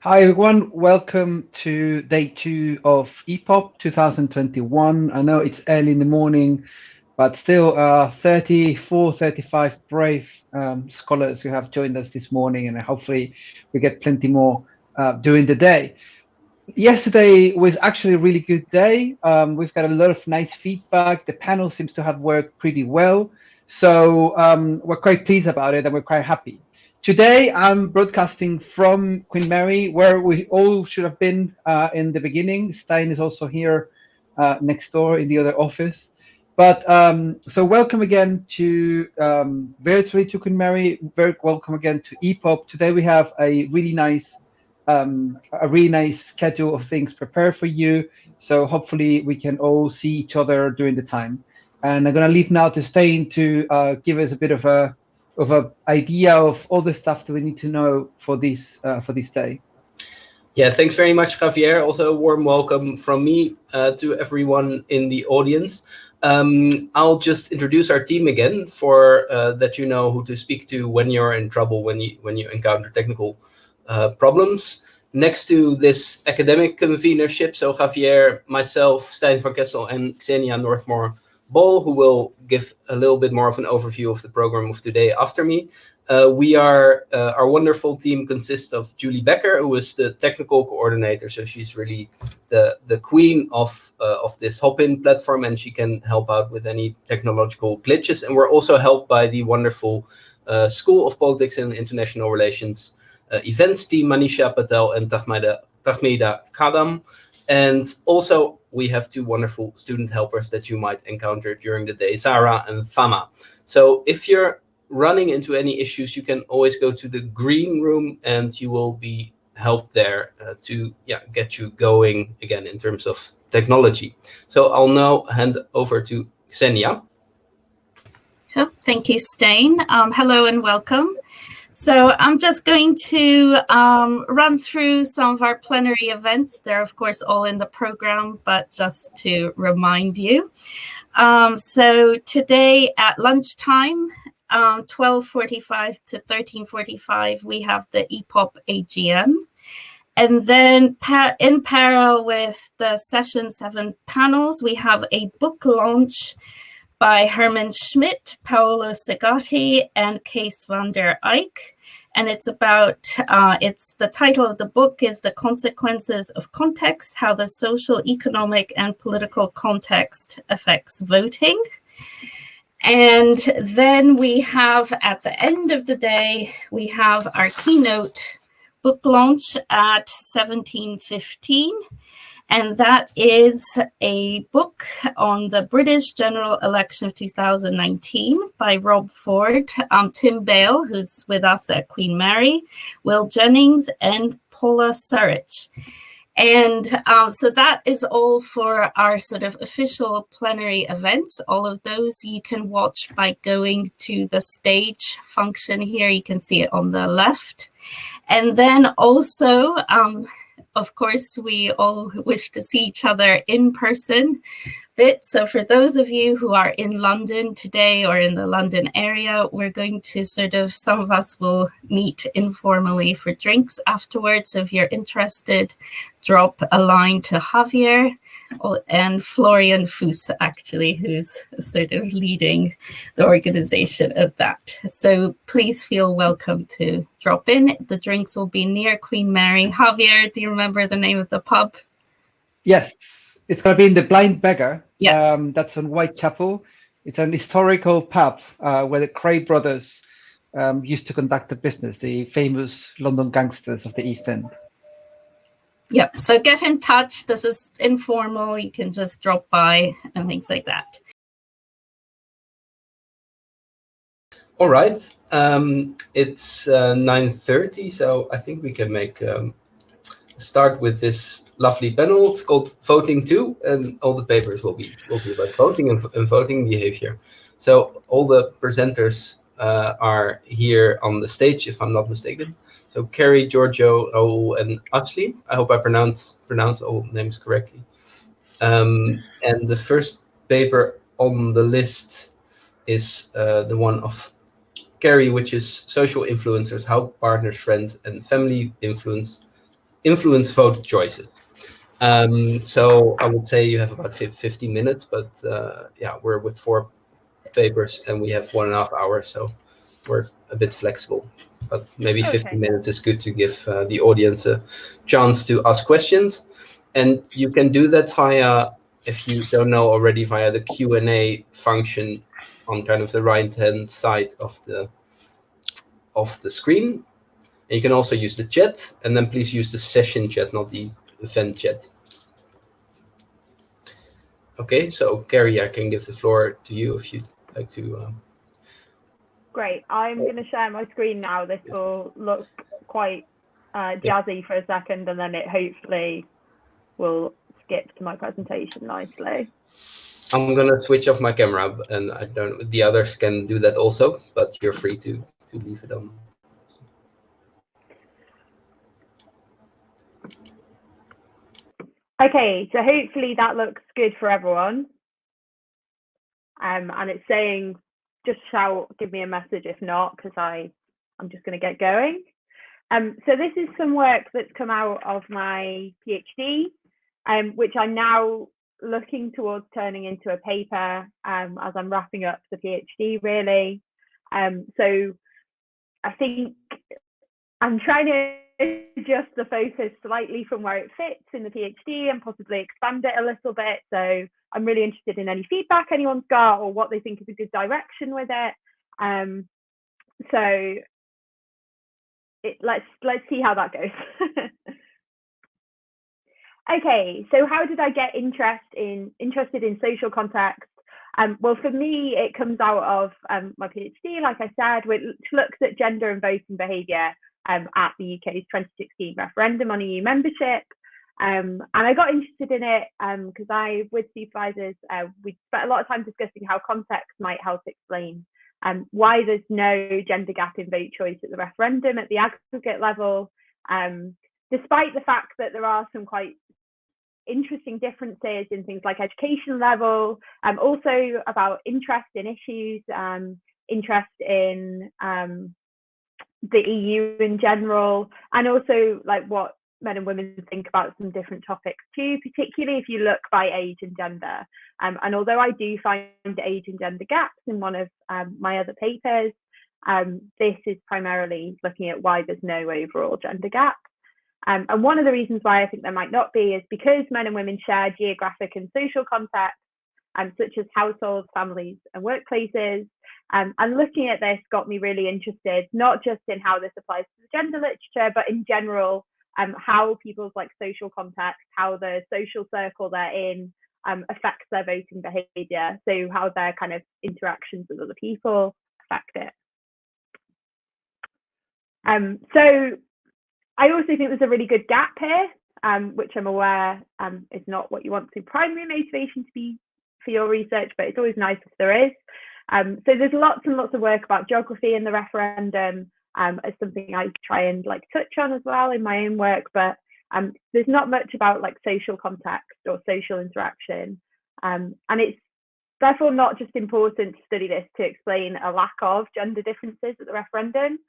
Hi everyone, welcome to day 2 of EPOP 2021. I know it's early in the morning, but still 34, 35 brave scholars who have joined us this morning, and hopefully we get plenty more during the day. Yesterday was actually a really good day. We've got a lot of nice feedback. The panel seems to have worked pretty well. So we're quite pleased about it and we're quite happy. Today, I'm broadcasting from Queen Mary, where we all should have been in the beginning. Stein is also here next door in the other office. But so welcome again to virtually to Queen Mary. Very welcome again to EPOP. Today we have a really nice schedule of things prepared for you. So hopefully we can all see each other during the time. And I'm going to leave now to Stein to give us a bit of a idea of all the stuff that we need to know for this day. Yeah, thanks very much, Javier. Also, a warm welcome from me to everyone in the audience. I'll just introduce our team again for that you know who to speak to when you're in trouble, when you encounter technical problems. Next to this academic convenership, so Javier, myself, Stijn van Kessel, and Xenia Northmore Ball, who will give a little bit more of an overview of the program of today after me. Our wonderful team consists of Julie Becker, who is the technical coordinator. So she's really the queen of this Hop-in platform, and she can help out with any technological glitches. And we're also helped by the wonderful School of Politics and International Relations events team, Manisha Patel and Tahmida Kadam. And also we have two wonderful student helpers that you might encounter during the day, Sarah and Fama. So if you're running into any issues, you can always go to the green room and you will be helped there to get you going again in terms of technology. So I'll now hand over to Xenia. Oh, thank you, Stijn. Hello and welcome. So I'm just going to run through some of our plenary events. They're, of course, all in the program, but just to remind you. So today at lunchtime, 12:45 to 13:45, we have the EPOP AGM. And then in parallel with the session 7 panels, we have a book launch by Herman Schmidt, Paolo Segatti, and Kees van der Eyck. And it's about, the title of the book is The Consequences of Context, How the Social, Economic, and Political Context Affects Voting. And then we have, at the end of the day, we have our keynote book launch at 17:15. And that is a book on the British general election of 2019 by Rob Ford, Tim Bale, who's with us at Queen Mary, Will Jennings, and Paula Surridge. And so that is all for our sort of official plenary events. All of those you can watch by going to the stage function here. You can see it on the left. And then also, of course, we all wish to see each other in person. So for those of you who are in London today or in the London area, we're going to some of us will meet informally for drinks afterwards. So if you're interested, drop a line to Javier and Florian Fuss, actually, who's sort of leading the organization of that. So please feel welcome to drop in. The drinks will be near Queen Mary. Javier, do you remember the name of the pub? Yes. It's going to be in the Blind Beggar. Yes. That's on Whitechapel. It's an historical pub where the Cray brothers used to conduct the business, the famous London gangsters of the East End. Yep. So get in touch. This is informal. You can just drop by and things like that. All right. It's 9:30, so I think we can make start with this lovely panel. It's called Voting 2, and all the papers will be about voting and voting behavior. So all the presenters are here on the stage, if I'm not mistaken. So Carrie, Giorgio, Raul, and Ashley. I hope I pronounce all names correctly. And the first paper on the list is the one of Carrie, which is Social Influencers, How Partners, Friends, and Family Influence influence vote choices. So I would say you have about 50 minutes, but yeah, we're with 4 papers and we have 1.5 hours, so we're a bit flexible. But maybe 50 minutes is good to give the audience a chance to ask questions. And you can do that via, if you don't know already, via the Q&A function on kind of the right-hand side of the screen. And you can also use the chat, and then please use the session chat, not the event chat. Okay, so Carrie, I can give the floor to you if you'd like to. Great. I'm going to share my screen now. This will look quite jazzy for a second, and then it hopefully will skip to my presentation nicely. I'm going to switch off my camera, and the others can do that also, but you're free to leave it on. Okay, so hopefully that looks good for everyone. And it's saying, just shout, give me a message if not, because I'm just going to get going. So this is some work that's come out of my PhD, which I'm now looking towards turning into a paper as I'm wrapping up the PhD, really. So I think I'm trying to adjust the focus slightly from where it fits in the PhD and possibly expand it a little bit. So I'm really interested in any feedback anyone's got or what they think is a good direction with it. So let's see how that goes. Okay, so how did I get interested in social context? Well, for me, it comes out of my PhD, like I said, which looks at gender and voting behaviour at the UK's 2016 referendum on EU membership. And I got interested in it because with supervisors, we spent a lot of time discussing how context might help explain why there's no gender gap in vote choice at the referendum at the aggregate level, despite the fact that there are some quite interesting differences in things like education level, also about interest in issues, interest in the EU in general, and also like what men and women think about some different topics too, particularly if you look by age and gender. And although I do find age and gender gaps in one of my other papers, this is primarily looking at why there's no overall gender gap. And one of the reasons why I think there might not be is because men and women share geographic and social contexts, such as households, families, and workplaces. And looking at this got me really interested, not just in how this applies to the gender literature, but in general, how people's like social context, how the social circle they're in affects their voting behaviour. So how their kind of interactions with other people affect it. So I also think there's a really good gap here, which I'm aware is not what you want the primary motivation to be for your research, but it's always nice if there is. So there's lots and lots of work about geography in the referendum as something I try and like touch on as well in my own work, but there's not much about like social context or social interaction. And it's therefore not just important to study this to explain a lack of gender differences at the referendum,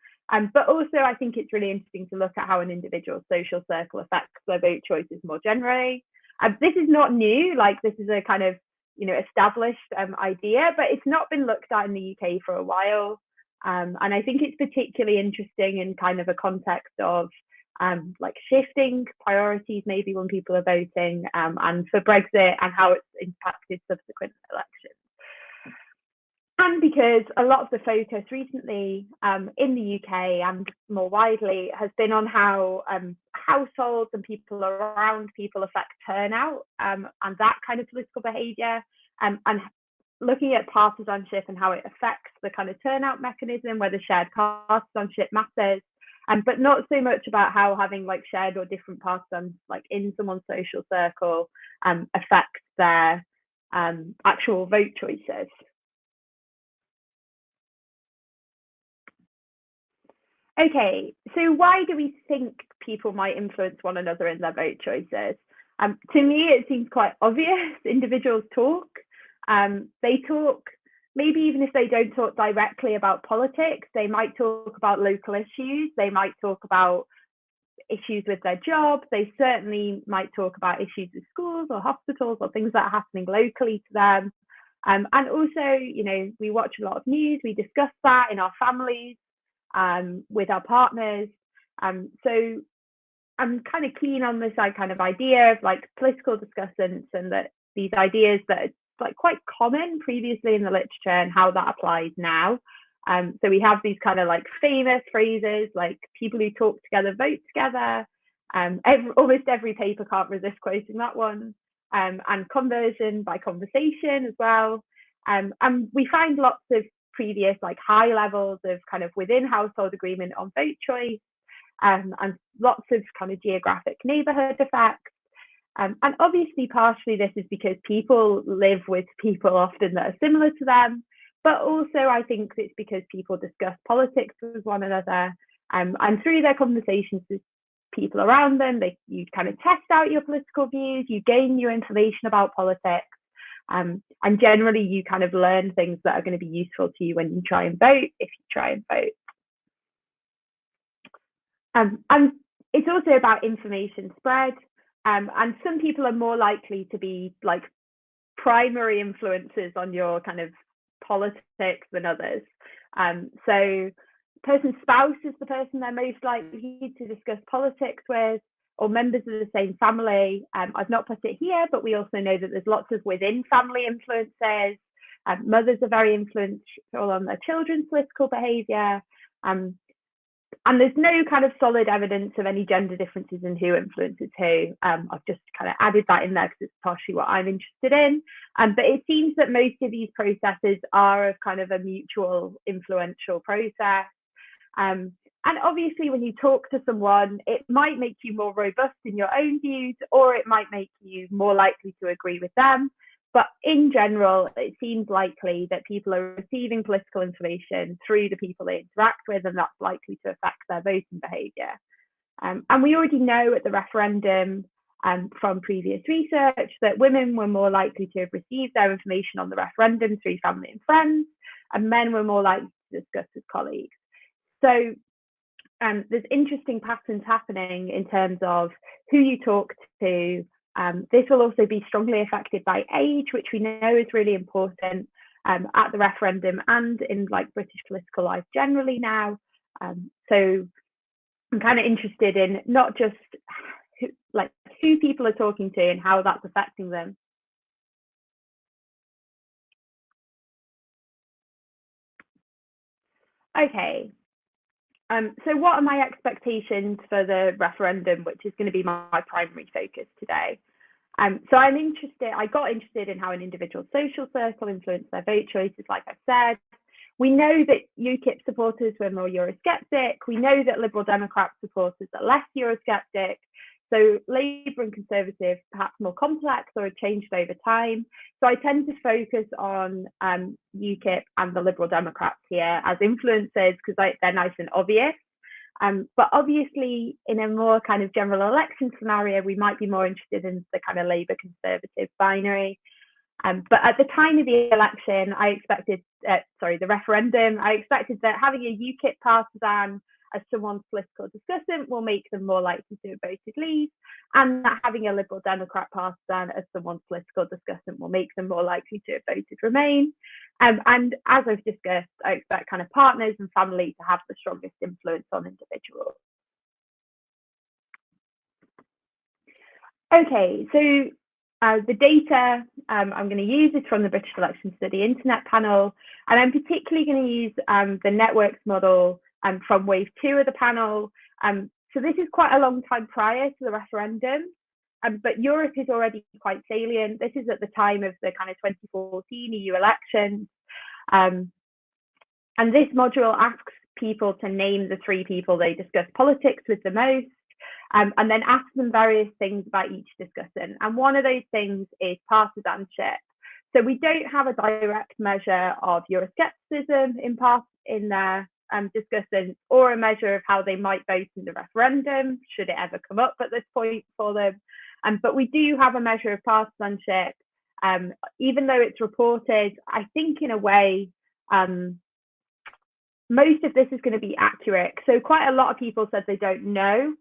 but also I think it's really interesting to look at how an individual's social circle affects their vote choices more generally. This is not new, like this is a kind of established idea, but it's not been looked at in the UK for a while. And I think it's particularly interesting in kind of a context of like shifting priorities maybe when people are voting, and for Brexit and how it's impacted subsequent elections. And because a lot of the focus recently in the UK and more widely has been on how households and people around people affect turnout and that kind of political behaviour, and looking at partisanship and how it affects the kind of turnout mechanism, whether shared partisanship matters, but not so much about how having like shared or different partisans like in someone's social circle affects their actual vote choices. Okay, so why do we think people might influence one another in their vote choices? To me, it seems quite obvious. Individuals talk. They talk, maybe even if they don't talk directly about politics, they might talk about local issues. They might talk about issues with their job. They certainly might talk about issues with schools or hospitals or things that are happening locally to them. And also, we watch a lot of news. We discuss that in our families, with our partners. So I'm kind of keen on this kind of idea of like political discussants, and that these ideas that are like quite common previously in the literature and how that applies now. So we have these kind of like famous phrases like people who talk together vote together. Almost every paper can't resist quoting that one. And conversion by conversation as well. And we find lots of previous like high levels of kind of within household agreement on vote choice, and lots of kind of geographic neighborhood effects. And obviously partially this is because people live with people often that are similar to them, but also I think it's because people discuss politics with one another, and through their conversations with people around them, you kind of test out your political views, you gain new information about politics, and generally you kind of learn things that are going to be useful to you when you try and vote, if you try and vote. And it's also about information spread, and some people are more likely to be like primary influences on your kind of politics than others. So person's spouse is the person they're most likely to discuss politics with, or members of the same family. I've not put it here, but we also know that there's lots of within family influences. Mothers are very influential on their children's political behaviour. And there's no kind of solid evidence of any gender differences in who influences who. I've just kind of added that in there because it's partially what I'm interested in. But it seems that most of these processes are of kind of a mutual influential process. And obviously when you talk to someone, it might make you more robust in your own views, or it might make you more likely to agree with them. But in general, it seems likely that people are receiving political information through the people they interact with, and that's likely to affect their voting behaviour. And we already know at the referendum from previous research that women were more likely to have received their information on the referendum through family and friends, and men were more likely to discuss with colleagues. So there's interesting patterns happening in terms of who you talk to. This will also be strongly affected by age, which we know is really important at the referendum and in like British political life generally now. So I'm kind of interested in not just who people are talking to and how that's affecting them. Okay. So what are my expectations for the referendum, which is going to be my primary focus today? So I got interested in how an individual social circle influenced their vote choices, like I said. We know that UKIP supporters were more Eurosceptic. We know that Liberal Democrat supporters are less Eurosceptic. So Labour and Conservative, perhaps more complex or changed over time. So I tend to focus on UKIP and the Liberal Democrats here as influencers because they're nice and obvious. But obviously, in a more kind of general election scenario, we might be more interested in the kind of Labour Conservative binary. But at the time of the election, the referendum, I expected that having a UKIP partisan as someone's political discussant will make them more likely to have voted Leave, and that having a Liberal Democrat partisan as someone's political discussant will make them more likely to have voted Remain. And as I've discussed, I expect kind of partners and family to have the strongest influence on individuals. Okay, so the data I'm going to use is from the British Election Study Internet Panel, and I'm particularly going to use the networks model from wave 2 of the panel. So this is quite a long time prior to the referendum, but Europe is already quite salient. This is at the time of the kind of 2014 EU elections. And this module asks people to name the 3 people they discuss politics with the most, and then ask them various things about each discussant. And one of those things is partisanship. So we don't have a direct measure of Euroscepticism in their discussants, or a measure of how they might vote in the referendum, should it ever come up at this point for them. But we do have a measure of partisanship, even though it's reported, I think in a way, most of this is going to be accurate. So quite a lot of people said they don't know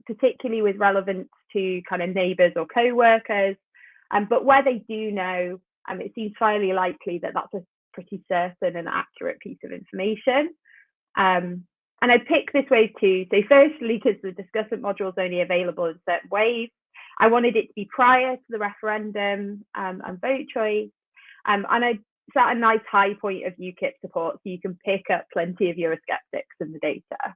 particularly with relevance to kind of neighbours or co-workers. But where they do know, it seems fairly likely that that's a pretty certain and accurate piece of information. And I picked this wave too. So firstly, because the discussant module is only available in certain waves, I wanted it to be prior to the referendum and vote choice. And I set a nice high point of UKIP support so you can pick up plenty of Eurosceptics in the data.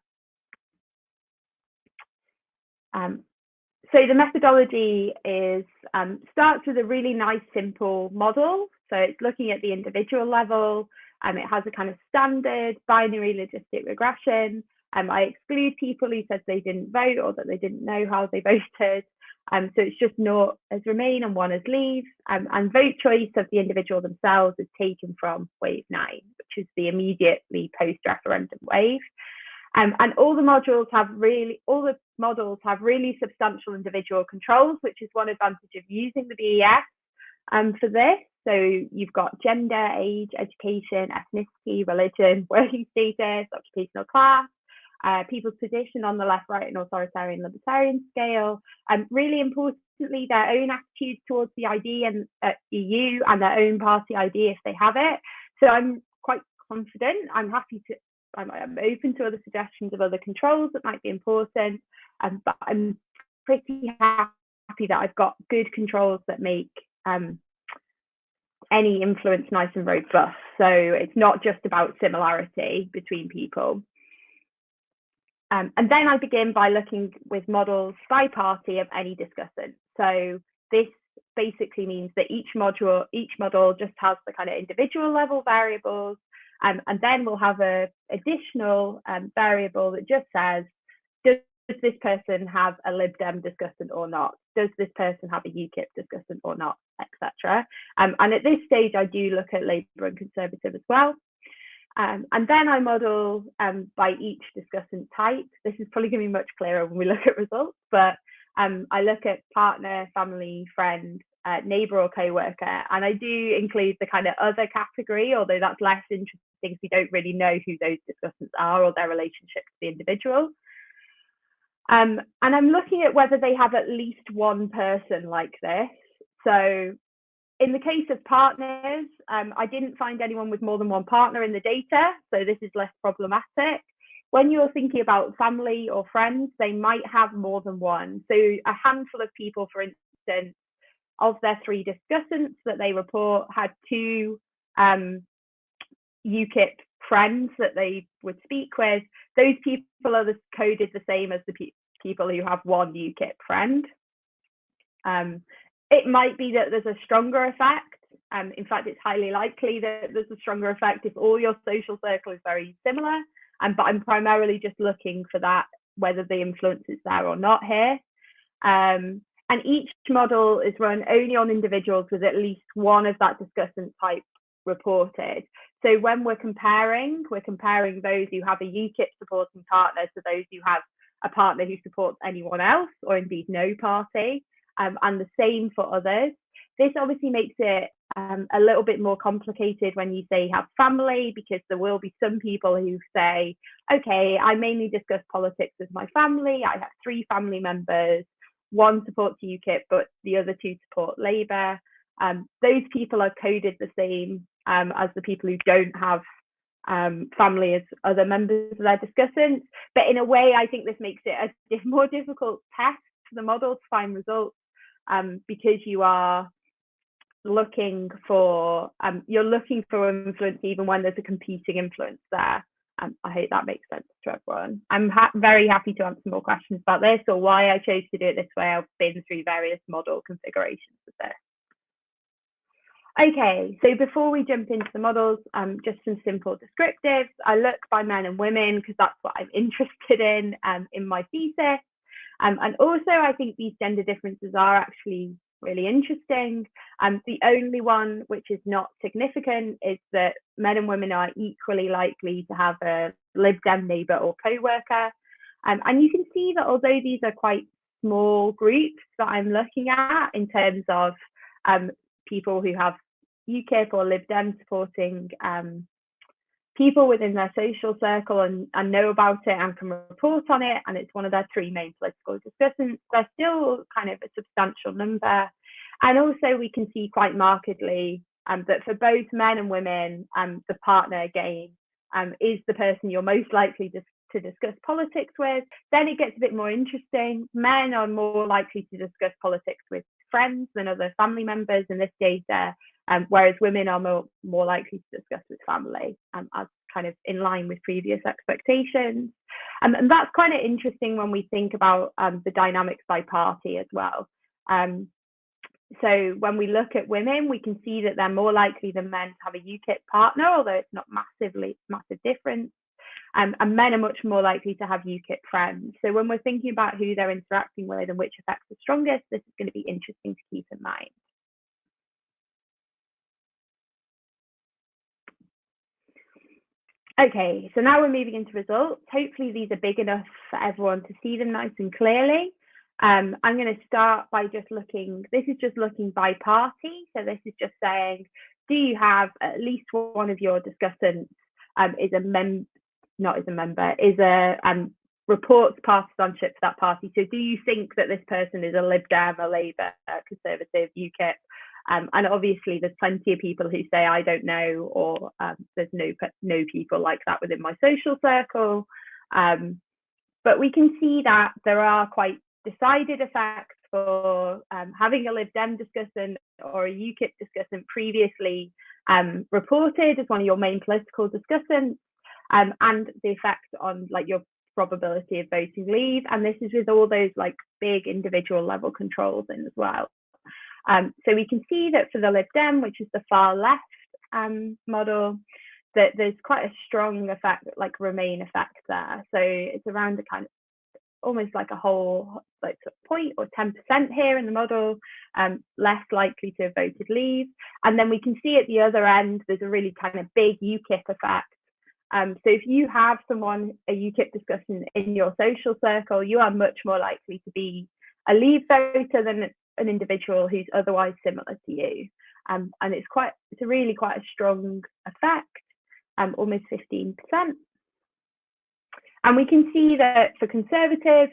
So the methodology is starts with a really nice, simple model. So it's looking at the individual level. It has a kind of standard binary logistic regression. I exclude people who said they didn't vote or that they didn't know how they voted. So it's just 0 as remain and 1 as leave. And vote choice of the individual themselves is taken from wave 9, which is the immediately post-referendum wave. And all the models have really substantial individual controls, which is one advantage of using the BES for this. So you've got gender, age, education, ethnicity, religion, working status, occupational class, people's position on the left, right, and authoritarian libertarian scale, and really importantly, their own attitudes towards the ID and EU and their own party ID if they have it. So I'm quite confident. I'm open to other suggestions of other controls that might be important, but I'm pretty happy that I've got good controls that make any influence nice and robust. So it's not just about similarity between people. And then I begin by looking with models by party of any discussant. So this basically means that each model just has the kind of individual level variables, and then we'll have a additional variable that just says, does this person have a Lib Dem discussant or not? Does this person have a UKIP discussant or not, etc. And at this stage, I do look at Labour and Conservative as well. And then I model by each discussant type. This is probably going to be much clearer when we look at results, but I look at partner, family, friend, neighbour or co-worker, and I do include the kind of other category, although that's less interesting because we don't really know who those discussants are or their relationship to the individual. And I'm looking at whether they have at least one person like this. So in the case of partners, I didn't find anyone with more than one partner in the data, so this is less problematic. When you're thinking about family or friends, they might have more than one. So a handful of people, for instance, of their 3 discussants that they report had 2 UKIP friends that they would speak with. Those people are coded the same as the people who have 1 UKIP friend. It might be that there's a stronger effect. In fact, it's highly likely that there's a stronger effect if all your social circle is very similar. But I'm primarily just looking for that, whether the influence is there or not here. And each model is run only on individuals with at least one of that discussant type reported. So when we're comparing those who have a UKIP supporting partner to those who have a partner who supports anyone else, or indeed no party, and the same for others. This obviously makes it a little bit more complicated when you say you have family, because there will be some people who say, okay, I mainly discuss politics with my family. I have 3 family members. 1 supports UKIP, but the other 2 support Labour. Those people are coded the same as the people who don't have family as other members of their discussants. But in a way, I think this makes it a more difficult test for the model to find results, because you are looking for influence even when there's a competing influence there. I hope that makes sense to everyone. I'm very happy to answer more questions about this or why I chose to do it this way. I've been through various model configurations of this. Okay, so before we jump into the models, just some simple descriptives. I look by men and women because that's what I'm interested in my thesis. And also, I think these gender differences are actually really interesting. The only one which is not significant is that men and women are equally likely to have a Lib Dem neighbour or co-worker. And you can see that although these are quite small groups that I'm looking at in terms of people who have UKIP or Lib Dem supporting people within their social circle and know about it and can report on it, and it's one of their 3 main political discussants, they're still kind of a substantial number. And also we can see quite markedly that for both men and women, the partner again is the person you're most likely to discuss politics with. Then it gets a bit more interesting. Men are more likely to discuss politics with friends than other family members in this data, whereas women are more likely to discuss with family, as kind of in line with previous expectations. And that's kind of interesting when we think about the dynamics by party as well. So when we look at women, we can see that they're more likely than men to have a UKIP partner, although it's not massive difference. And men are much more likely to have UKIP friends. So when we're thinking about who they're interacting with and which effects are strongest, this is going to be interesting to keep in mind. Okay, so now we're moving into results. Hopefully these are big enough for everyone to see them nice and clearly. I'm going to start by just looking, this is just looking by party. So this is just saying, do you have at least one of your discussants reports partisanship for that party? So do you think that this person is a Lib Dem, a Labour, a Conservative, UKIP? And obviously there's plenty of people who say, I don't know, or there's no people like that within my social circle. But we can see that there are quite decided effects for having a Lib Dem discussant or a UKIP discussant previously reported as one of your main political discussants, and the effect on like your probability of voting Leave. And this is with all those like big individual level controls in as well. So we can see that for the Lib Dem, which is the far left model, that there's quite a strong effect, like Remain effect there. So it's around a kind of almost like a whole like 0.0 or 10% here in the model, less likely to have voted Leave. And then we can see at the other end, there's a really kind of big UKIP effect. So if you have someone, a UKIP discussant in your social circle, you are much more likely to be a Leave voter than an individual who's otherwise similar to you. And it's really quite a strong effect, almost 15%. And we can see that for Conservatives,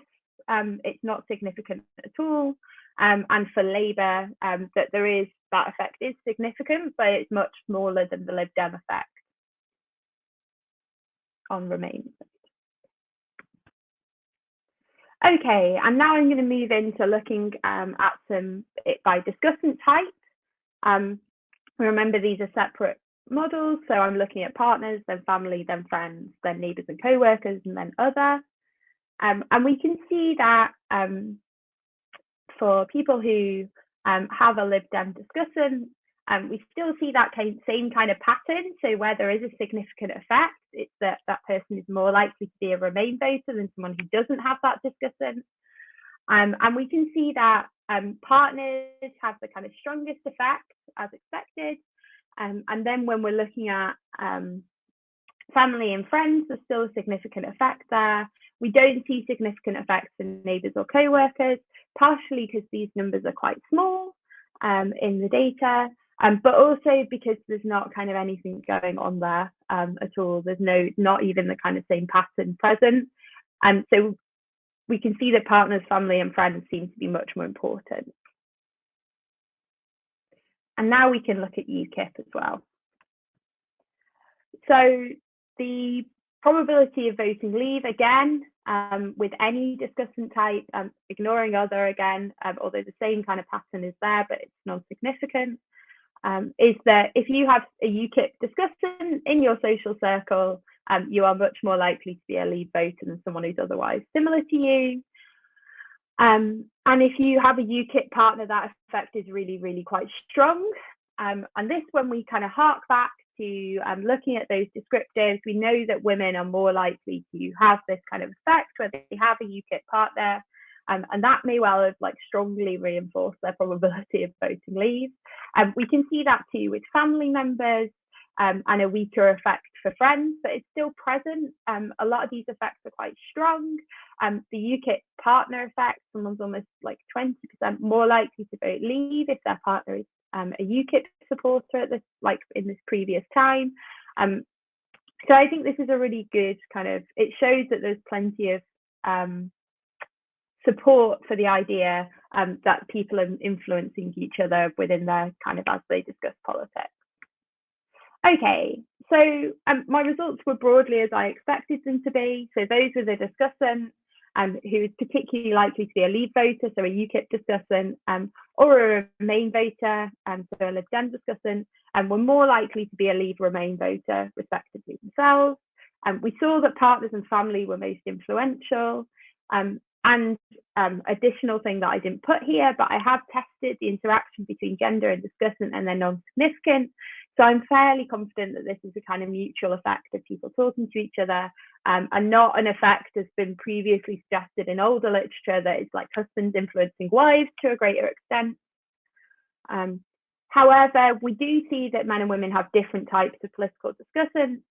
it's not significant at all. And for Labour, that that effect is significant, but it's much smaller than the Lib Dem effect on Remain. Okay, and now I'm going to move into looking at by discussant type. Remember, these are separate models, so I'm looking at partners, then family, then friends, then neighbours and co-workers, and then other. And we can see that for people who have a Lib Dem discussant, we still see that same kind of pattern. So where there is a significant effect, it's that person is more likely to be a Remain voter than someone who doesn't have that discussant. And we can see that partners have the kind of strongest effect as expected. And then when we're looking at family and friends, there's still a significant effect there. We don't see significant effects in neighbours or co-workers, partially because these numbers are quite small in the data, but also because there's not kind of anything going on there at all. There's not even the kind of same pattern present. And so we can see that partners, family and friends seem to be much more important. And now we can look at UKIP as well. So the probability of voting Leave, again, with any discussant type, ignoring other again, although the same kind of pattern is there, but it's non-significant, is that if you have a UKIP discussant in your social circle, you are much more likely to be a Leave voter than someone who's otherwise similar to you. And if you have a UKIP partner, that effect is really, really quite strong. And this, when we kind of hark back to looking at those descriptives, we know that women are more likely to have this kind of effect where they have a UKIP partner, and that may well have like strongly reinforced their probability of voting Leave. We can see that too with family members, and a weaker effect for friends, but it's still present. A lot of these effects are quite strong. The UKIP partner effect, someone's almost like 20% more likely to vote Leave if their partner is a UKIP supporter at this, like in this previous time. So I think this is a really good it shows that there's plenty of support for the idea that people are influencing each other within their as they discuss politics. Okay, so my results were broadly as I expected them to be. So those were the discussant who is particularly likely to be a Leave voter, so a UKIP discussant, or a Remain voter, so a Lib Dem discussant, and were more likely to be a Leave Remain voter, respectively themselves. We saw that partners and family were most influential. And additional thing that I didn't put here, but I have tested the interaction between gender and discussant and they're non-significant. So I'm fairly confident that this is a kind of mutual effect of people talking to each other, and not an effect that's been previously suggested in older literature that it's like husbands influencing wives to a greater extent. However, we do see that men and women have different types of political discussants.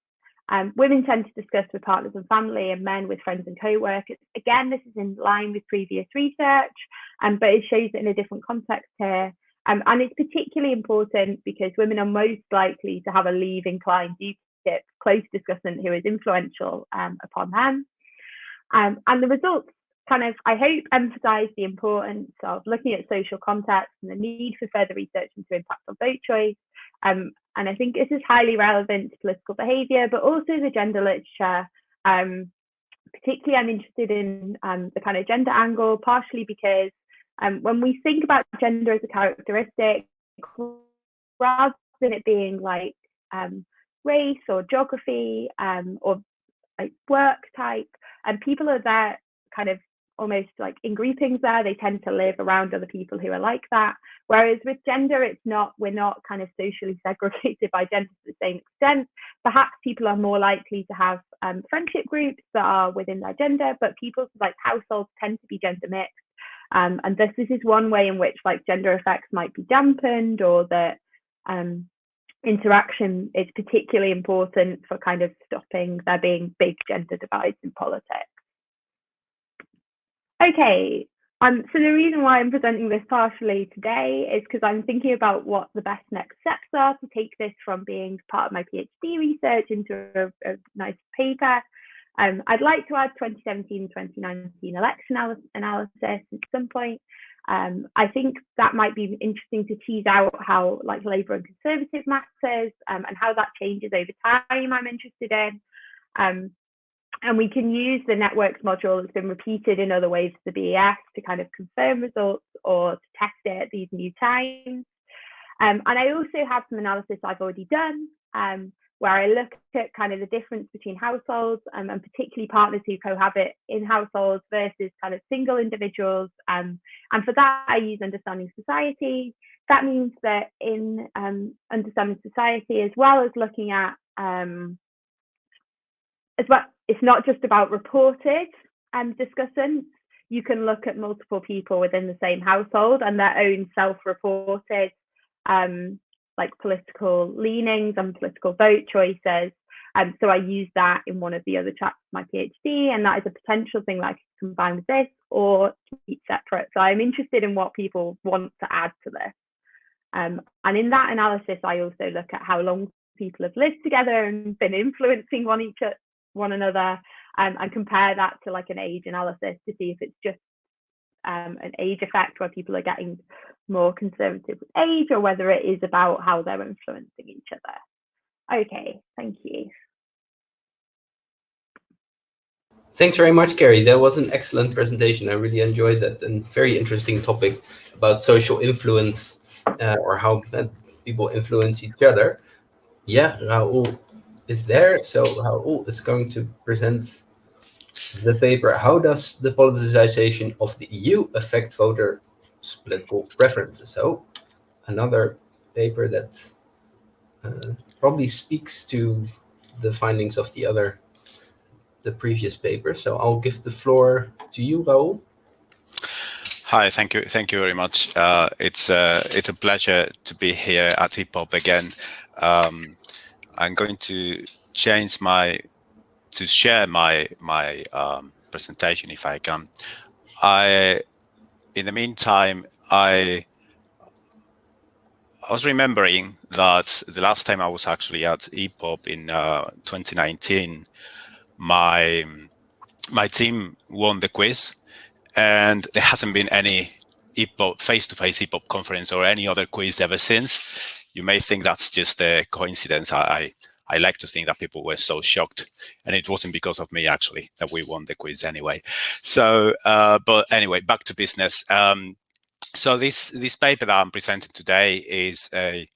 Women tend to discuss with partners and family, and men with friends and co-workers. Again, this is in line with previous research, but it shows it in a different context here. And it's particularly important because women are most likely to have a Leave-inclined UKIP close discussant who is influential upon them. And the results I hope, emphasise the importance of looking at social context and the need for further research into impact on vote choice. And I think this is highly relevant to political behaviour, but also the gender literature. Particularly, I'm interested in the gender angle, partially because when we think about gender as a characteristic, rather than it being like race or geography or like work type, and people are there almost like in groupings there. They tend to live around other people who are like that. Whereas with gender, we're not socially segregated by gender to the same extent. Perhaps people are more likely to have friendship groups that are within their gender, but people's households tend to be gender mixed. And this is one way in which gender effects might be dampened, or that interaction is particularly important for stopping there being big gender divides in politics. Okay, so the reason why I'm presenting this partially today is because I'm thinking about what the best next steps are to take this from being part of my PhD research into a nice paper. I'd like to add 2017-2019 election analysis at some point. I think that might be interesting to tease out how Labour and Conservative matters and how that changes over time. I'm interested in. And we can use the networks module that's been repeated in other ways of the BES to confirm results or to test it at these new times. And I also have some analysis I've already done where I look at the difference between households and particularly partners who cohabit in households versus single individuals. And for that, I use understanding society. That means that in understanding society, as well as looking at it's not just about reported discussants. You can look at multiple people within the same household and their own self-reported political leanings and political vote choices. So I use that in one of the other chapters of my PhD, and that is a potential thing that I can combine with this or keep separate. So I'm interested in what people want to add to this. And in that analysis, I also look at how long people have lived together and been influencing one another, and compare that to an age analysis to see if it's just an age effect where people are getting more conservative with age, or whether it is about how they're influencing each other. Okay, thank you. Thanks very much, Carrie. That was an excellent presentation. I really enjoyed that, and very interesting topic about social influence or how people influence each other. Yeah, Raoul is there. So Raoul is going to present the paper, How Does the Politicization of the EU Affect Voters' Political Preferences? So another paper that probably speaks to the findings of the previous paper. So I'll give the floor to you, Raoul. Hi, thank you very much. It's a pleasure to be here at EPOP again. I'm going to share my presentation if I can. In the meantime, I I was remembering that the last time I was actually at EPOP in 2019, my team won the quiz, and there hasn't been any EPOP face-to-face EPOP conference or any other quiz ever since. You may think that's just a coincidence. I like to think that people were so shocked, and it wasn't because of me actually that we won the quiz anyway. So, but anyway, back to business. So this paper that I'm presenting today is a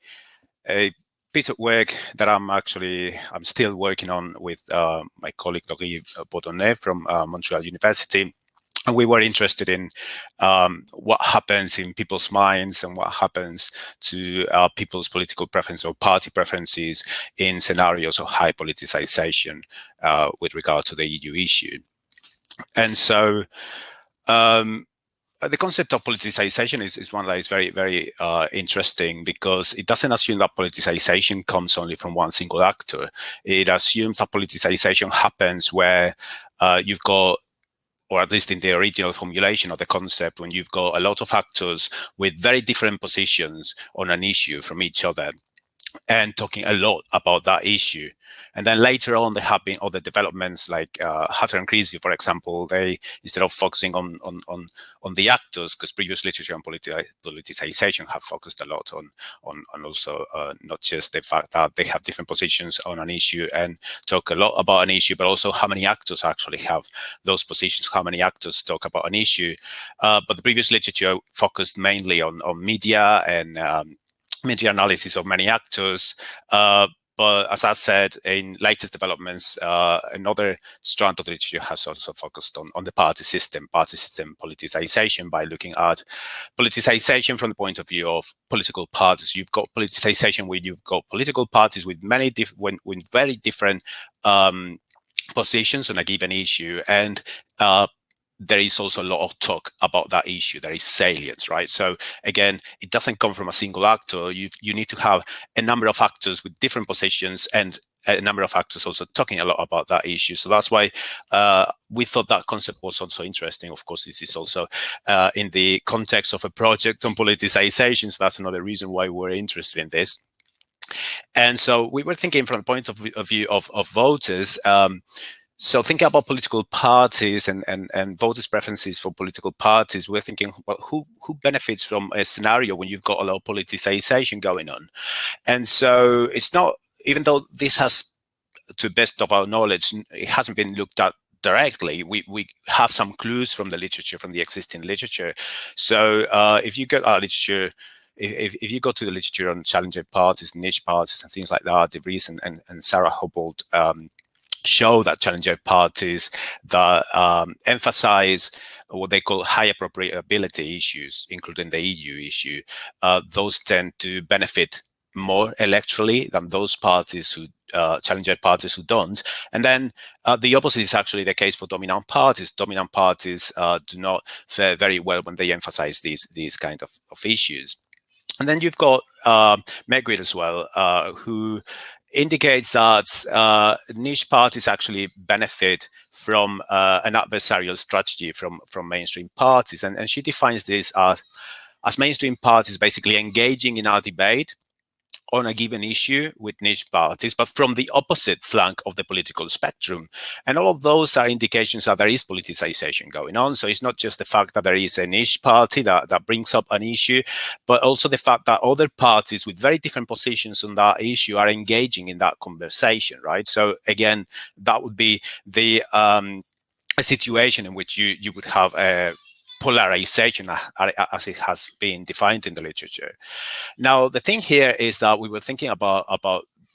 piece of work that I'm still working on with my colleague Laurie Baudonnet from Montreal University. And we were interested in what happens in people's minds and what happens to people's political preference or party preferences in scenarios of high politicization with regard to the EU issue. And so the concept of politicization is one that is very, very interesting, because it doesn't assume that politicization comes only from one single actor. It assumes that politicization happens where you've got, or at least in the original formulation of the concept, when you've got a lot of actors with very different positions on an issue from each other and talking a lot about that issue. And then later on, there have been other developments like Hatter and Creasy, for example. They, instead of focusing on the actors, because previous literature on politicization have focused a lot on also not just the fact that they have different positions on an issue and talk a lot about an issue, but also how many actors actually have those positions, how many actors talk about an issue. But the previous literature focused mainly on media and media analysis of many actors. But as I said, in latest developments, another strand of the literature has also focused on the party system politicization, by looking at politicization from the point of view of political parties. You've got politicization where you've got political parties with many with very different positions on a given issue, and there is also a lot of talk about that issue. There is salience, right? So again, it doesn't come from a single actor. You need to have a number of actors with different positions and a number of actors also talking a lot about that issue. So that's why we thought that concept was also interesting. Of course, this is also in the context of a project on politicization. So that's another reason why we're interested in this. And so we were thinking from the point of view of voters. So thinking about political parties and voters' preferences for political parties, we're thinking, well, who benefits from a scenario when you've got a lot of politicization going on? And so it's not, even though this has, to the best of our knowledge, it hasn't been looked at directly, we have some clues from the literature, from the existing literature. So if you get our literature, if you go to the literature on challenger parties, niche parties, and things like that, De Vries and Sarah Hobbold show that challenger parties that emphasize what they call high appropriability issues, including the EU issue, those tend to benefit more electorally than those parties who challenger parties who don't. And then the opposite is actually the case for dominant parties. Dominant parties do not fare very well when they emphasize these kind of issues. And then you've got Megrid as well, who indicates that niche parties actually benefit from an adversarial strategy from mainstream parties. And she defines this as mainstream parties basically engaging in a debate on a given issue with niche parties, but from the opposite flank of the political spectrum. And all of those are indications that there is politicization going on. So it's not just the fact that there is a niche party that brings up an issue, but also the fact that other parties with very different positions on that issue are engaging in that conversation, right? So again, that would be the a situation in which you would have a polarization as it has been defined in the literature. Now, the thing here is that we were thinking about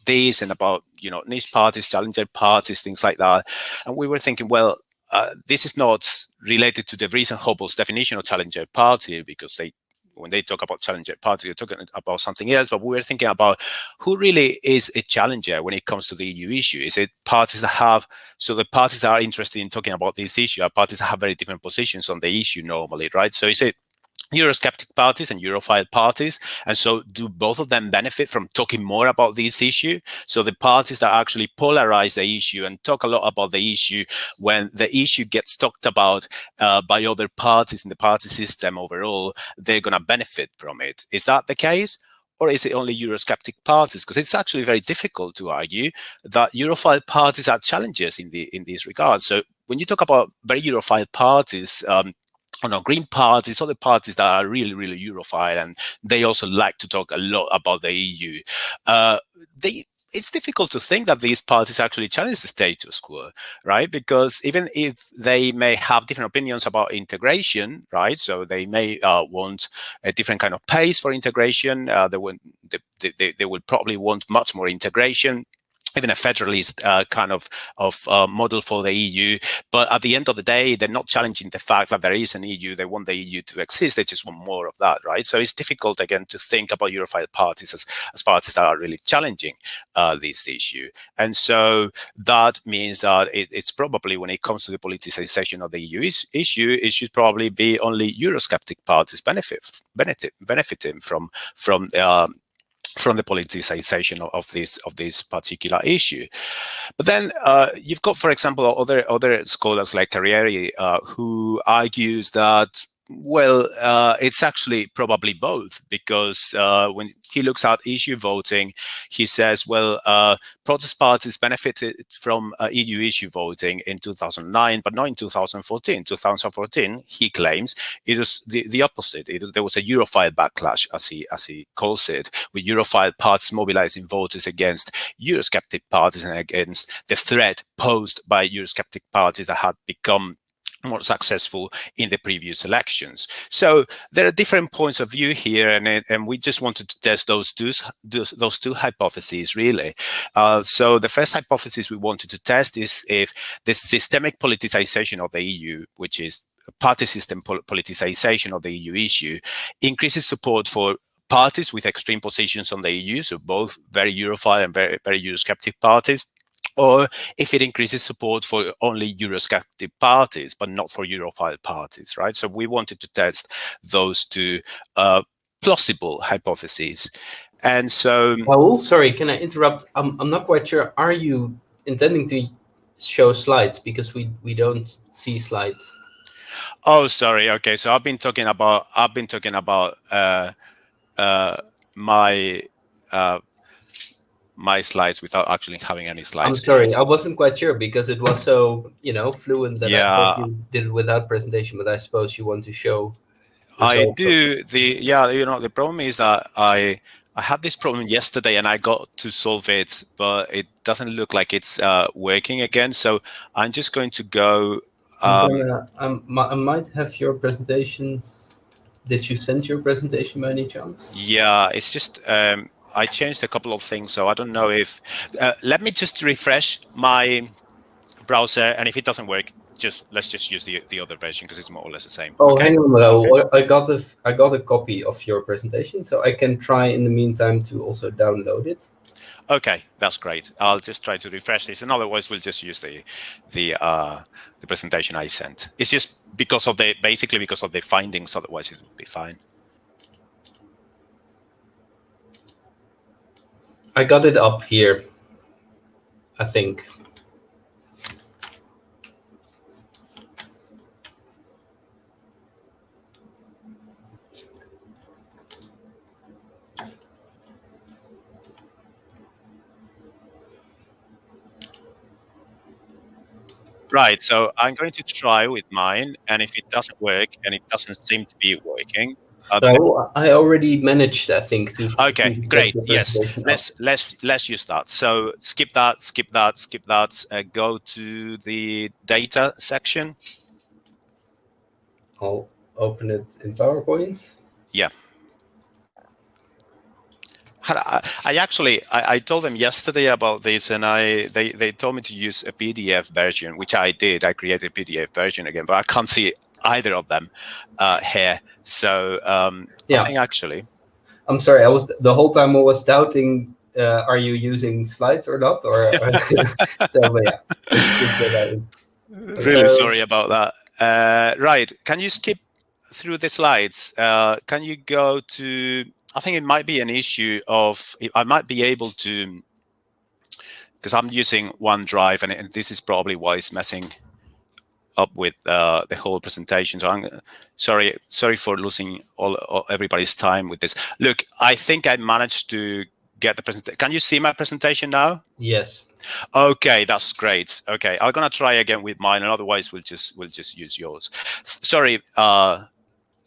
this and about, niche parties, challenger parties, things like that. And we were thinking, well, this is not related to De Vries and Hobbold's definition of challenger party, because when they talk about challenger party, they're talking about something else. But we were thinking about who really is a challenger when it comes to the EU issue. Is it parties that have, so the parties that are interested in talking about this issue are parties that have very different positions on the issue normally, right? So is it Eurosceptic parties and Europhile parties? And so do both of them benefit from talking more about this issue? So the parties that actually polarize the issue and talk a lot about the issue, when the issue gets talked about by other parties in the party system overall, they're going to benefit from it. Is that the case? or is it only Eurosceptic parties? Because it's actually very difficult to argue that Europhile parties are challengers in this regard. So when you talk about very Europhile parties, Green parties, other parties that are really, really Europhile, and they also like to talk a lot about the EU. It's difficult to think that these parties actually challenge the status quo, right? Because even if they may have different opinions about integration, right? So they may want a different kind of pace for integration. They will probably want much more integration, even a federalist kind of model for the EU. But at the end of the day, they're not challenging the fact that there is an EU. They want the EU to exist. They just want more of that, right? So it's difficult, again, to think about Europhile parties as parties that are really challenging this issue. And so that means that it's probably, when it comes to the politicization of the EU issue, it should probably be only Eurosceptic parties benefiting from the politicization of this particular issue. But then you've got, for example, other scholars like Carrieri, who argues that, well, it's actually probably both, because when he looks at issue voting, he says, well, protest parties benefited from EU issue voting in 2009, but not in 2014. 2014, he claims, it was the opposite. There was a Europhile backlash, as he calls it, with Europhile parties mobilizing voters against Eurosceptic parties and against the threat posed by Eurosceptic parties that had become more successful in the previous elections. So there are different points of view here, and we just wanted to test those two hypotheses, really. So the first hypothesis we wanted to test is if the systemic politicization of the EU, which is party system politicization of the EU issue, increases support for parties with extreme positions on the EU, so both very Europhile and very, very Eurosceptic parties, or if it increases support for only Eurosceptic parties, but not for Europhile parties, right? So we wanted to test those two plausible hypotheses. And so... Raoul, sorry, can I interrupt? I'm not quite sure. Are you intending to show slides? Because we don't see slides. Oh, sorry. Okay, so I've been talking about my slides without actually having any slides. I'm sorry, I wasn't quite sure because it was so, fluent that I thought you did it without presentation, but I suppose you want to show. I do. The problem is that I had this problem yesterday and I got to solve it, but it doesn't look like it's working again. So I'm just going to go. I might have your presentations. Did you send your presentation by any chance? Yeah, it's just I changed a couple of things, so I don't know if. Let me just refresh my browser, and if it doesn't work, let's just use the other version because it's more or less the same. Oh, okay? Hang on, Raoul. Okay. I got a copy of your presentation, so I can try in the meantime to also download it. Okay, that's great. I'll just try to refresh this, and otherwise we'll just use the presentation I sent. It's just because of the findings. Otherwise, it would be fine. I got it up here, I think. Right, so I'm going to try with mine, and if it doesn't work, and it doesn't seem to be working. So I already managed, I think, to. Okay, great. Yes, let's use that. So skip that. Go to the data section. I'll open it in PowerPoint. Yeah. I told them yesterday about this, and they told me to use a PDF version, which I did. I created a PDF version again, but I can't see either of them here. So yeah. I think actually, I'm sorry. The whole time I was doubting. Are you using slides or not? Or so, but yeah. Really sorry about that. Right? Can you skip through the slides? Can you go to? I think it might be an issue of I might be able to, because I'm using OneDrive, and this is probably why it's messing up with the whole presentation. So I'm sorry for losing everybody's time with this. Look, I think I managed to get the presentation. Can you see my presentation now? Yes. Okay, that's great. Okay, I'm gonna try again with mine, and otherwise we'll just use yours. Sorry.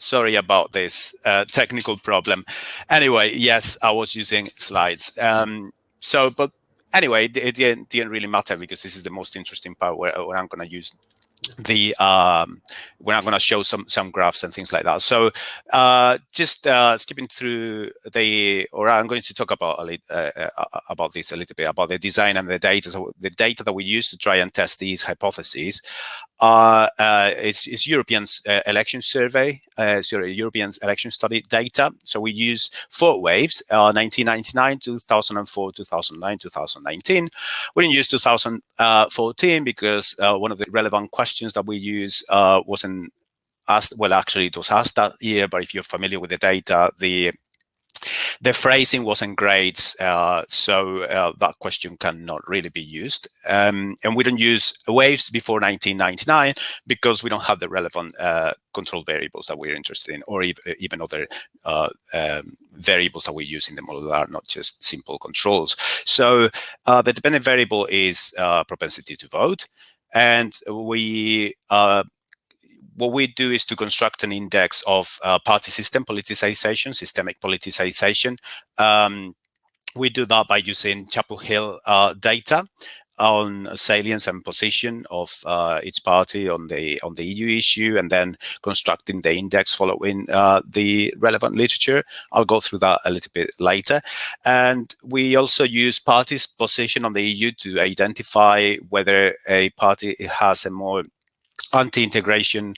Sorry about this technical problem. Anyway, yes, I was using slides. But anyway, it didn't really matter, because this is the most interesting part where I'm going to use the when I'm going to show some graphs and things like that. So just skipping through I'm going to talk about this a little bit, about the design and the data. So the data that we use to try and test these hypotheses is European election survey, European election study data. So we use 4 waves: 1999, 2004, 2009, 2019. We didn't use 2014 because one of the relevant questions that we use wasn't asked. Well, actually, it was asked that year, but if you're familiar with the data, the phrasing wasn't great, so that question cannot really be used. And we don't use waves before 1999 because we don't have the relevant control variables that we're interested in, or even other variables that we use in the model that are not just simple controls. So the dependent variable is propensity to vote, and what we do is to construct an index of party system politicization, systemic politicization. We do that by using Chapel Hill data on salience and position of each party on the EU issue, and then constructing the index following the relevant literature. I'll go through that a little bit later. And we also use parties' position on the EU to identify whether a party has a more anti-integration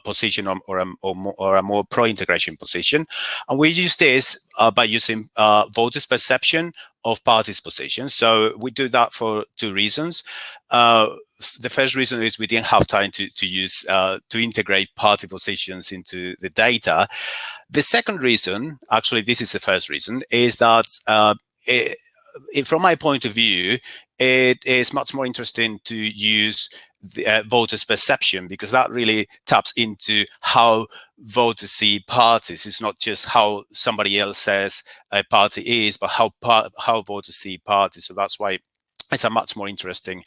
position or a more pro-integration position. And we use this by using voters' perception of parties' position. So we do that for 2 reasons. The first reason is we didn't have time to use to integrate party positions into the data. The second reason, actually this is the first reason, is that from my point of view, it is much more interesting to use the voters' perception, because that really taps into how voters see parties. It's not just how somebody else says a party is, but how voters see parties. So that's why it's a much more interesting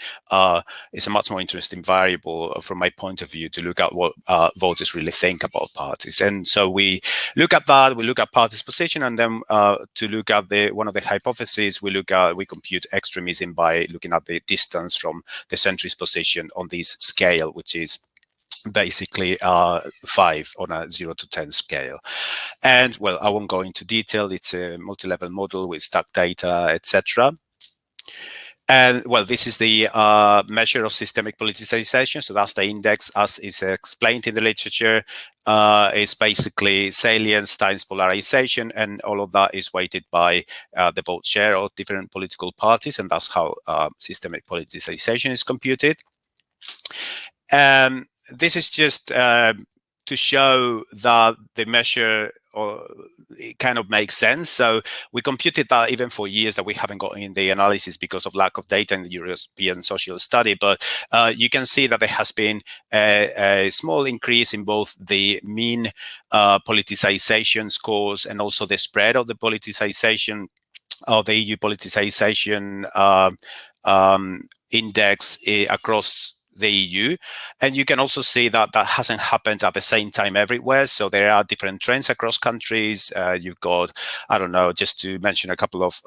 variable from my point of view to look at what voters really think about parties. And so we look at that. We look at parties' position, and then to look at one of the hypotheses, we compute extremism by looking at the distance from the centrist position on this scale, which is basically 5 on a 0 to 10 scale. And well, I won't go into detail. It's a multi-level model with stacked data, etc. And well, this is the measure of systemic politicization. So that's the index as is explained in the literature. It's basically salience times polarization, and all of that is weighted by the vote share of different political parties, and that's how systemic politicization is computed. This is just to show that the measure it kind of makes sense. So we computed that even for years that we haven't gotten in the analysis because of lack of data in the European social study. But you can see that there has been a small increase in both the mean politicization scores and also the spread of the politicization of the EU politicization index across the EU. And you can also see that that hasn't happened at the same time everywhere. So there are different trends across countries. You've got, I don't know, just to mention a couple of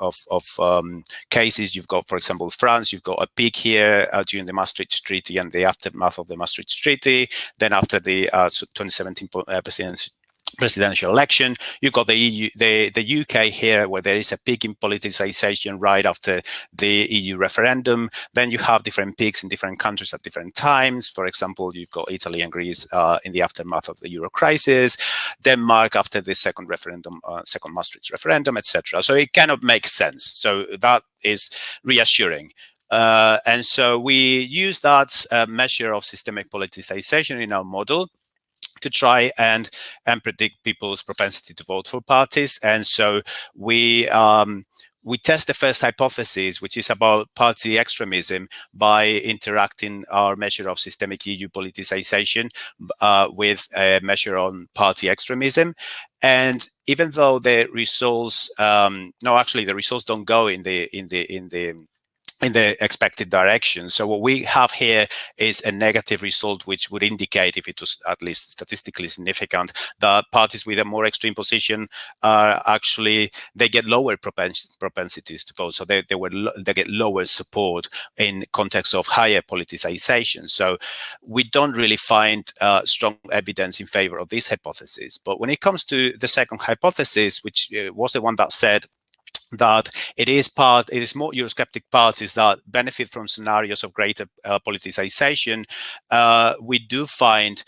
cases, you've got, for example, France, you've got a peak here during the Maastricht Treaty and the aftermath of the Maastricht Treaty. Then after the 2017 presidential election, you've got the EU, the UK here, where there is a peak in politicization right after the EU referendum. Then you have different peaks in different countries at different times. For example, you've got Italy and Greece in the aftermath of the Euro crisis, Denmark after the second referendum, second Maastricht referendum, etc. So it kind of makes sense. So that is reassuring. And so we use that measure of systemic politicization in our model to try and predict people's propensity to vote for parties. And so we we test the first hypothesis, which is about party extremism, by interacting our measure of systemic EU politicization with a measure on party extremism. And even though the results, no, actually the results don't go in the expected direction. So what we have here is a negative result, which would indicate, if it was at least statistically significant, that parties with a more extreme position are actually, they get lower propensities to vote. So they get lower support in context of higher politicization. So we don't really find strong evidence in favor of this hypothesis. But when it comes to the second hypothesis, which was the one that said that it is more Eurosceptic parties that benefit from scenarios of greater politicization, we do find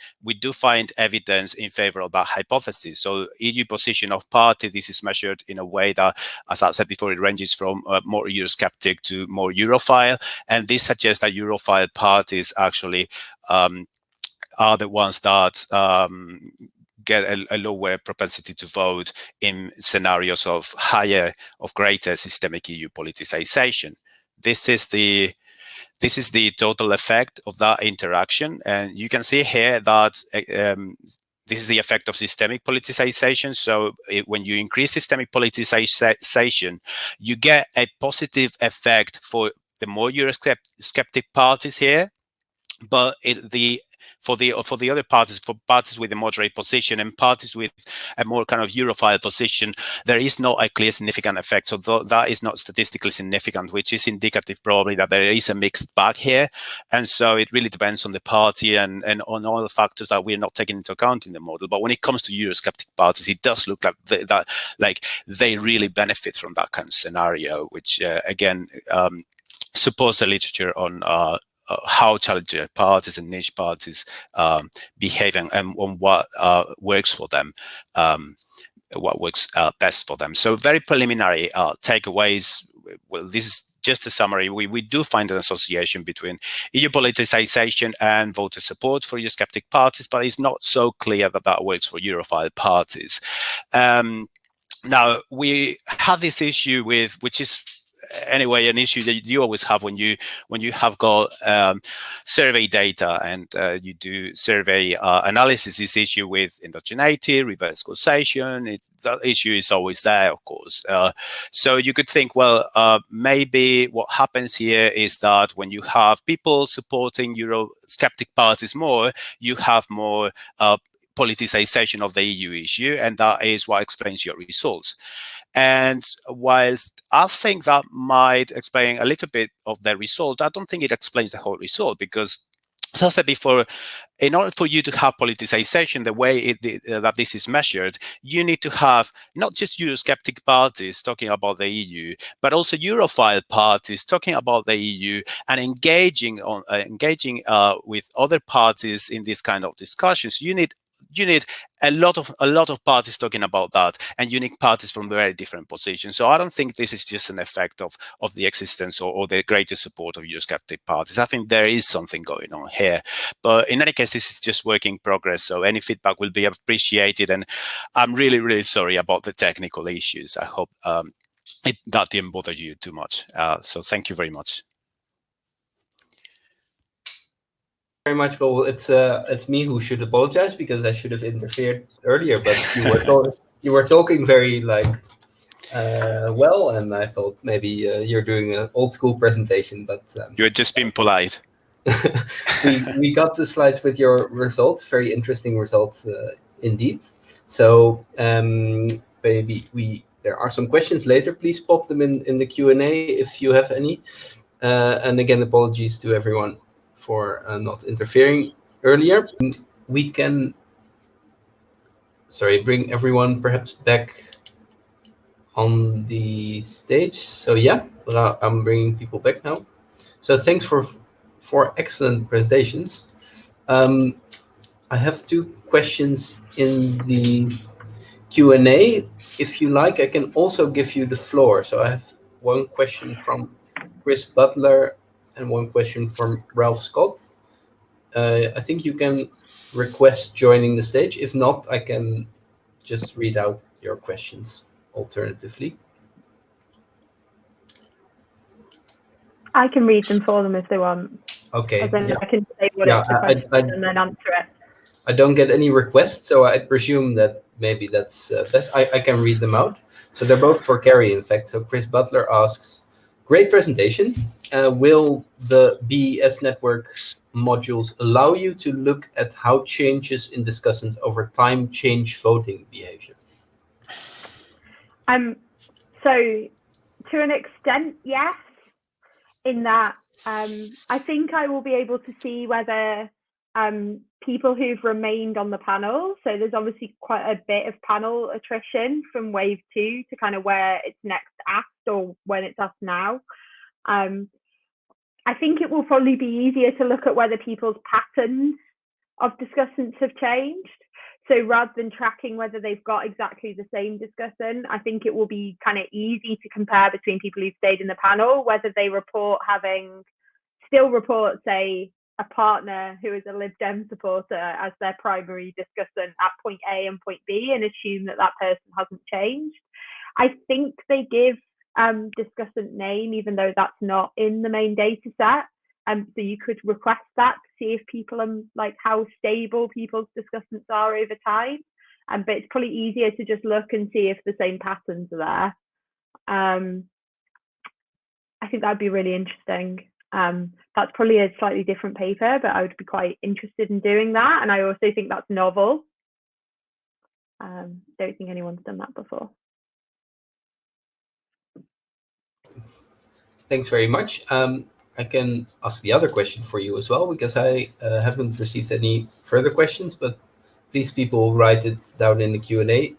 evidence in favor of that hypothesis. So EU position of party, this is measured in a way that, as I said before, it ranges from more Eurosceptic to more Europhile, and this suggests that Europhile parties actually are the ones that get a lower propensity to vote in scenarios of greater systemic EU politicization. This is the total effect of that interaction, and you can see here that this is the effect of systemic politicization. So when you increase systemic politicization, you get a positive effect for the more Eurosceptic parties here, but for the other parties, for parties with a moderate position and parties with a more kind of Europhile position, there is not a clear significant effect. So that is not statistically significant, which is indicative probably that there is a mixed bag here. And so it really depends on the party and on all the factors that we're not taking into account in the model. But when it comes to Eurosceptic parties, it does look like they really benefit from that kind of scenario, which again supports the literature on how challenger parties and niche parties behave and on what works for them, what works best for them. So very preliminary takeaways. Well, this is just a summary. We do find an association between EU politicization and voter support for Eurosceptic parties, but it's not so clear that that works for Europhile parties. Now, we have this issue with, which is anyway an issue that you always have when you have got survey data and you do survey analysis, this issue with endogeneity, reverse causation. That issue is always there, of course. So you could think, well, maybe what happens here is that when you have people supporting Eurosceptic parties more, you have more politicization of the EU issue, and that is what explains your results. And whilst I think that might explain a little bit of the result, I don't think it explains the whole result, because, as I said before, in order for you to have politicization the way that this is measured, you need to have not just Eurosceptic parties talking about the EU, but also Europhile parties talking about the EU and engaging with other parties in this kind of discussions. You need a lot of parties talking about that, and unique parties from very different positions. So I don't think this is just an effect of the existence or the greater support of Eurosceptic parties. I think there is something going on here. But in any case, this is just work in progress. So any feedback will be appreciated. And I'm really, really sorry about the technical issues. I hope that didn't bother you too much. So thank you very much. Very much. Well, it's me who should apologize, because I should have interfered earlier. But you were talking very well, and I thought maybe you're doing an old school presentation. But you're just being polite. we got the slides with your results. Very interesting results indeed. So maybe there are some questions later. Please pop them in the Q&A if you have any. And again, apologies to everyone for not interfering earlier. We can, bring everyone perhaps back on the stage. So yeah, I'm bringing people back now. So thanks for excellent presentations. I have 2 questions in the Q&A. If you like, I can also give you the floor. So I have 1 question from Chris Butler and 1 question from Ralph Scott. I think you can request joining the stage. If not, I can just read out your questions alternatively. I can read them for them if they want. Okay. Yeah. I can say what it's the question and then answer it. I don't get any requests, so I presume that maybe that's best. I can read them out. So they're both for Carrie, in fact. So Chris Butler asks, great presentation. Will the BES networks modules allow you to look at how changes in discussants over time change voting behavior? So to an extent, yes, in that I think I will be able to see whether people who've remained on the panel, so there's obviously quite a bit of panel attrition from wave 2 to kind of where it's next asked or when it's asked now. I think it will probably be easier to look at whether people's patterns of discussants have changed. So rather than tracking whether they've got exactly the same discussant, I think it will be kind of easy to compare between people who've stayed in the panel, whether they still report, say, a partner who is a Lib Dem supporter as their primary discussant at point A and point B, and assume that that person hasn't changed. I think they give discussant name, even though that's not in the main data set. So you could request that to see if people are like how stable people's discussants are over time. But it's probably easier to just look and see if the same patterns are there. I think that'd be really interesting. That's probably a slightly different paper, but I would be quite interested in doing that. And I also think that's novel. Don't think anyone's done that before. Thanks very much. I can ask the other question for you as well, because I haven't received any further questions, but please people write it down in the Q&A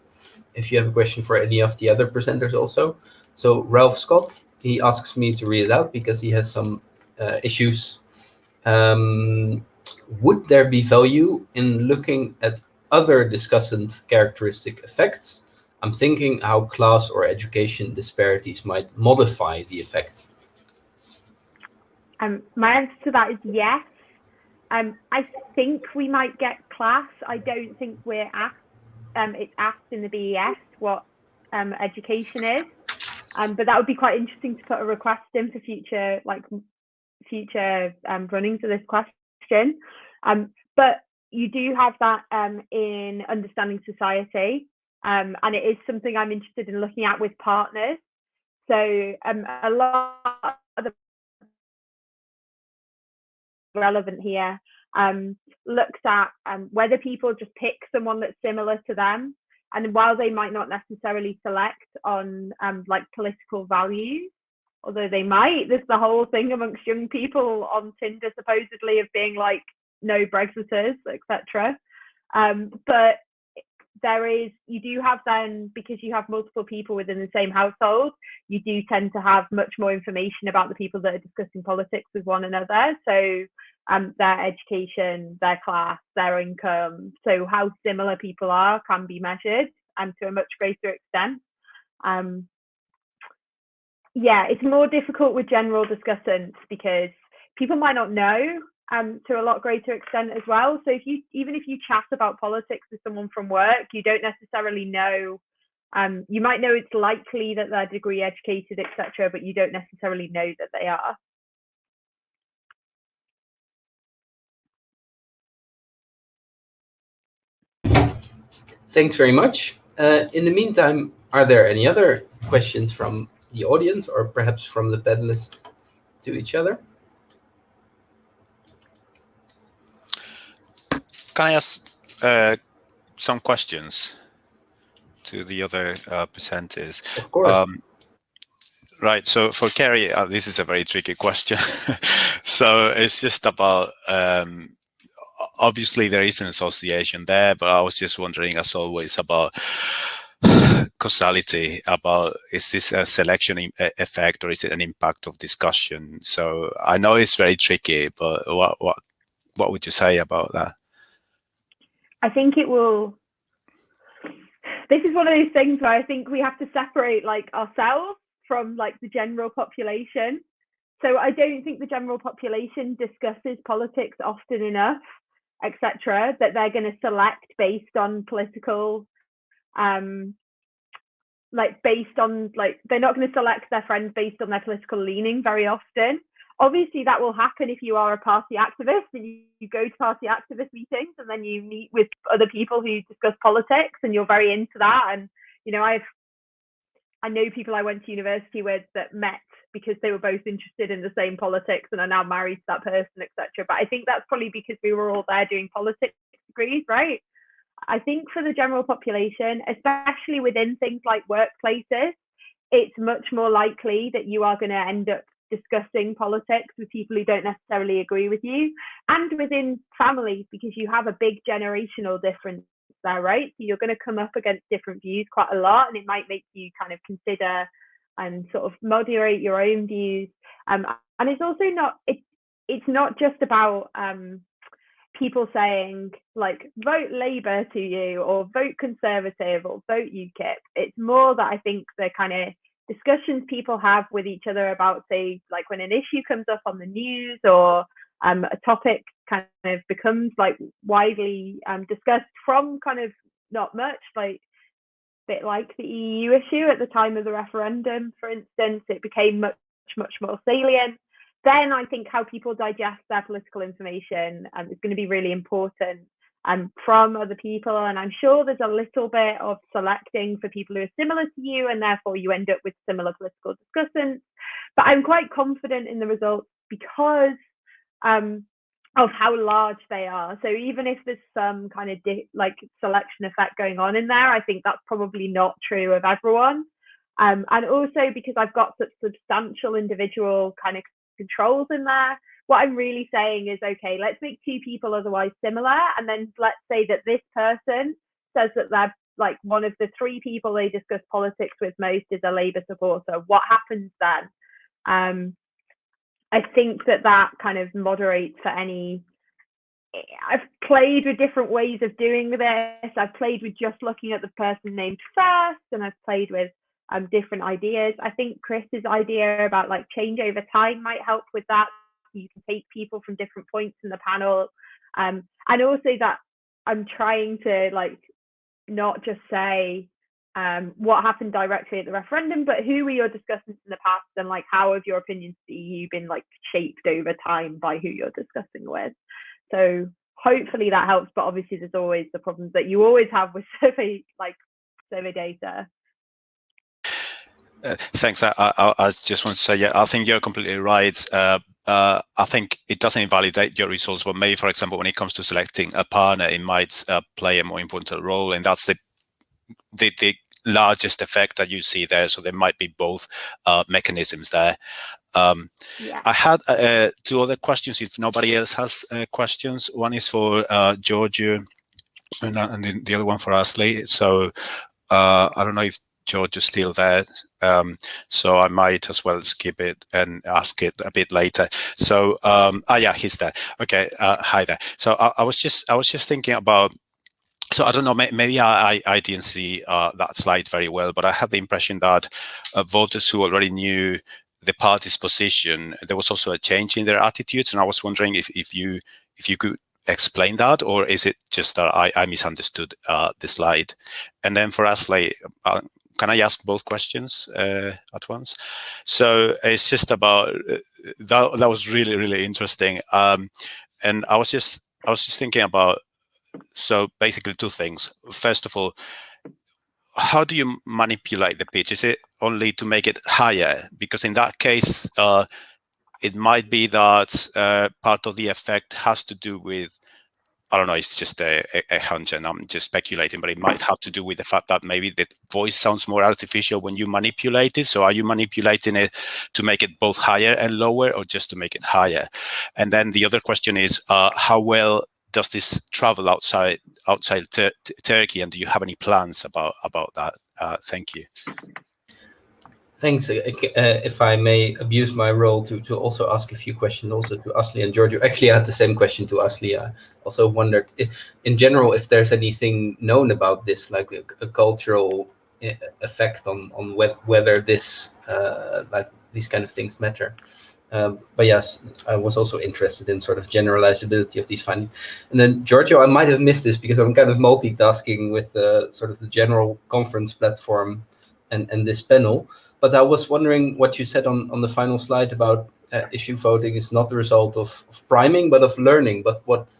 if you have a question for any of the other presenters also. So Ralph Scott, he asks me to read it out because he has some issues. Would there be value in looking at other discussant characteristic effects? I'm thinking how class or education disparities might modify the effect. My answer to that is yes. I think we might get class. I don't think we're asked. It's asked in the BES what education is, but that would be quite interesting to put a request in for future runnings of this question. But you do have that in understanding society, and it is something I'm interested in looking at with partners. So a lot of the relevant here looks at whether people just pick someone that's similar to them, and while they might not necessarily select on like political values, although they might, there's the whole thing amongst young people on Tinder supposedly of being like no Brexiters, etc. But you do have then, because you have multiple people within the same household, you do tend to have much more information about the people that are discussing politics with one another. So their education, their class, their income, so how similar people are can be measured to a much greater extent. Yeah, it's more difficult with general discussants because people might not know to a lot greater extent as well. So even if you chat about politics with someone from work, you don't necessarily know. You might know it's likely that they're degree educated, etc., but you don't necessarily know that they are. Thanks very much. In the meantime, are there any other questions from the audience or perhaps from the panelists to each other? Can I ask some questions to the other presenters? Of course. Right. So for Carrie, this is a very tricky question. So it's just about, obviously there is an association there, but I was just wondering, as always, about causality, about is this a selection effect or is it an impact of discussion? So I know it's very tricky, but what would you say about that? I think it will. This is one of those things where I think we have to separate like ourselves from like the general population. So I don't think the general population discusses politics often enough, etc., that they're going to select based on political, they're not going to select their friends based on their political leaning very often. obviously that will happen if you are a party activist and you go to party activist meetings and then you meet with other people who discuss politics and you're very into that. And, you know, I know people I went to university with that met because they were both interested in the same politics and are now married to that person, etc. But I think that's probably because we were all there doing politics degrees, right? I think for the general population, especially within things like workplaces, it's much more likely that you are going to end up discussing politics with people who don't necessarily agree with you, and within families, because you have a big generational difference there, right? So you're going to come up against different views quite a lot, and it might make you kind of consider and sort of moderate your own views. And it's also not, it's not just about people saying like vote Labour to you or vote Conservative or vote UKIP. It's more that I think the kind of discussions people have with each other about, say, like when an issue comes up on the news or a topic kind of becomes like widely discussed from kind of not much, like a bit like the EU issue at the time of the referendum, for instance, it became much more salient. Then I think how people digest their political information is going to be really important from other people. And I'm sure there's a little bit of selecting for people who are similar to you, and therefore you end up with similar political discussants. But I'm quite confident in the results because of how large they are. So even if there's some kind of like selection effect going on in there, I think that's probably not true of everyone. And also because I've got such substantial individual kind of controls in there, what I'm really saying is, okay, let's make two people otherwise similar, and then let's say that this person says that they're like one of the three people they discuss politics with most is a Labour supporter. What happens then? I think that kind of moderates for any. I've played with different ways of doing this. I've played with just looking at the person named first, and I've played with different ideas. I think Chris's idea about like change over time might help with that. You can take people from different points in the panel, and also that I'm trying to like not just say what happened directly at the referendum, but who were your discussants in the past, and like how have your opinions to the EU been like shaped over time by who you're discussing with. So hopefully that helps, but obviously there's always the problems that you always have with survey data. Thanks. I just want to say, yeah, I think you're completely right. I think it doesn't invalidate your results, but maybe, for example, when it comes to selecting a partner, it might play a more important role, and that's the largest effect that you see there. So there might be both mechanisms there. Yeah. I had two other questions if nobody else has questions. One is for Giorgio and the other one for Ashley. So I don't know if George is still there, so I might as well skip it and ask it a bit later. So yeah, he's there. Okay, hi there. So I was just thinking about. So I don't know, maybe I didn't see that slide very well, but I had the impression that voters who already knew the party's position, there was also a change in their attitudes, and I was wondering if you could explain that, or is it just that I misunderstood the slide? And then for Ashley, can I ask both questions at once? So it's just about that was really interesting, and I was just thinking about. So basically two things. First of all, how do you manipulate the pitch? Is it only to make it higher? Because in that case, it might be that part of the effect has to do with, I don't know, it's just a hunch and I'm just speculating, but it might have to do with the fact that maybe the voice sounds more artificial when you manipulate it. So are you manipulating it to make it both higher and lower, or just to make it higher? And then the other question is, how well does this travel outside Turkey, and do you have any plans about that? Thank you. Thanks. If I may abuse my role to also ask a few questions also to Ashley and Giorgio. Actually, I had the same question to Ashley. I also wondered, in general, if there's anything known about this, like a cultural effect on whether this like these kind of things matter. But yes, I was also interested in sort of generalizability of these findings. And then Giorgio, I might have missed this because I'm kind of multitasking with sort of the general conference platform and this panel. But I was wondering what you said on the final slide about issue voting is not the result of priming, but of learning. But what,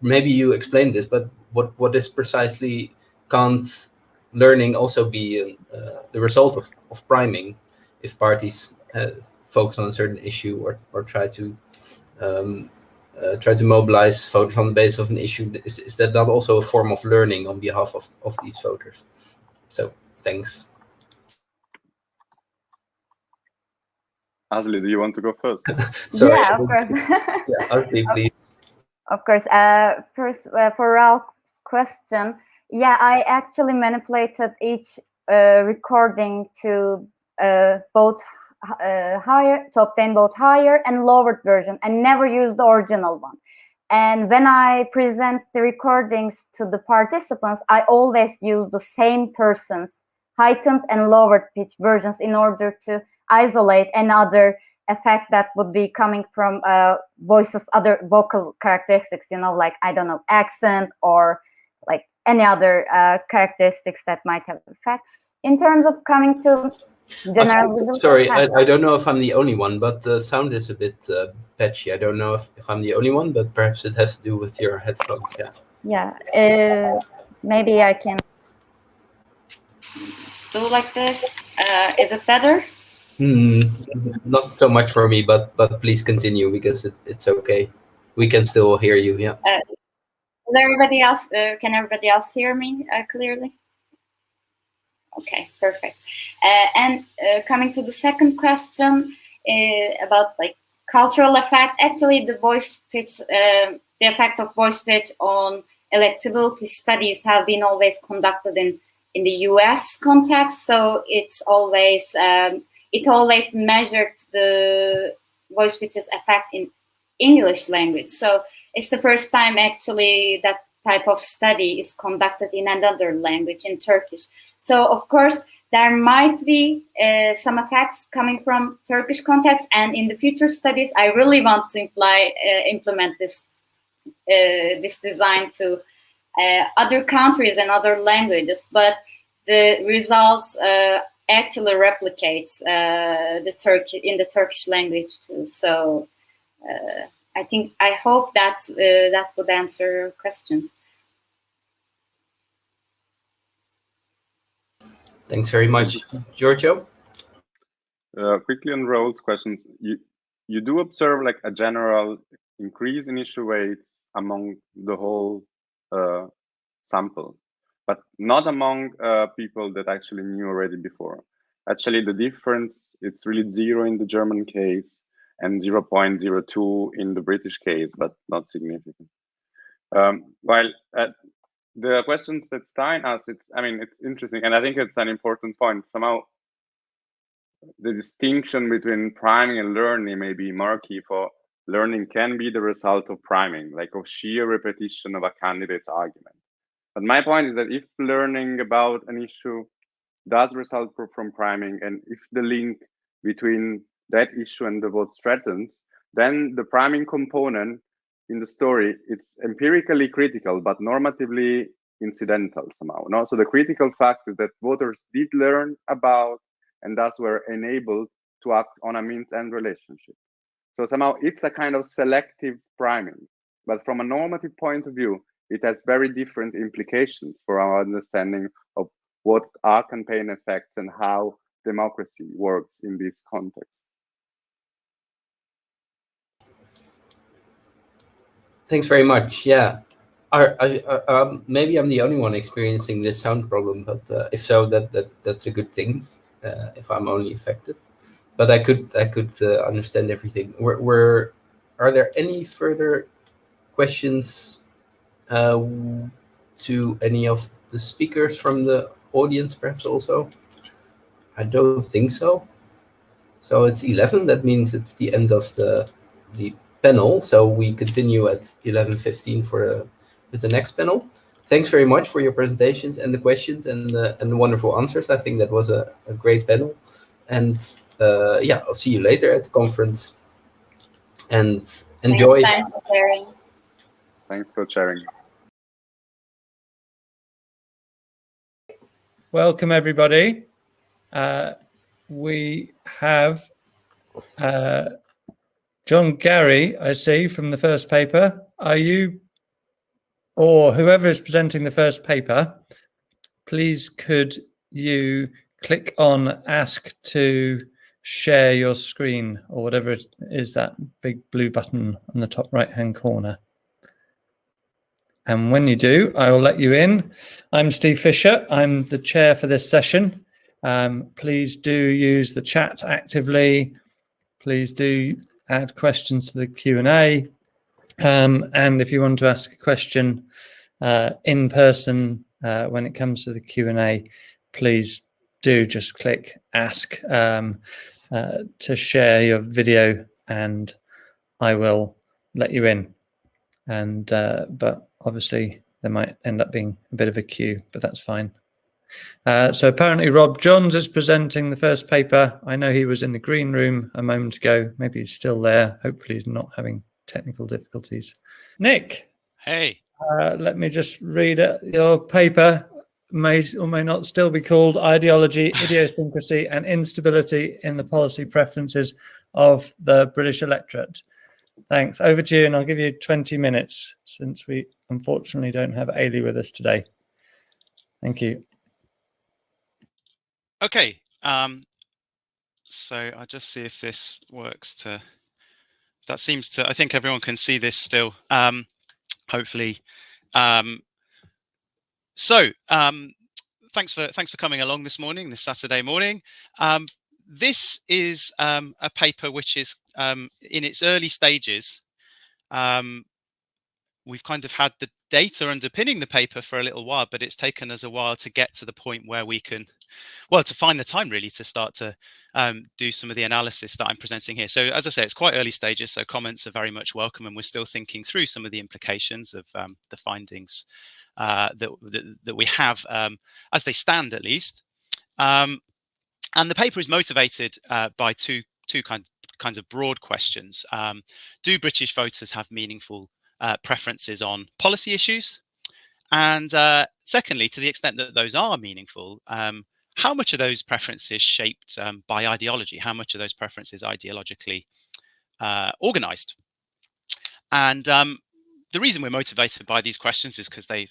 maybe you explained this, but what is precisely, can't learning also be the result of priming if parties focus on a certain issue or try to mobilize voters on the basis of an issue? Is that not also a form of learning on behalf of these voters? So thanks. Asli, do you want to go first? Sorry, yeah, of course. Yeah, Asli, please. Of course. First, for Ralph's question, yeah, I actually manipulated each recording to both higher, to obtain both higher and lowered version, and never used the original one. And when I present the recordings to the participants, I always use the same person's heightened and lowered pitch versions in order to isolate another effect that would be coming from voices, other vocal characteristics, like, I don't know, accent or like any other characteristics that might have effect. In terms of coming to general... Sorry, I don't know if I'm the only one, but the sound is a bit patchy. I don't know if I'm the only one, but perhaps it has to do with your headphones. Yeah, maybe I can do like this. Is it better? Not so much for me, but please continue, because it's okay. We can still hear you. Yeah. Is everybody else? Can everybody else hear me clearly? Okay, perfect. And coming to the second question about like cultural effect, actually the voice pitch, the effect of voice pitch on electability studies have been always conducted in the US context. So it's always it always measured the voice pitch's effect in English language. So it's the first time actually that type of study is conducted in another language, in Turkish. So of course there might be some effects coming from Turkish context, and in the future studies I really want to implement this design to other countries and other languages, but the results actually replicates in the Turkish language too. So I hope that would answer your questions. Thanks very much, Giorgio. Quickly on Raul's questions, you do observe like a general increase in issue rates among the whole sample, but not among people that actually knew already before. Actually, the difference, it's really 0 in the German case and 0.02 in the British case, but not significant. While the questions that Stein asked, it's interesting, and I think it's an important point. Somehow, the distinction between priming and learning may be murky. For learning can be the result of priming, like of sheer repetition of a candidate's argument. But my point is that if learning about an issue does result from priming, and if the link between that issue and the vote threatens, then the priming component in the story, it's empirically critical, but normatively incidental somehow. No? So the critical fact is that voters did learn about and thus were enabled to act on a means-end relationship. So somehow it's a kind of selective priming, but from a normative point of view, it has very different implications for our understanding of what are campaign effects and how democracy works in this context. Thanks very much. Yeah, maybe I'm the only one experiencing this sound problem, but if so, that's a good thing. If I'm only affected, but I could understand everything. Are there any further questions to any of the speakers from the audience, perhaps also? I don't think so. So it's 11. That means it's the end of the panel. So we continue at 11:15 with the next panel. Thanks very much for your presentations and the questions and the wonderful answers. I think that was a great panel. And yeah, I'll see you later at the conference. And enjoy. Thanks for sharing. Thanks for sharing. Welcome, everybody. We have John Gary, I see from the first paper. Are you, or whoever is presenting the first paper, please could you click on ask to share your screen, or whatever it is, that big blue button on the top right hand corner. And when you do, I will let you in. I'm Steve Fisher. I'm the chair for this session. Please do use the chat actively. Please do add questions to the Q&A. And if you want to ask a question in person when it comes to the Q&A, please do just click ask to share your video, and I will let you in. And but obviously there might end up being a bit of a queue, but that's fine. So apparently Rob Johns is presenting the first paper. I know he was in the green room a moment ago. Maybe he's still there. Hopefully he's not having technical difficulties. Nick. Hey. Let me just read it. Your paper may or may not still be called Ideology, Idiosyncrasy and Instability in the Policy Preferences of the British Electorate. Thanks. Over to you, and I'll give you 20 minutes since we unfortunately don't have Ailey with us today. Thank you. Okay. So I'll just see if this works to. That seems to. I think everyone can see this still. Hopefully. Thanks for coming along this morning, this Saturday morning. This is a paper which is in its early stages. We've kind of had the data underpinning the paper for a little while, but it's taken us a while to get to the point where we can, well, to find the time really to start to do some of the analysis that I'm presenting here. So as I say, it's quite early stages, so comments are very much welcome, and we're still thinking through some of the implications of the findings that we have as they stand, at least. And the paper is motivated by two kinds of broad questions. Do British voters have meaningful preferences on policy issues? And secondly, to the extent that those are meaningful, how much are those preferences shaped by ideology? How much are those preferences ideologically organized? And the reason we're motivated by these questions is because they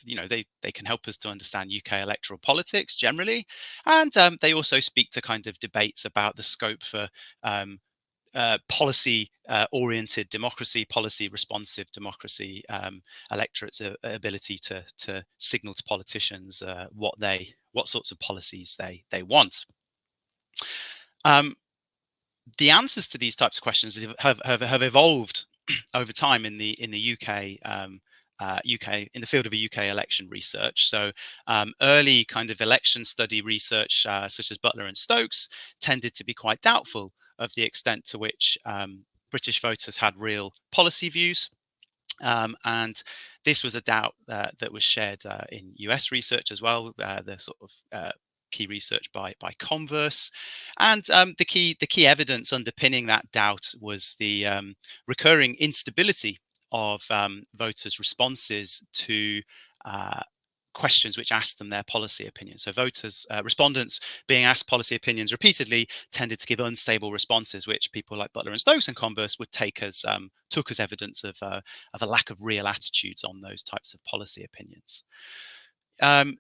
can help us to understand UK electoral politics generally, and they also speak to kind of debates about the scope for policy-oriented democracy, policy-responsive democracy, electorates' ability to signal to politicians what sorts of policies they want. The answers to these types of questions have evolved over time in the UK in the field of UK election research. So early kind of election study research, such as Butler and Stokes, tended to be quite doubtful of the extent to which British voters had real policy views. And this was a doubt that was shared in US research as well, the sort of key research by Converse. And the key evidence underpinning that doubt was the recurring instability of voters' responses to questions which asked them their policy opinions. So respondents being asked policy opinions repeatedly tended to give unstable responses, which people like Butler and Stokes and Converse would took as evidence of a lack of real attitudes on those types of policy opinions.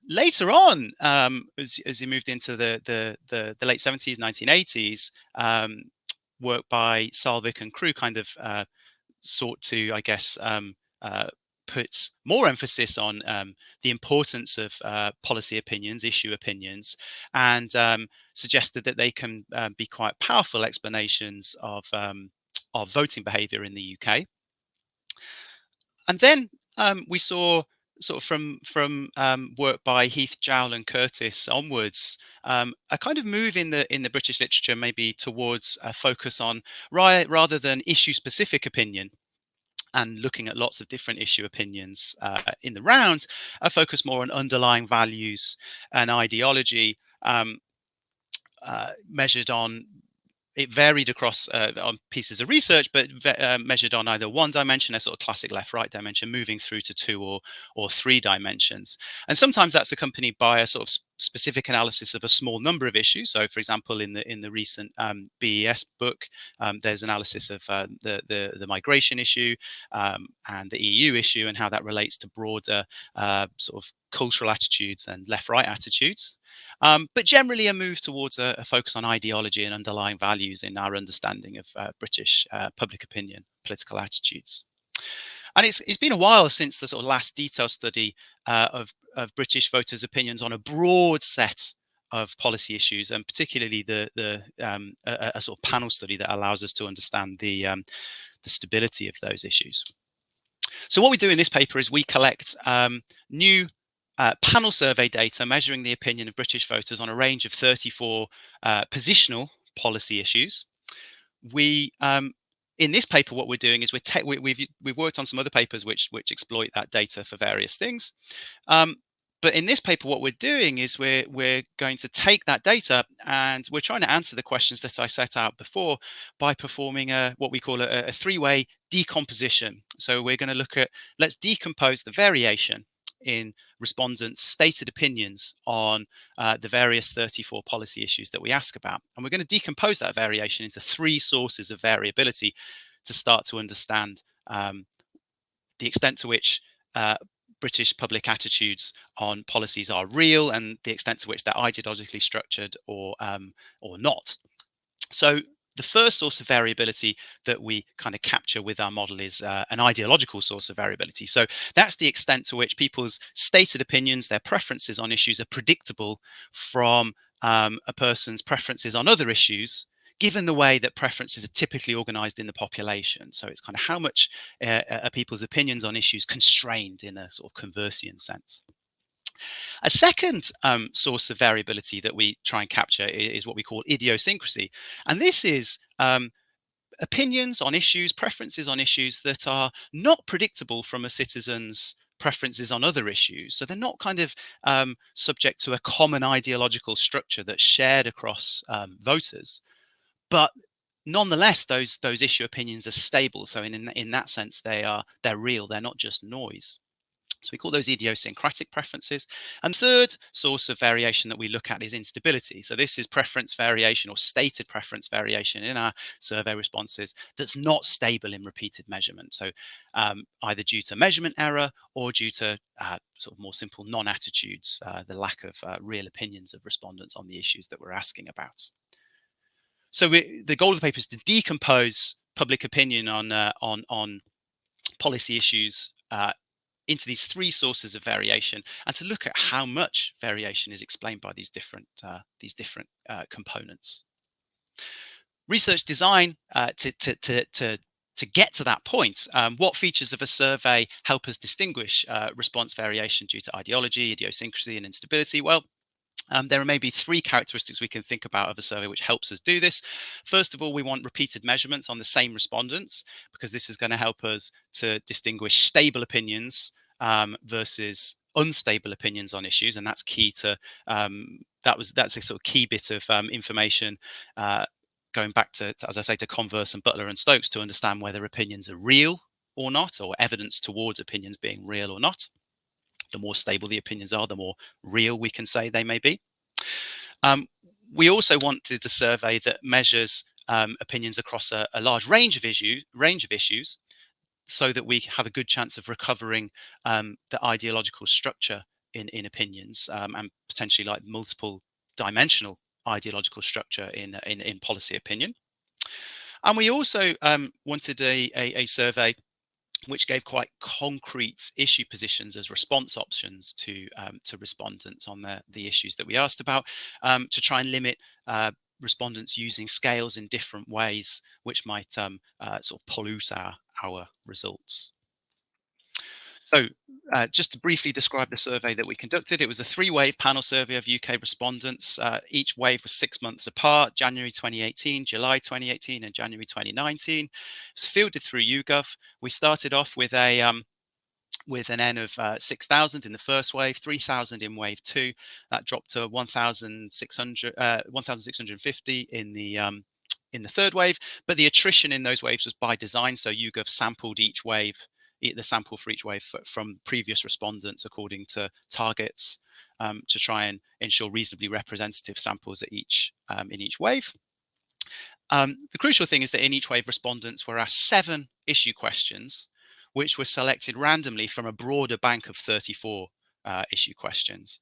Later on, as you moved into the late 70s, 1980s, work by Salvik and Crew kind of sought to, I guess, put more emphasis on the importance of policy opinions, issue opinions, and suggested that they can be quite powerful explanations of voting behaviour in the UK. And then we saw, sort of from work by Heath, Jowl, and Curtis onwards, a kind of move in the British literature maybe towards a focus on rather than issue-specific opinion, and looking at lots of different issue opinions in the round, a focus more on underlying values and ideology, measured on it varied across on pieces of research, but measured on either one dimension, a sort of classic left-right dimension, moving through to 2 or 3 dimensions. And sometimes that's accompanied by a sort of specific analysis of a small number of issues. So, for example, in the recent BES book, there's analysis of the migration issue and the EU issue and how that relates to broader sort of cultural attitudes and left-right attitudes. But generally a move towards a focus on ideology and underlying values in our understanding of British public opinion, political attitudes. And it's been a while since the sort of last detailed study of British voters' opinions on a broad set of policy issues, and particularly a sort of panel study that allows us to understand the stability of those issues. So what we do in this paper is we collect new panel survey data measuring the opinion of British voters on a range of 34 positional policy issues. We in this paper, what we're doing is we've worked on some other papers which exploit that data for various things. But in this paper, what we're doing is we're going to take that data and we're trying to answer the questions that I set out before by performing what we call a 3-way decomposition. So we're going to look at, let's decompose the variation in respondents' stated opinions on the various 34 policy issues that we ask about. And we're going to decompose that variation into 3 sources of variability to start to understand the extent to which British public attitudes on policies are real and the extent to which they're ideologically structured or not. So the first source of variability that we kind of capture with our model is an ideological source of variability. So that's the extent to which people's stated opinions, their preferences on issues are predictable from a person's preferences on other issues, given the way that preferences are typically organized in the population. So it's kind of how much are people's opinions on issues constrained in a sort of Conversian sense. A second source of variability that we try and capture is what we call idiosyncrasy. And this is opinions on issues, preferences on issues that are not predictable from a citizen's preferences on other issues. So they're not kind of subject to a common ideological structure that's shared across voters. But nonetheless, those issue opinions are stable. So in that sense, they're real. They're not just noise. So we call those idiosyncratic preferences. And third source of variation that we look at is instability. So this is preference variation or stated preference variation in our survey responses that's not stable in repeated measurement. So either due to measurement error or due to sort of more simple non-attitudes, the lack of real opinions of respondents on the issues that we're asking about. So the goal of the paper is to decompose public opinion on policy issues into these 3 sources of variation, and to look at how much variation is explained by these different components. Research design to get to that point. What features of a survey help us distinguish response variation due to ideology, idiosyncrasy, and instability? Well, there are maybe 3 characteristics we can think about of a survey which helps us do this. First of all, we want repeated measurements on the same respondents, because this is going to help us to distinguish stable opinions versus unstable opinions on issues, and that's key to that's a sort of key bit of information going back to, as I say, to Converse and Butler and Stokes to understand whether opinions are real or not, or evidence towards opinions being real or not. The more stable the opinions are, the more real we can say they may be. We also wanted a survey that measures opinions across a large range of issues, so that we have a good chance of recovering the ideological structure in opinions and potentially like multiple dimensional ideological structure in policy opinion. And we also wanted a survey which gave quite concrete issue positions as response options to respondents on the issues that we asked about, to try and limit respondents using scales in different ways, which might sort of pollute our results. So just to briefly describe the survey that we conducted, it was a 3-wave panel survey of UK respondents. Each wave was 6 months apart: January 2018, July 2018, and January 2019. It was fielded through YouGov. We started off with an N of 6,000 in the first wave, 3,000 in wave 2. That dropped to 1,650 in in the third wave, but the attrition in those waves was by design. So YouGov sampled each wave, the sample for each wave from previous respondents according to targets to try and ensure reasonably representative samples at in each wave. The crucial thing is that in each wave, respondents were asked 7 issue questions, which were selected randomly from a broader bank of 34 issue questions.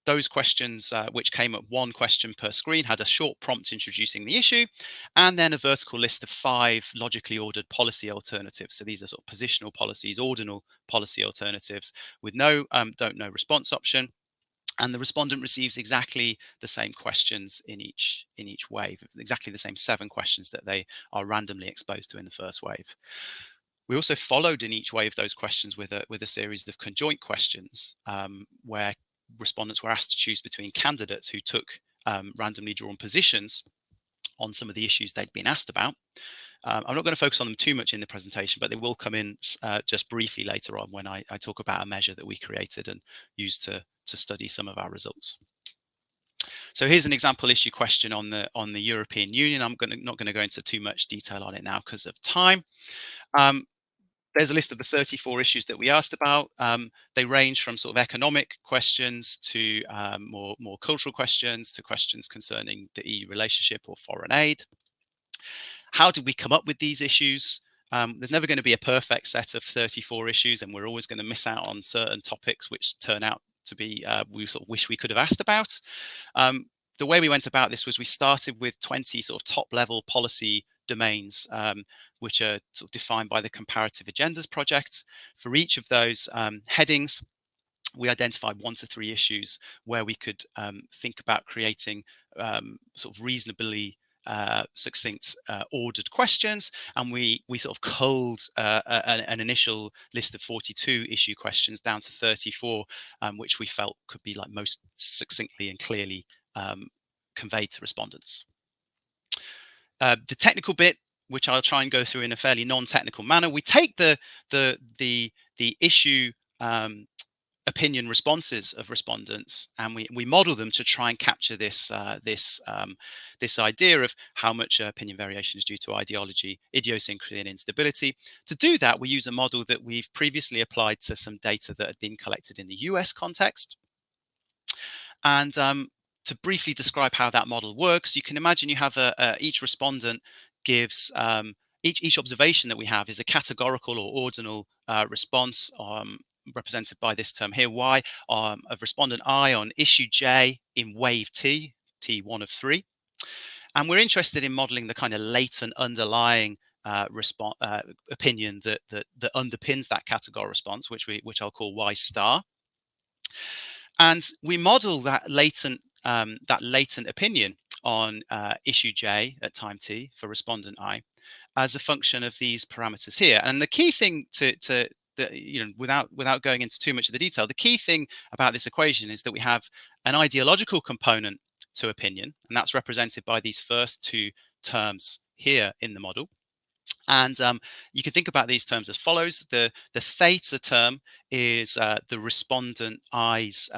Those questions, which came at 1 question per screen, had a short prompt introducing the issue, and then a vertical list of 5 logically ordered policy alternatives. So these are sort of positional policies, ordinal policy alternatives with no don't know response option. And the respondent receives exactly the same questions in each wave, exactly the same 7 questions that they are randomly exposed to in the first wave. We also followed in each wave those questions with a series of conjoint questions where respondents were asked to choose between candidates who took randomly drawn positions on some of the issues they'd been asked about. I'm not going to focus on them too much in the presentation, but they will come in just briefly later on when I talk about a measure that we created and used to study some of our results. So here's an example issue question on the European Union. I'm not going to go into too much detail on it now because of time. There's a list of the 34 issues that we asked about. They range from sort of economic questions to more cultural questions to questions concerning the EU relationship or foreign aid. How did we come up with these issues? There's never going to be a perfect set of 34 issues, and we're always going to miss out on certain topics which turn out to be we sort of wish we could have asked about. The way we went about this was we started with 20 sort of top-level policy domains, which are sort of defined by the Comparative Agendas project. For each of those headings, we identified 1 to 3 issues where we could think about creating sort of reasonably succinct ordered questions, and we sort of culled an initial list of 42 issue questions down to 34, which we felt could be like most succinctly and clearly conveyed to respondents. The technical bit, which I'll try and go through in a fairly non-technical manner, we take the issue opinion responses of respondents, and we model them to try and capture this idea of how much opinion variation is due to ideology, idiosyncrasy, and instability. To do that, we use a model that we've previously applied to some data that had been collected in the US context. And to briefly describe how that model works, you can imagine you have each respondent gives each observation that we have is a categorical or ordinal response represented by this term here, Y, of respondent I on issue J in wave T, T1 of 3. And we're interested in modeling the kind of latent underlying opinion that underpins that categorical response, which I'll call Y star. And we model that latent opinion on issue J at time T for respondent I as a function of these parameters here. And the key thing without going into too much of the detail, the key thing about this equation is that we have an ideological component to opinion, and that's represented by these first 2 terms here in the model. And you can think about these terms as follows. The theta term is the respondent I's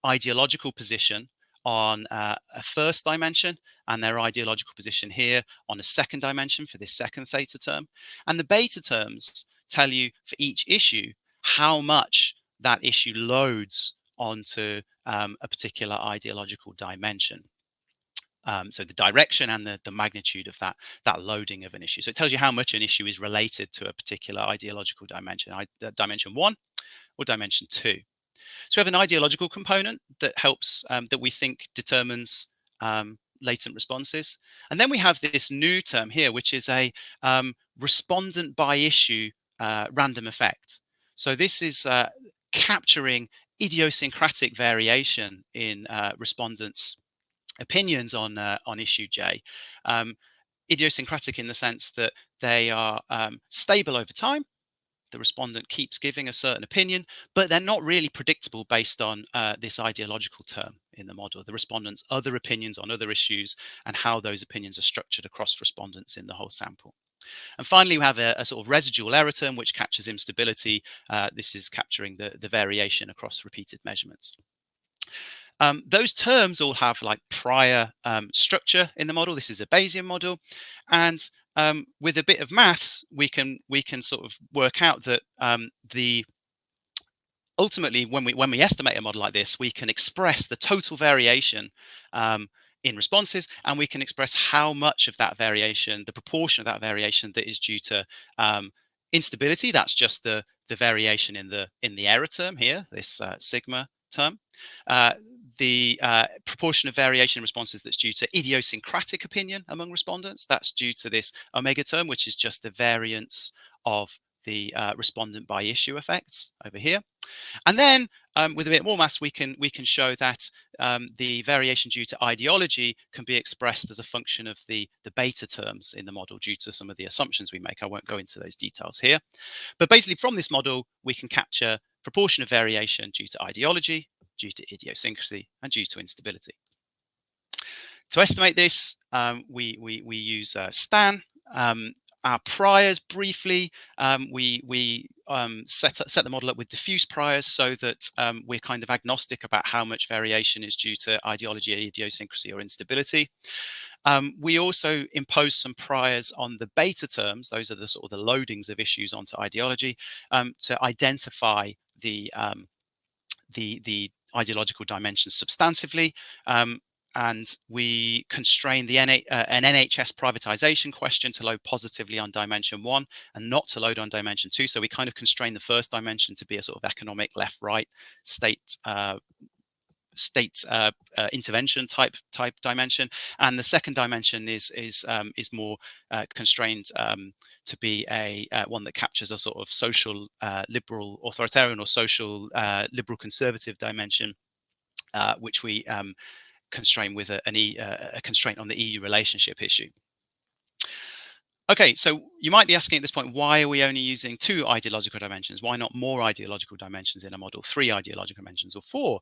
ideological position on a first dimension, and their ideological position here on a second dimension for this second theta term. And the beta terms tell you for each issue how much that issue loads onto a particular ideological dimension. So the direction and the magnitude of that loading of an issue. So it tells you how much an issue is related to a particular ideological dimension, dimension 1 or dimension 2. So we have an ideological component that helps, that we think determines latent responses. And then we have this new term here, which is a respondent by issue random effect. So this is capturing idiosyncratic variation in respondents' opinions on issue J. Idiosyncratic in the sense that they are stable over time. The respondent keeps giving a certain opinion, but they're not really predictable based on this ideological term in the model, the respondent's other opinions on other issues and how those opinions are structured across respondents in the whole sample. And finally, we have a sort of residual error term, which captures instability. This is capturing the variation across repeated measurements. Those terms all have like prior structure in the model. This is a Bayesian model, and with a bit of maths, we can sort of work out that ultimately, when we estimate a model like this, we can express the total variation in responses, and we can express how much of that variation, the proportion of that variation that is due to instability. That's just the variation in the error term here, this sigma term. The proportion of variation in responses that's due to idiosyncratic opinion among respondents, that's due to this omega term, which is just the variance of the respondent by issue effects over here. And then with a bit more maths, we can show that the variation due to ideology can be expressed as a function of the beta terms in the model due to some of the assumptions we make. I won't go into those details here. But basically from this model, we can capture proportion of variation due to ideology, due to idiosyncrasy, and due to instability. To estimate this, we use Stan. Our priors, briefly, we set the model up with diffuse priors so that we're kind of agnostic about how much variation is due to ideology, idiosyncrasy, or instability. We also impose some priors on the beta terms. Those are the sort of the loadings of issues onto ideology to identify the ideological dimensions substantively. And we constrain the an NHS privatization question to load positively on dimension 1 and not to load on dimension 2. So we kind of constrain the first dimension to be a sort of economic left-right state intervention type dimension, and the second dimension is more constrained to be a one that captures a sort of social liberal authoritarian or social liberal conservative dimension, which we constrain with a constraint on the EU relationship issue. Okay, so you might be asking at this point, why are we only using 2 ideological dimensions? Why not more ideological dimensions in a model, 3 ideological dimensions or 4?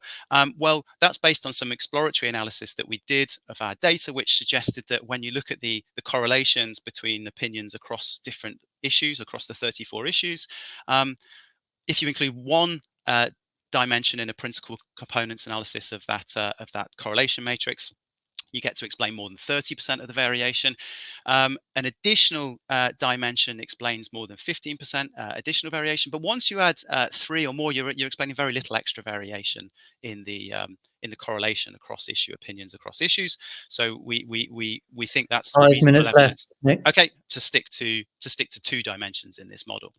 Well, that's based on some exploratory analysis that we did of our data, which suggested that when you look at the correlations between opinions across different issues, across the 34 issues, if you include 1 dimension in a principal components analysis of that correlation matrix, you get to explain more than 30% of the variation. An additional dimension explains more than 15% additional variation. But once you add 3 or more, you're explaining very little extra variation in the correlation across issue opinions across issues. So we think that's 5 minutes left, Nick. Okay, to stick to 2 dimensions in this model.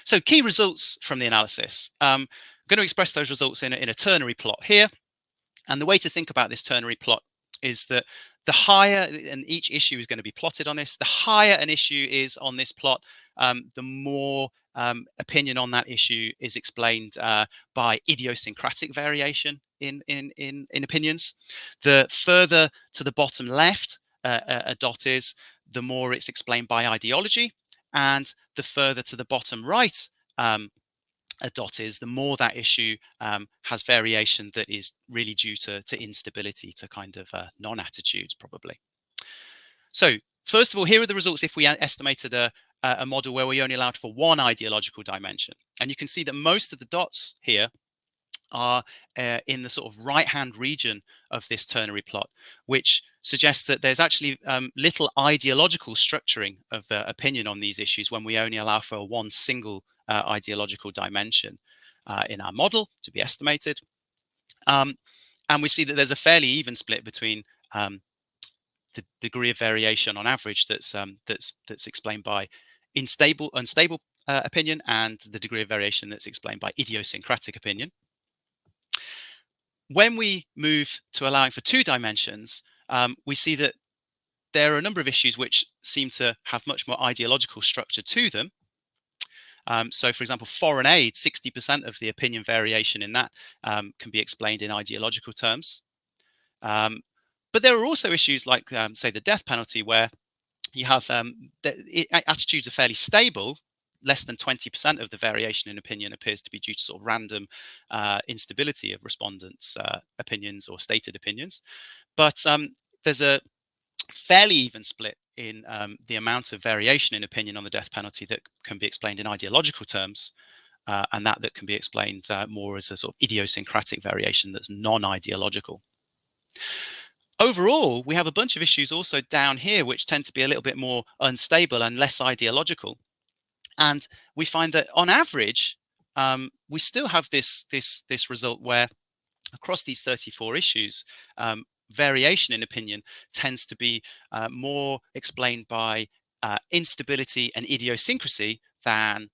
So key results from the analysis. I'm going to express those results in a ternary plot here. And the way to think about this ternary plot is that the higher, and each issue is going to be plotted on this, the higher an issue is on this plot, the more opinion on that issue is explained by idiosyncratic variation in opinions. The further to the bottom left a dot is, the more it's explained by ideology. And the further to the bottom right a dot is, the more that issue has variation that is really due to instability, to kind of non-attitudes probably. So first of all, here are the results if we estimated a model where we only allowed for 1 ideological dimension. And you can see that most of the dots here are in the sort of right-hand region of this ternary plot, which suggests that there's actually little ideological structuring of opinion on these issues when we only allow for 1 single ideological dimension in our model to be estimated. And we see that there's a fairly even split between the degree of variation on average that's explained by unstable opinion and the degree of variation that's explained by idiosyncratic opinion. When we move to allowing for 2 dimensions, we see that there are a number of issues which seem to have much more ideological structure to them. So, for example, foreign aid, 60% of the opinion variation in that can be explained in ideological terms. But there are also issues like, say, the death penalty, where you have attitudes are fairly stable. Less than 20% of the variation in opinion appears to be due to sort of random instability of respondents' opinions or stated opinions. But there's a fairly even split in the amount of variation in opinion on the death penalty that can be explained in ideological terms. and that can be explained more as a sort of idiosyncratic variation that's non-ideological. Overall, we have a bunch of issues also down here which tend to be a little bit more unstable and less ideological. And we find that on average, we still have this result where across these 34 issues, variation in opinion tends to be more explained by instability and idiosyncrasy than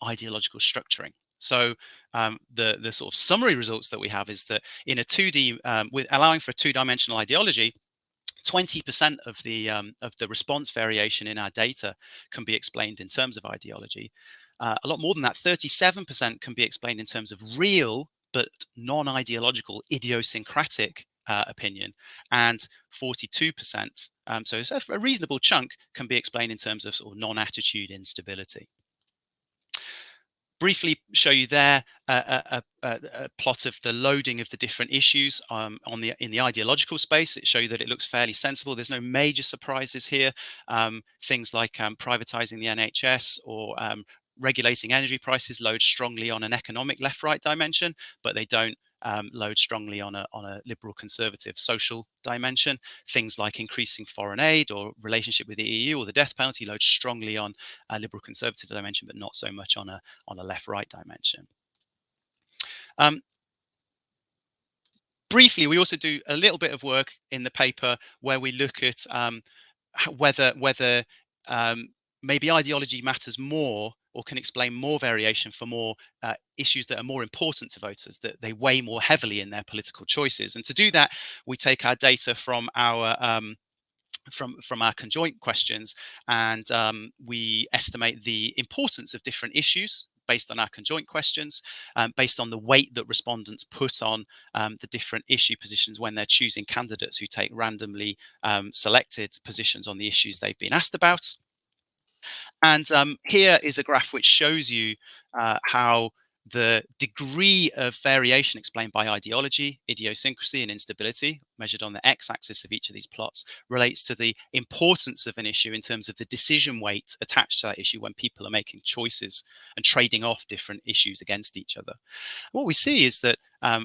ideological structuring. So the sort of summary results that we have is that in a 2D, with allowing for a two-dimensional ideology, 20% of the response variation in our data can be explained in terms of ideology. A lot more than that, 37% can be explained in terms of real but non-ideological idiosyncratic opinion, and 42%, so it's a reasonable chunk, can be explained in terms of sort of non-attitude instability. Briefly show you there a plot of the loading of the different issues in the ideological space. It shows you that it looks fairly sensible. There's no major surprises here. Things like privatizing the NHS or regulating energy prices load strongly on an economic left-right dimension, but they don't load strongly on a liberal conservative social dimension. Things like increasing foreign aid or relationship with the EU or the death penalty load strongly on a liberal conservative dimension, but not so much on a left-right dimension. Briefly, we also do a little bit of work in the paper where we look at whether maybe ideology matters more or can explain more variation for more issues that are more important to voters, that they weigh more heavily in their political choices. And to do that, we take our data from our from our conjoint questions, and we estimate the importance of different issues based on our conjoint questions, based on the weight that respondents put on the different issue positions when they're choosing candidates who take randomly selected positions on the issues they've been asked about. And here is a graph which shows you how the degree of variation explained by ideology, idiosyncrasy, and instability, measured on the x-axis of each of these plots, relates to the importance of an issue in terms of the decision weight attached to that issue when people are making choices and trading off different issues against each other. What we see is that,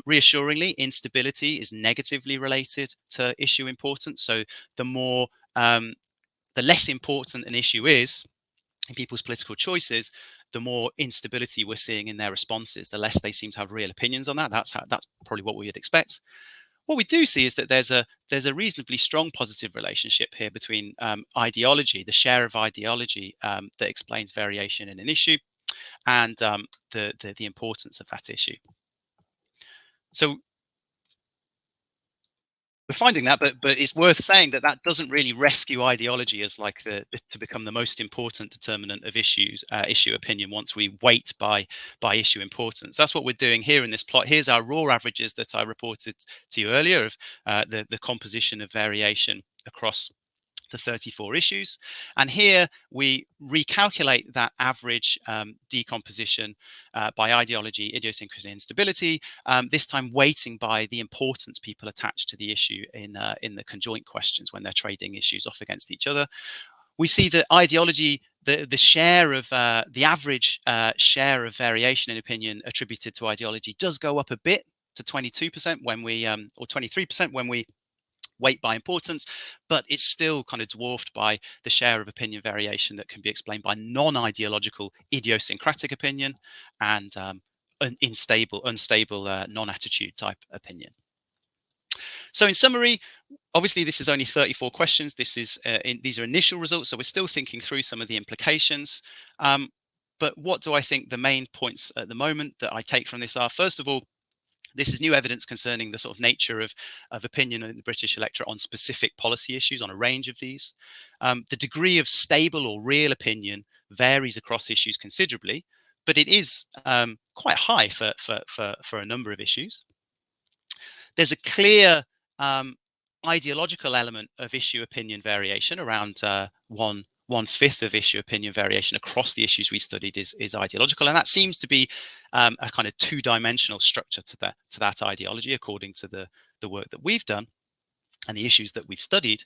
reassuringly, instability is negatively related to issue importance. So the less important an issue is in people's political choices, the more instability we're seeing in their responses, the less they seem to have real opinions on that. That's probably what we would expect. What we do see is that there's a reasonably strong positive relationship here between ideology, the share of ideology that explains variation in an issue, and the importance of that issue. So we're finding that, but it's worth saying that doesn't really rescue ideology as like to become the most important determinant of issue opinion once we weight by issue importance. That's what we're doing here in this plot. Here's our raw averages that I reported to you earlier of the composition of variation across the 34 issues. And here we recalculate that average decomposition by ideology, idiosyncrasy, and instability, this time weighting by the importance people attach to the issue in the conjoint questions when they're trading issues off against each other. We see that ideology, the share of the average share of variation in opinion attributed to ideology does go up a bit to 22% when we, or 23% when we weight by importance, but it's still kind of dwarfed by the share of opinion variation that can be explained by non-ideological idiosyncratic opinion and unstable non-attitude type opinion. So in summary, obviously this is only 34 questions. These are initial results, so we're still thinking through some of the implications. But what do I think the main points at the moment that I take from this are? First of all, this is new evidence concerning the sort of nature of opinion in the British electorate on specific policy issues, on a range of these. The degree of stable or real opinion varies across issues considerably, but it is quite high for a number of issues. There's a clear ideological element of issue opinion variation. Around 1/5 of issue opinion variation across the issues we studied is ideological, and that seems to be a kind of two-dimensional structure to that ideology, according to the work that we've done and the issues that we've studied.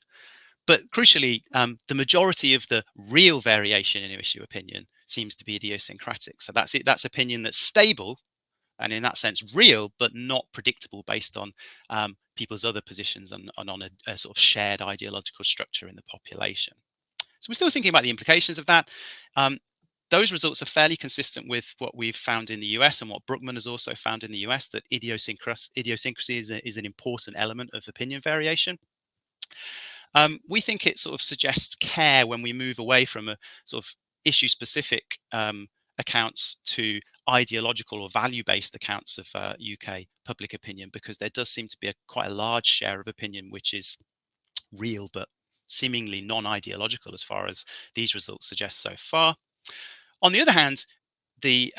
But crucially, the majority of the real variation in issue opinion seems to be idiosyncratic. So that's it. That's opinion that's stable and in that sense real, but not predictable based on people's other positions and on a sort of shared ideological structure in the population. So we're still thinking about the implications of that. Those results are fairly consistent with what we've found in the US and what Brookman has also found in the US, that idiosyncrasy is an important element of opinion variation. We think it sort of suggests care when we move away from a sort of issue-specific accounts to ideological or value-based accounts of UK public opinion, because there does seem to be quite a large share of opinion which is real but seemingly non-ideological, as far as these results suggest so far. On the other hand, the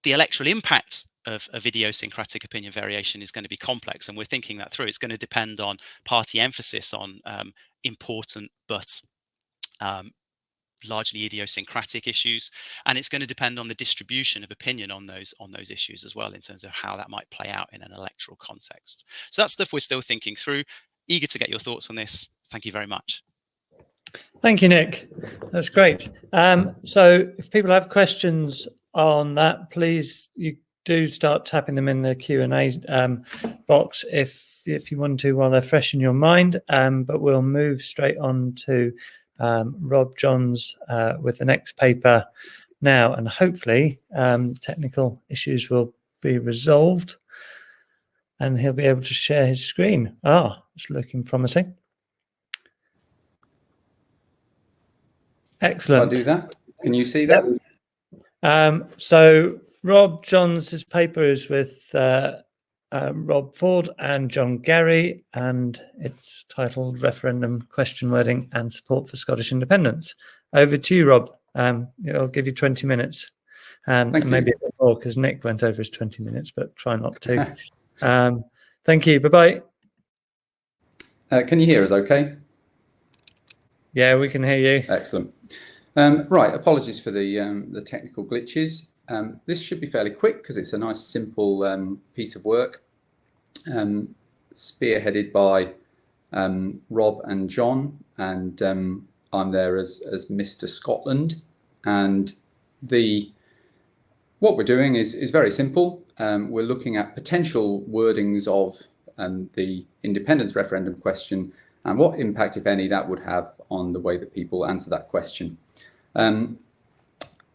electoral impact of idiosyncratic opinion variation is going to be complex, and we're thinking that through. It's going to depend on party emphasis on important but largely idiosyncratic issues, and it's going to depend on the distribution of opinion on those issues as well, in terms of how that might play out in an electoral context. So that's stuff we're still thinking through. Eager to get your thoughts on this. Thank you very much. Thank you, Nick. That's great. So if people have questions on that, please, you do start tapping them in the Q&A box if you want to, while they're fresh in your mind. But we'll move straight on to Rob Johns with the next paper now, and hopefully technical issues will be resolved and he'll be able to share his screen. It's looking promising. Excellent. I'll do that. Can you see that? So Rob Johns' paper is with Rob Ford and John Gary, and it's titled Referendum Question Wording and Support for Scottish Independence. Over to you, Rob. I'll give you 20 minutes. And maybe a bit more, because Nick went over his 20 minutes, but try not to. Thank you. Bye-bye. Can you hear us okay? Yeah, we can hear you. Excellent. Right, apologies for the technical glitches. This should be fairly quick because it's a nice, simple piece of work, spearheaded by Rob and John, and I'm there as Mr. Scotland. And what we're doing is very simple. We're looking at potential wordings of the independence referendum question and what impact, if any, that would have on the way that people answer that question.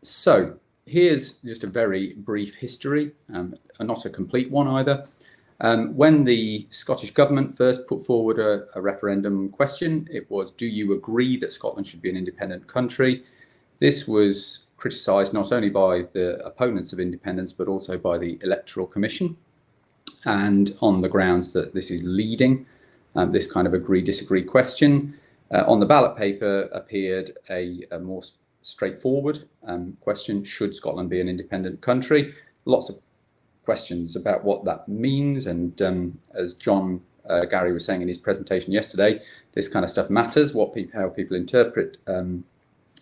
So here's just a very brief history, not a complete one either. When the Scottish government first put forward a referendum question, it was, do you agree that Scotland should be an independent country? This was criticised not only by the opponents of independence, but also by the Electoral Commission, and on the grounds that this is leading this kind of agree-disagree question. On the ballot paper appeared a more straightforward question: should Scotland be an independent country? Lots of questions about what that means, and as John Gary was saying in his presentation yesterday, this kind of stuff matters, how people interpret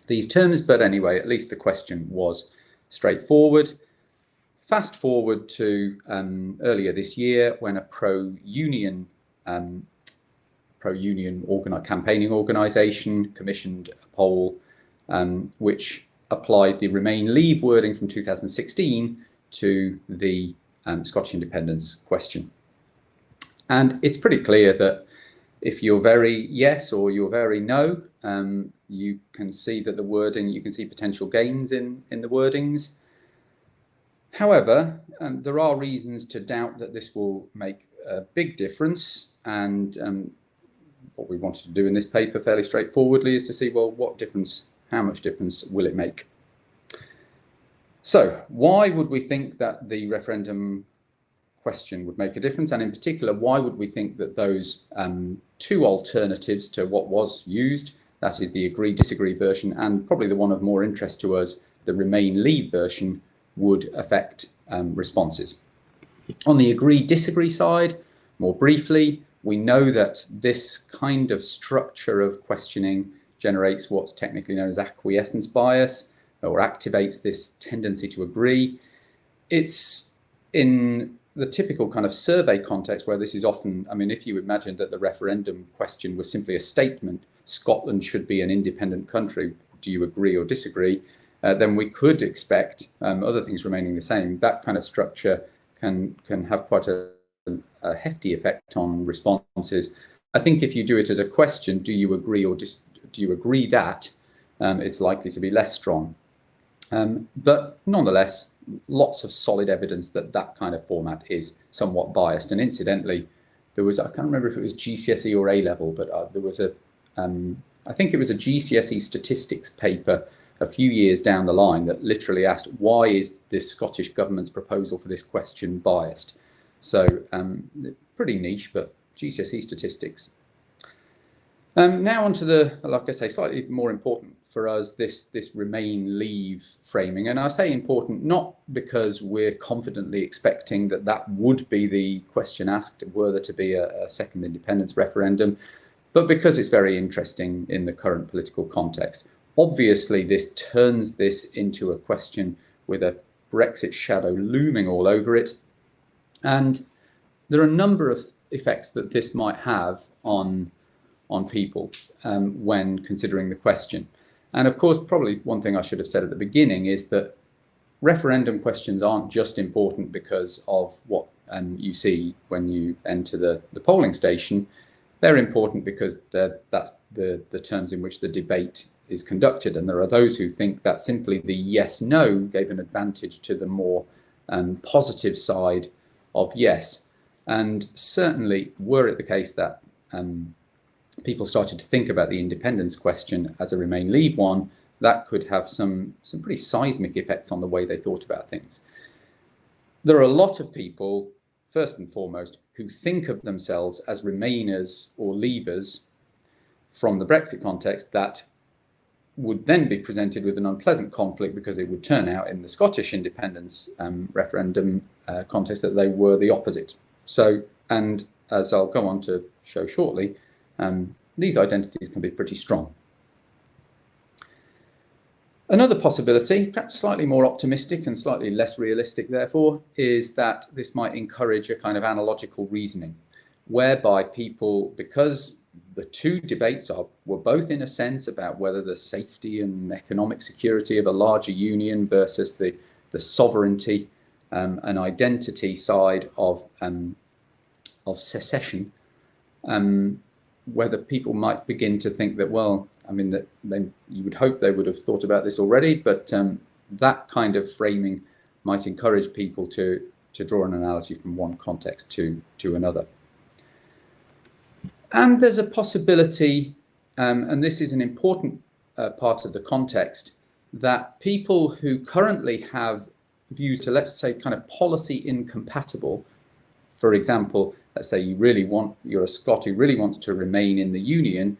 these terms. But anyway, at least the question was straightforward. Fast forward to earlier this year, when a pro-union campaigning organisation commissioned a poll which applied the Remain Leave wording from 2016 to the Scottish independence question. And it's pretty clear that if you're very yes or you're very no, you can see that the wording, you can see potential gains in the wordings. However, there are reasons to doubt that this will make a big difference, and what we wanted to do in this paper fairly straightforwardly is to see, well, what difference, how much difference will it make? So why would we think that the referendum question would make a difference? And in particular, why would we think that those two alternatives to what was used, that is the agree-disagree version, and probably the one of more interest to us, the Remain Leave version, would affect responses? On the agree-disagree side, more briefly, we know that this kind of structure of questioning generates what's technically known as acquiescence bias, or activates this tendency to agree. It's in the typical kind of survey context where this is often, I mean, if you imagine that the referendum question was simply a statement, Scotland should be an independent country, do you agree or disagree? then we could expect, other things remaining the same, that kind of structure can have quite a hefty effect on responses. I think if you do it as a question, do you agree or do you agree that, it's likely to be less strong. But nonetheless, lots of solid evidence that that kind of format is somewhat biased. And incidentally, there was, I can't remember if it was GCSE or A-level, but there was I think it was a GCSE statistics paper a few years down the line that literally asked, why is this Scottish government's proposal for this question biased? So pretty niche, but GCSE statistics. Now onto the, like I say, slightly more important for us, this Remain Leave framing. And I say important not because we're confidently expecting that that would be the question asked were there to be a second independence referendum, but because it's very interesting in the current political context. Obviously, this turns this into a question with a Brexit shadow looming all over it. And there are a number of effects that this might have on people when considering the question. And of course, probably one thing I should have said at the beginning is that referendum questions aren't just important because of what you see when you enter the polling station. They're important because that's the terms in which the debate is conducted. And there are those who think that simply the yes-no gave an advantage to the more positive side of yes. And certainly, were it the case that people started to think about the independence question as a Remain Leave one, that could have some pretty seismic effects on the way they thought about things. There are a lot of people, first and foremost, who think of themselves as Remainers or Leavers from the Brexit context that would then be presented with an unpleasant conflict because it would turn out in the Scottish independence referendum context that they were the opposite. So, and as I'll go on to show shortly, these identities can be pretty strong. Another possibility, perhaps slightly more optimistic and slightly less realistic, therefore, is that this might encourage a kind of analogical reasoning, whereby people, because the two debates were both in a sense about whether the safety and economic security of a larger union versus the sovereignty and identity side of secession, whether people might begin to think that, well, I mean, that you would hope they would have thought about this already, but that kind of framing might encourage people to draw an analogy from one context to another. And there's a possibility, and this is an important part of the context, that people who currently have views to, let's say, kind of policy incompatible, for example, let's say you're a Scot who really wants to remain in the Union,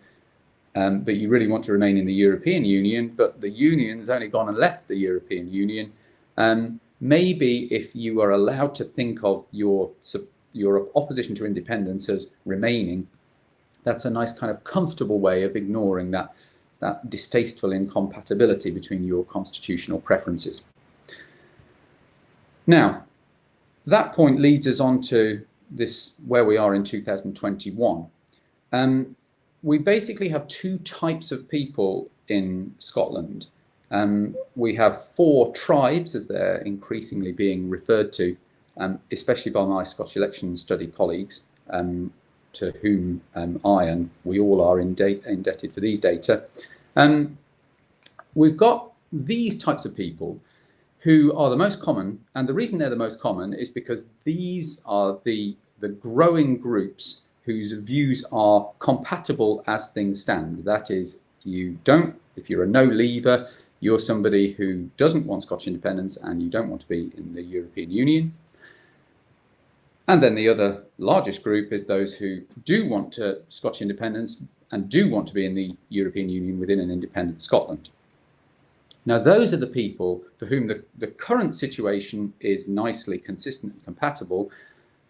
but you really want to remain in the European Union, but the Union's only gone and left the European Union. Maybe if you are allowed to think of your opposition to independence as remaining, that's a nice kind of comfortable way of ignoring that distasteful incompatibility between your constitutional preferences. Now, that point leads us on to this, where we are in 2021. We basically have two types of people in Scotland. We have 4 tribes, as they're increasingly being referred to, especially by my Scottish election study colleagues, to whom I and we all are indebted for these data. We've got these types of people who are the most common, and the reason they're the most common is because these are the growing groups whose views are compatible as things stand. That is, if you're a no-leaver, you're somebody who doesn't want Scottish independence and you don't want to be in the European Union. And then the other largest group is those who do want Scottish independence and do want to be in the European Union within an independent Scotland. Now, those are the people for whom the current situation is nicely consistent and compatible,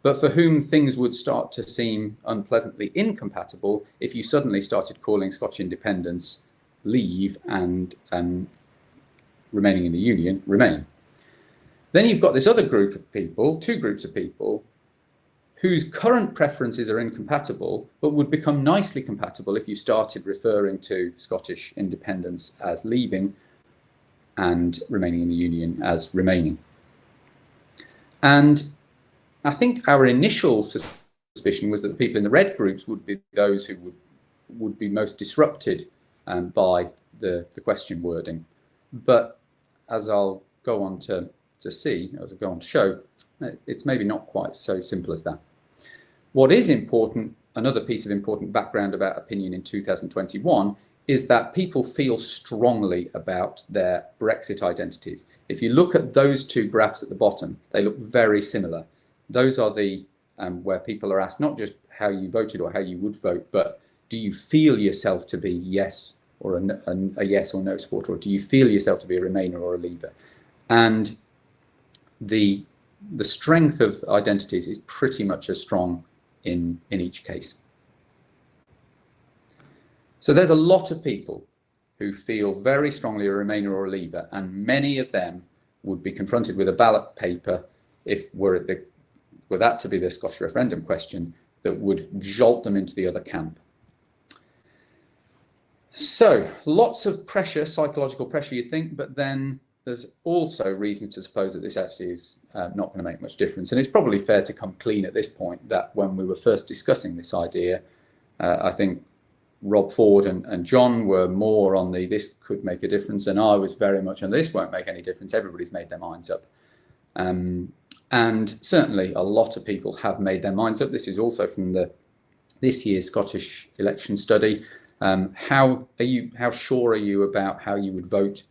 but for whom things would start to seem unpleasantly incompatible if you suddenly started calling Scottish independence leave and remaining in the Union remain. Then you've got this other group of people, 2 groups of people, whose current preferences are incompatible, but would become nicely compatible if you started referring to Scottish independence as leaving, and remaining in the Union as remaining. And I think our initial suspicion was that the people in the red groups would be those who would be most disrupted by the question wording. But as I'll go on to see, as I go on to show, it's maybe not quite so simple as that. What is important, another piece of important background about opinion in 2021, is that people feel strongly about their Brexit identities. If you look at those two graphs at the bottom, they look very similar. Those are the where people are asked not just how you voted or how you would vote, but do you feel yourself to be yes or a yes or no supporter, or do you feel yourself to be a Remainer or a Leaver? And the strength of identities is pretty much as strong in each case. So there's a lot of people who feel very strongly a Remainer or a Leaver, and many of them would be confronted with a ballot paper if were that to be the Scottish referendum question that would jolt them into the other camp. So lots of pressure, psychological pressure you'd think, but then there's also reason to suppose that this actually is not going to make much difference. And it's probably fair to come clean at this point that when we were first discussing this idea, I think Rob Ford and John were more on the this could make a difference, and I was very much on this won't make any difference. Everybody's made their minds up. And certainly a lot of people have made their minds up. This is also from this year's Scottish election study. How sure are you about how you would vote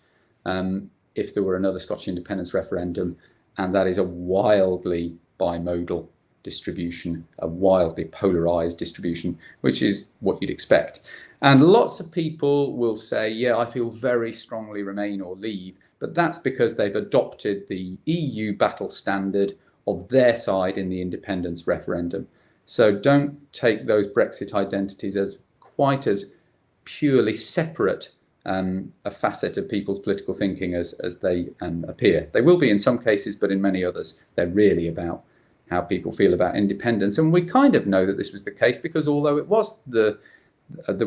if there were another Scottish independence referendum? And that is a wildly bimodal distribution, a wildly polarized distribution, which is what you'd expect. And lots of people will say, yeah, I feel very strongly Remain or Leave, but that's because they've adopted the EU battle standard of their side in the independence referendum. So don't take those Brexit identities as quite as purely separate a facet of people's political thinking as they appear. They will be in some cases, but in many others, they're really about how people feel about independence. And we kind of know that this was the case because although it was there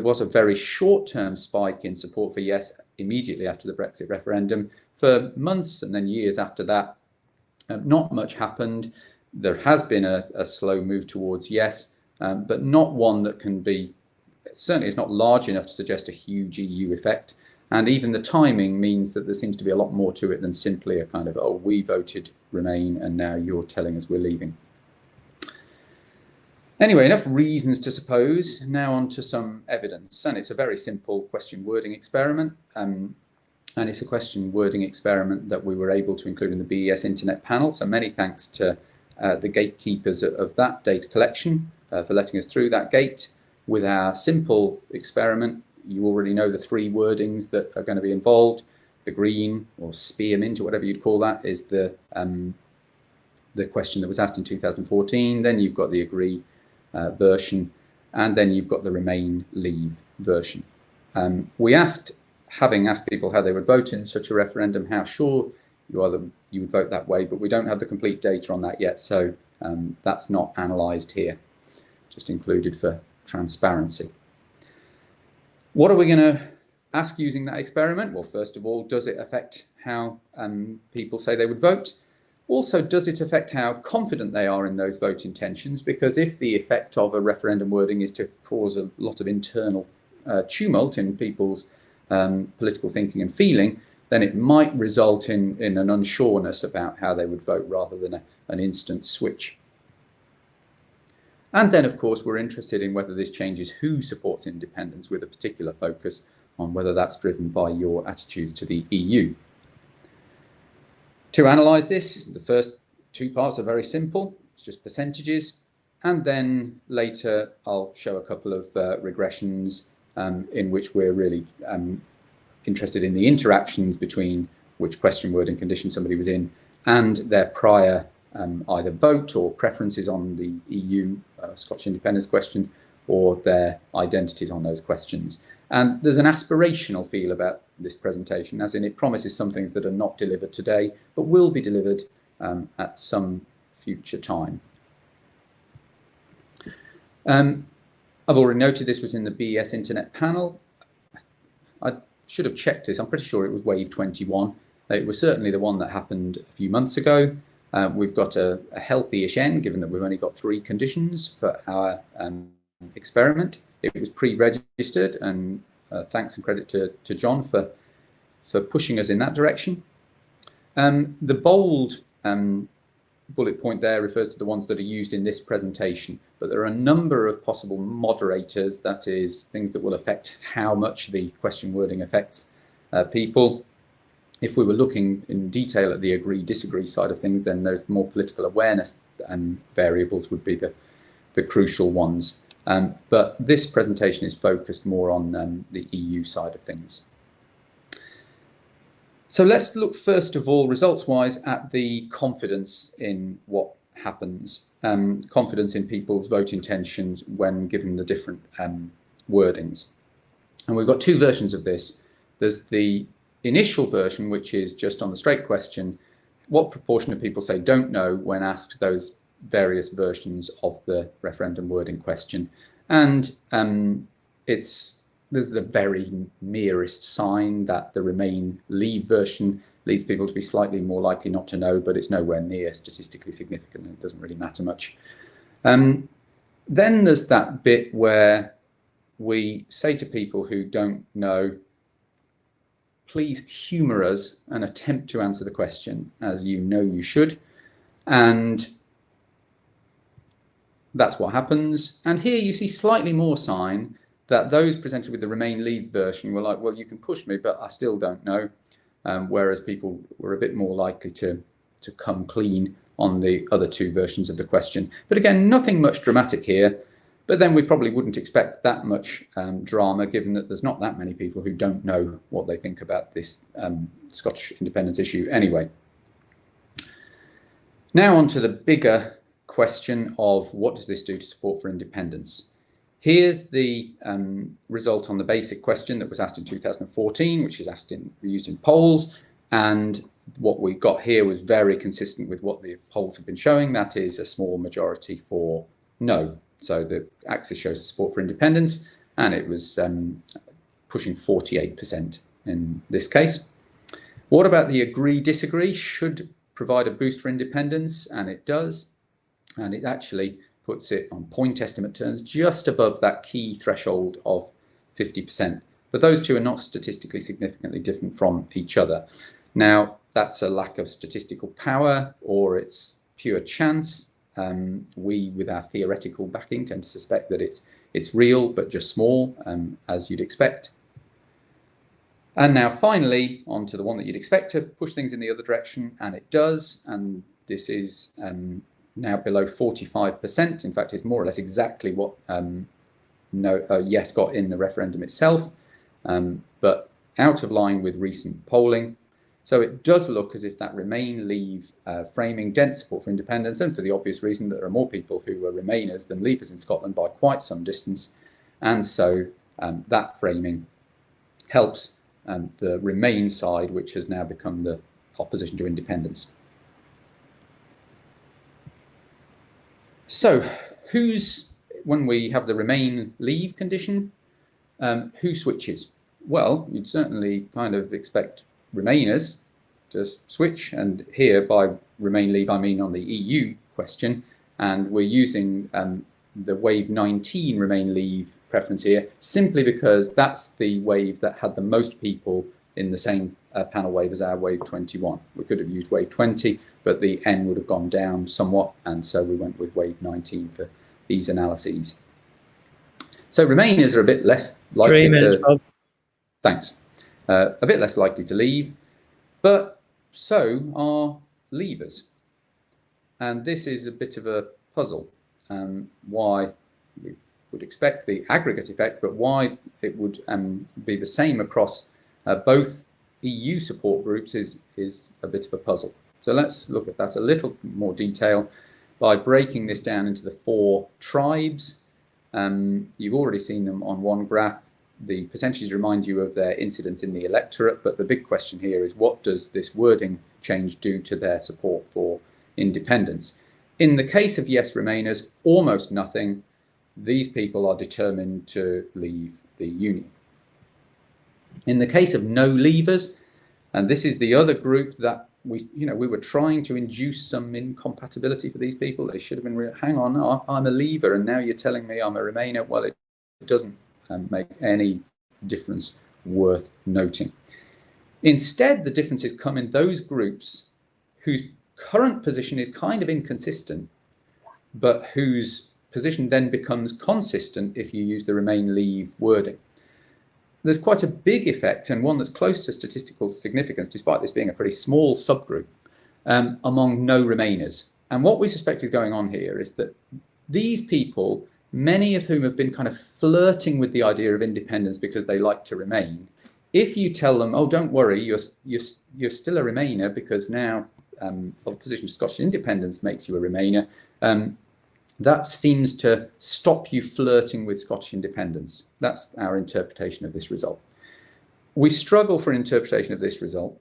was a very short-term spike in support for yes immediately after the Brexit referendum, for months and then years after that, not much happened. There has been a slow move towards yes, but not one that can be, certainly it's not large enough to suggest a huge EU effect. And even the timing means that there seems to be a lot more to it than simply a kind of, oh, we voted Remain and now you're telling us we're leaving. Anyway, enough reasons to suppose. Now on to some evidence. And it's a very simple question wording experiment. And it's a question wording experiment that we were able to include in the BES Internet panel. So many thanks to the gatekeepers of that data collection for letting us through that gate. With our simple experiment, you already know the three wordings that are going to be involved. The green or spearmint or whatever you'd call that is the question that was asked in 2014. Then you've got the agree version, and then you've got the Remain Leave version. We asked, having asked people how they would vote in such a referendum, how sure you are that you would vote that way, but we don't have the complete data on that yet, so that's not analysed here, just included for transparency. What are we going to ask using that experiment? Well, first of all, does it affect how people say they would vote? Also, does it affect how confident they are in those vote intentions? Because if the effect of a referendum wording is to cause a lot of internal tumult in people's political thinking and feeling, then it might result in an unsureness about how they would vote rather than an instant switch. And then, of course, we're interested in whether this changes who supports independence, with a particular focus on whether that's driven by your attitudes to the EU. To analyse this, the first two parts are very simple. It's just percentages. And then later, I'll show a couple of regressions in which we're really interested in the interactions between which question word and condition somebody was in and their prior either vote or preferences on the EU Scottish independence question or their identities on those questions. And there's an aspirational feel about this presentation, as in it promises some things that are not delivered today, but will be delivered at some future time. I've already noted this was in the BES Internet panel. I should have checked this. I'm pretty sure it was wave 21. It was certainly the one that happened a few months ago. We've got a healthy-ish N, given that we've only got 3 conditions for our experiment. It was pre-registered, and thanks and credit to John for pushing us in that direction. The bold bullet point there refers to the ones that are used in this presentation, but there are a number of possible moderators, that is, things that will affect how much the question wording affects people. If we were looking in detail at the agree-disagree side of things, then those more political awareness variables would be the crucial ones. But this presentation is focused more on the EU side of things. So let's look first of all, results-wise, at the confidence in what happens, confidence in people's vote intentions when given the different wordings. And we've got 2 versions of this. There's the initial version, which is just on the straight question, what proportion of people say don't know when asked those various versions of the referendum wording question. And there's the very merest sign that the Remain Leave version leads people to be slightly more likely not to know, but it's nowhere near statistically significant, and it doesn't really matter much. Then there's that bit where we say to people who don't know, please humour us and attempt to answer the question as you know you should. And that's what happens. And here you see slightly more sign that those presented with the Remain Leave version were like, well, you can push me, but I still don't know. Whereas people were a bit more likely to come clean on the other 2 versions of the question. But again, nothing much dramatic here. But then we probably wouldn't expect that much drama, given that there's not that many people who don't know what they think about this Scottish independence issue anyway. Now on to the bigger question of what does this do to support for independence? Here's the result on the basic question that was asked in 2014, which is used in polls. And what we got here was very consistent with what the polls have been showing. That is a small majority for no. So the axis shows support for independence, and it was pushing 48% in this case. What about the agree-disagree? Should provide a boost for independence, and it does. And it actually puts it on point estimate terms just above that key threshold of 50%. But those 2 are not statistically significantly different from each other. Now, that's a lack of statistical power, or it's pure chance. We, with our theoretical backing, tend to suspect that it's real, but just small, as you'd expect. And now finally, on to the one that you'd expect to push things in the other direction, and it does. And this is now below 45%. In fact, it's more or less exactly what yes got in the referendum itself, but out of line with recent polling. So it does look as if that Remain Leave framing dents support for independence, and for the obvious reason that there are more people who are Remainers than Leavers in Scotland by quite some distance. And so that framing helps the Remain side, which has now become the opposition to independence. So when we have the Remain Leave condition, who switches? Well, you'd certainly kind of expect Remainers to switch, and here by Remain Leave I mean on the EU question, and we're using the wave 19 Remain Leave preference here simply because that's the wave that had the most people in the same panel wave as our wave 21. We could have used wave 20, but the N would have gone down somewhat, and so we went with wave 19 for these analyses. So Remainers are a bit less likely to... Thanks. A bit less likely to leave, but so are Leavers. And this is a bit of a puzzle. Why we would expect the aggregate effect, but why it would be the same across both EU support groups is a bit of a puzzle. So let's look at that a little more detail by breaking this down into the 4 tribes. You've already seen them on one graph. The percentages remind you of their incidence in the electorate, but the big question here is what does this wording change do to their support for independence? In the case of yes Remainers, almost nothing. These people are determined to leave the Union. In the case of no Leavers, And this is the other group that we were trying to induce some incompatibility for these people. They should have been, hang on, I'm a leaver, and now you're telling me I'm a Remainer. Well, it doesn't make any difference worth noting. Instead, the differences come in those groups whose current position is kind of inconsistent, but whose position then becomes consistent if you use the Remain Leave wording. There's quite a big effect, and one that's close to statistical significance, despite this being a pretty small subgroup, among no Remainers. And what we suspect is going on here is that these people, many of whom have been kind of flirting with the idea of independence because they like to remain, if you tell them, oh, don't worry, you're still a Remainer because now opposition to Scottish independence makes you a Remainer, that seems to stop you flirting with Scottish independence. That's our interpretation of this result. We struggle for an interpretation of this result.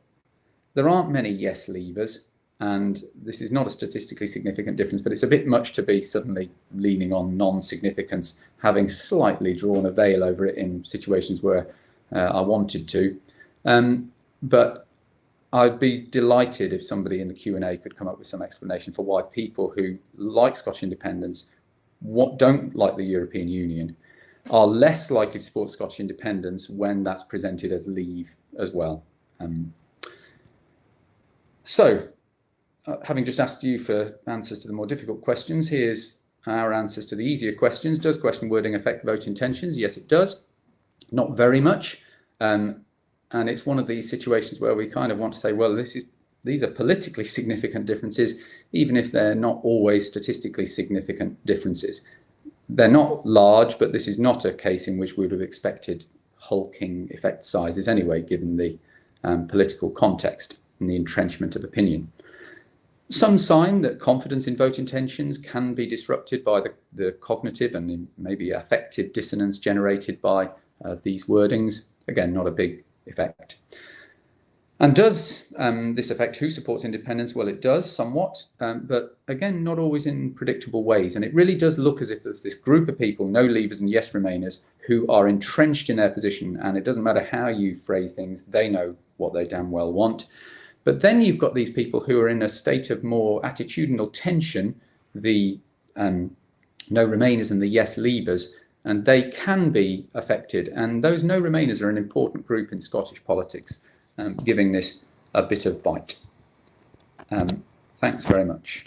There aren't many yes leavers, and this is not a statistically significant difference, but it's a bit much to be suddenly leaning on non-significance, having slightly drawn a veil over it in situations where I wanted to. But I'd be delighted if somebody in the Q&A could come up with some explanation for why people who like Scottish independence, don't like the European Union, are less likely to support Scottish independence when that's presented as leave as well. Having just asked you for answers to the more difficult questions, here's our answers to the easier questions. Does question wording affect vote intentions? Yes, it does. Not very much. And it's one of these situations where we kind of want to say, well, these are politically significant differences, even if they're not always statistically significant differences. They're not large, but this is not a case in which we would have expected hulking effect sizes anyway, given the political context and the entrenchment of opinion. Some sign that confidence in vote intentions can be disrupted by the cognitive and maybe affective dissonance generated by these wordings. Again, not a big effect. And does this affect who supports independence? Well, it does somewhat, but again, not always in predictable ways. And it really does look as if there's this group of people, no leavers and yes remainers, who are entrenched in their position. And it doesn't matter how you phrase things, they know what they damn well want. But then you've got these people who are in a state of more attitudinal tension, the no remainers and the yes leavers, and they can be affected. And those no remainers are an important group in Scottish politics, giving this a bit of bite. Thanks very much.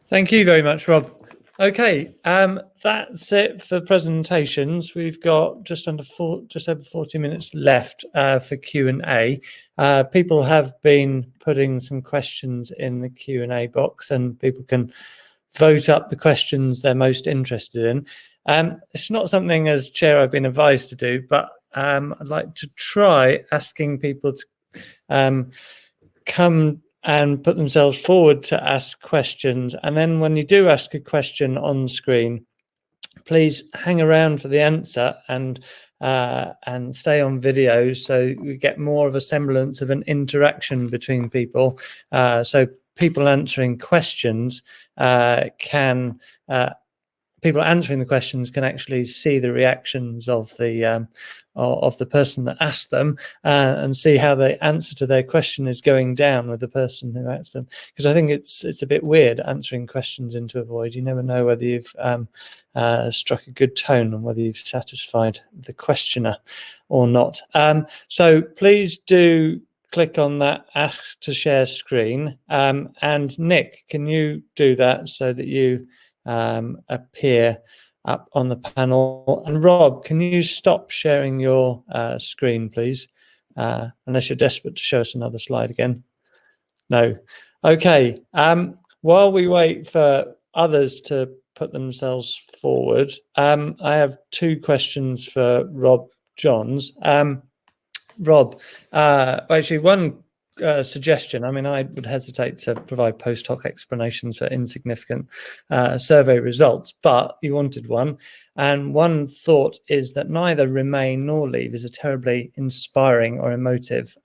Thank you very much, Rob. Okay, that's it for presentations. We've got just over 40 minutes left for Q&A. People have been putting some questions in the Q&A box, and people can vote up the questions they're most interested in. It's not something as chair I've been advised to do, but I'd like to try asking people to come and put themselves forward to ask questions. And then when you do ask a question on screen, please hang around for the answer and stay on video so we get more of a semblance of an interaction between people. So people answering questions people answering the questions can actually see the reactions of the person that asked them and see how the answer to their question is going down with the person who asked them. Because I think it's a bit weird answering questions into a void. You never know whether you've struck a good tone and whether you've satisfied the questioner or not. So please do click on that ask to share screen. And Nick, can you do that so that you appear up on the panel? And Rob, can you stop sharing your screen, please? Unless you're desperate to show us another slide again. No. Okay. While we wait for others to put themselves forward, I have two questions for Rob Johns. Rob, actually one suggestion. I mean, I would hesitate to provide post hoc explanations for insignificant survey results, but you wanted one. And one thought is that neither Remain nor Leave is a terribly inspiring or emotive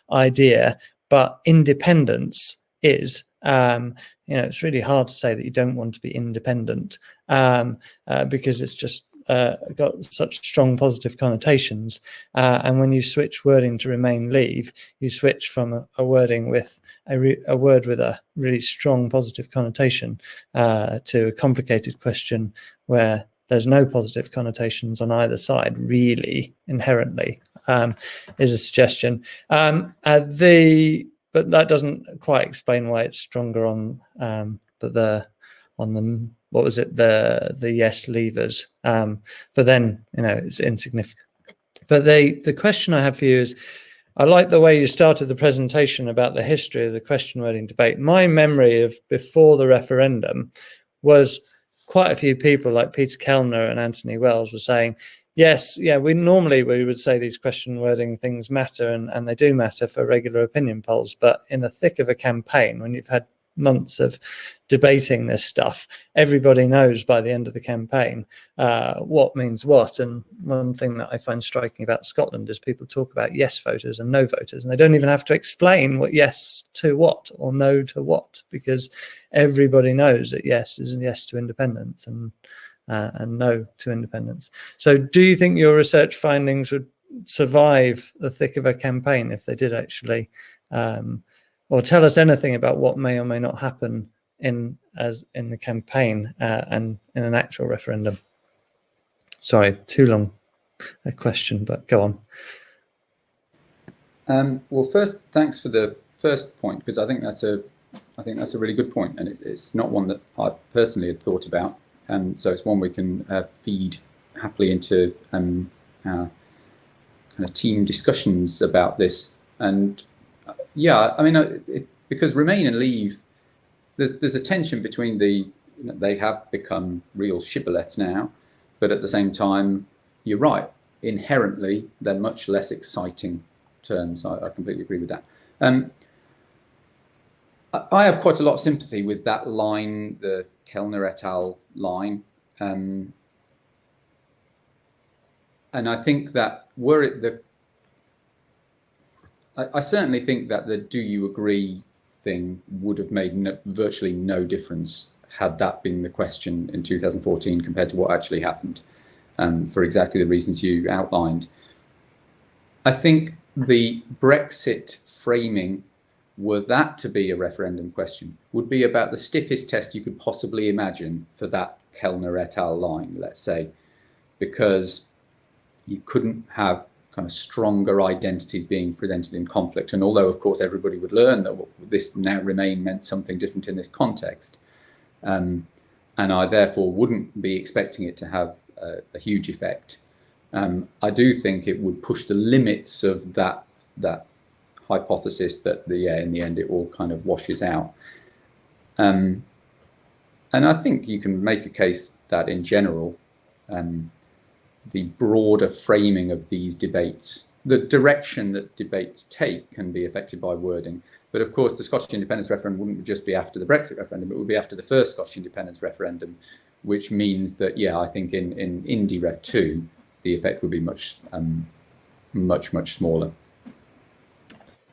idea, but independence is. It's really hard to say that you don't want to be independent because it's just got such strong positive connotations, and when you switch wording to remain leave, you switch from a wording with a word with a really strong positive connotation to a complicated question where there's no positive connotations on either side, really, inherently, is a suggestion. But that doesn't quite explain why it's stronger on the what was it, the yes leavers. But then, it's insignificant. But the question I have for you is, I like the way you started the presentation about the history of the question wording debate. My memory of before the referendum was quite a few people like Peter Kellner and Anthony Wells were saying, yes, yeah, we would say these question wording things matter, and they do matter for regular opinion polls. But in the thick of a campaign, when you've had months of debating this stuff, everybody knows by the end of the campaign what means what. And one thing that I find striking about Scotland is people talk about yes voters and no voters, and they don't even have to explain what yes to what or no to what, because everybody knows that yes is a yes to independence and no to independence. So do you think your research findings would survive the thick of a campaign if they did actually or tell us anything about what may or may not happen in the campaign and in an actual referendum? Sorry, too long a question, but go on. Well, first, thanks for the first point, because I think that's a really good point, and it's not one that I personally had thought about, so it's one we can feed happily into our kind of team discussions about this. And yeah, I mean, because remain and leave, there's a tension between they have become real shibboleths now, but at the same time, you're right, inherently, they're much less exciting terms. I completely agree with that. I have quite a lot of sympathy with that line, the Kellner et al. Line. And I think that were it I certainly think that the do you agree thing would have made virtually no difference had that been the question in 2014 compared to what actually happened, for exactly the reasons you outlined. I think the Brexit framing, were that to be a referendum question, would be about the stiffest test you could possibly imagine for that Kellner et al. Line, let's say, because you couldn't have kind of stronger identities being presented in conflict. And although, of course, everybody would learn that this now remain meant something different in this context, and I therefore wouldn't be expecting it to have a huge effect, I do think it would push the limits of that hypothesis that in the end it all kind of washes out. And I think you can make a case that in general, the broader framing of these debates, the direction that debates take, can be affected by wording. But of course, the Scottish independence referendum wouldn't just be after the Brexit referendum, it would be after the first Scottish independence referendum, which means that, I think in Indy Ref 2, the effect would be much smaller.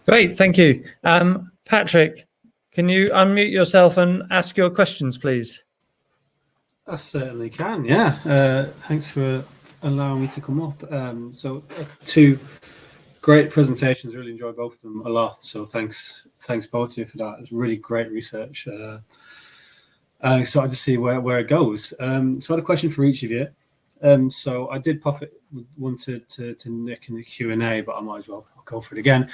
Great, thank you. Patrick, can you unmute yourself and ask your questions, please? I certainly can, yeah. Thanks for allowing me to come up. So two great presentations, really enjoyed both of them a lot. So thanks both of you for that. It's really great research. I'm excited to see where it goes. So I had a question for each of you. So I did pop it one to Nick in the Q&A, but I might as well go for it again.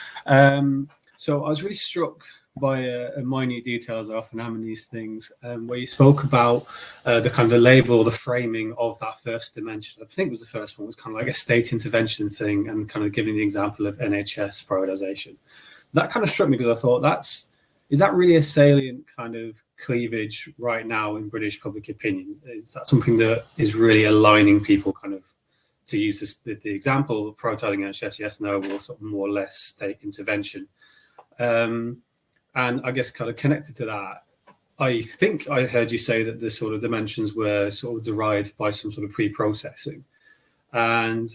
So I was really struck by a minute detail, as I often am in these things, where you spoke about the kind of the label, the framing of that first dimension. I think it was the first one, was kind of like a state intervention thing, and kind of giving the example of NHS prioritisation. That kind of struck me because I thought, is that really a salient kind of cleavage right now in British public opinion? Is that something that is really aligning people kind of, to use this, the example, prioritising NHS, yes, no, or sort of more or less state intervention? And I guess kind of connected to that, I think I heard you say that the sort of dimensions were sort of derived by some sort of pre-processing. And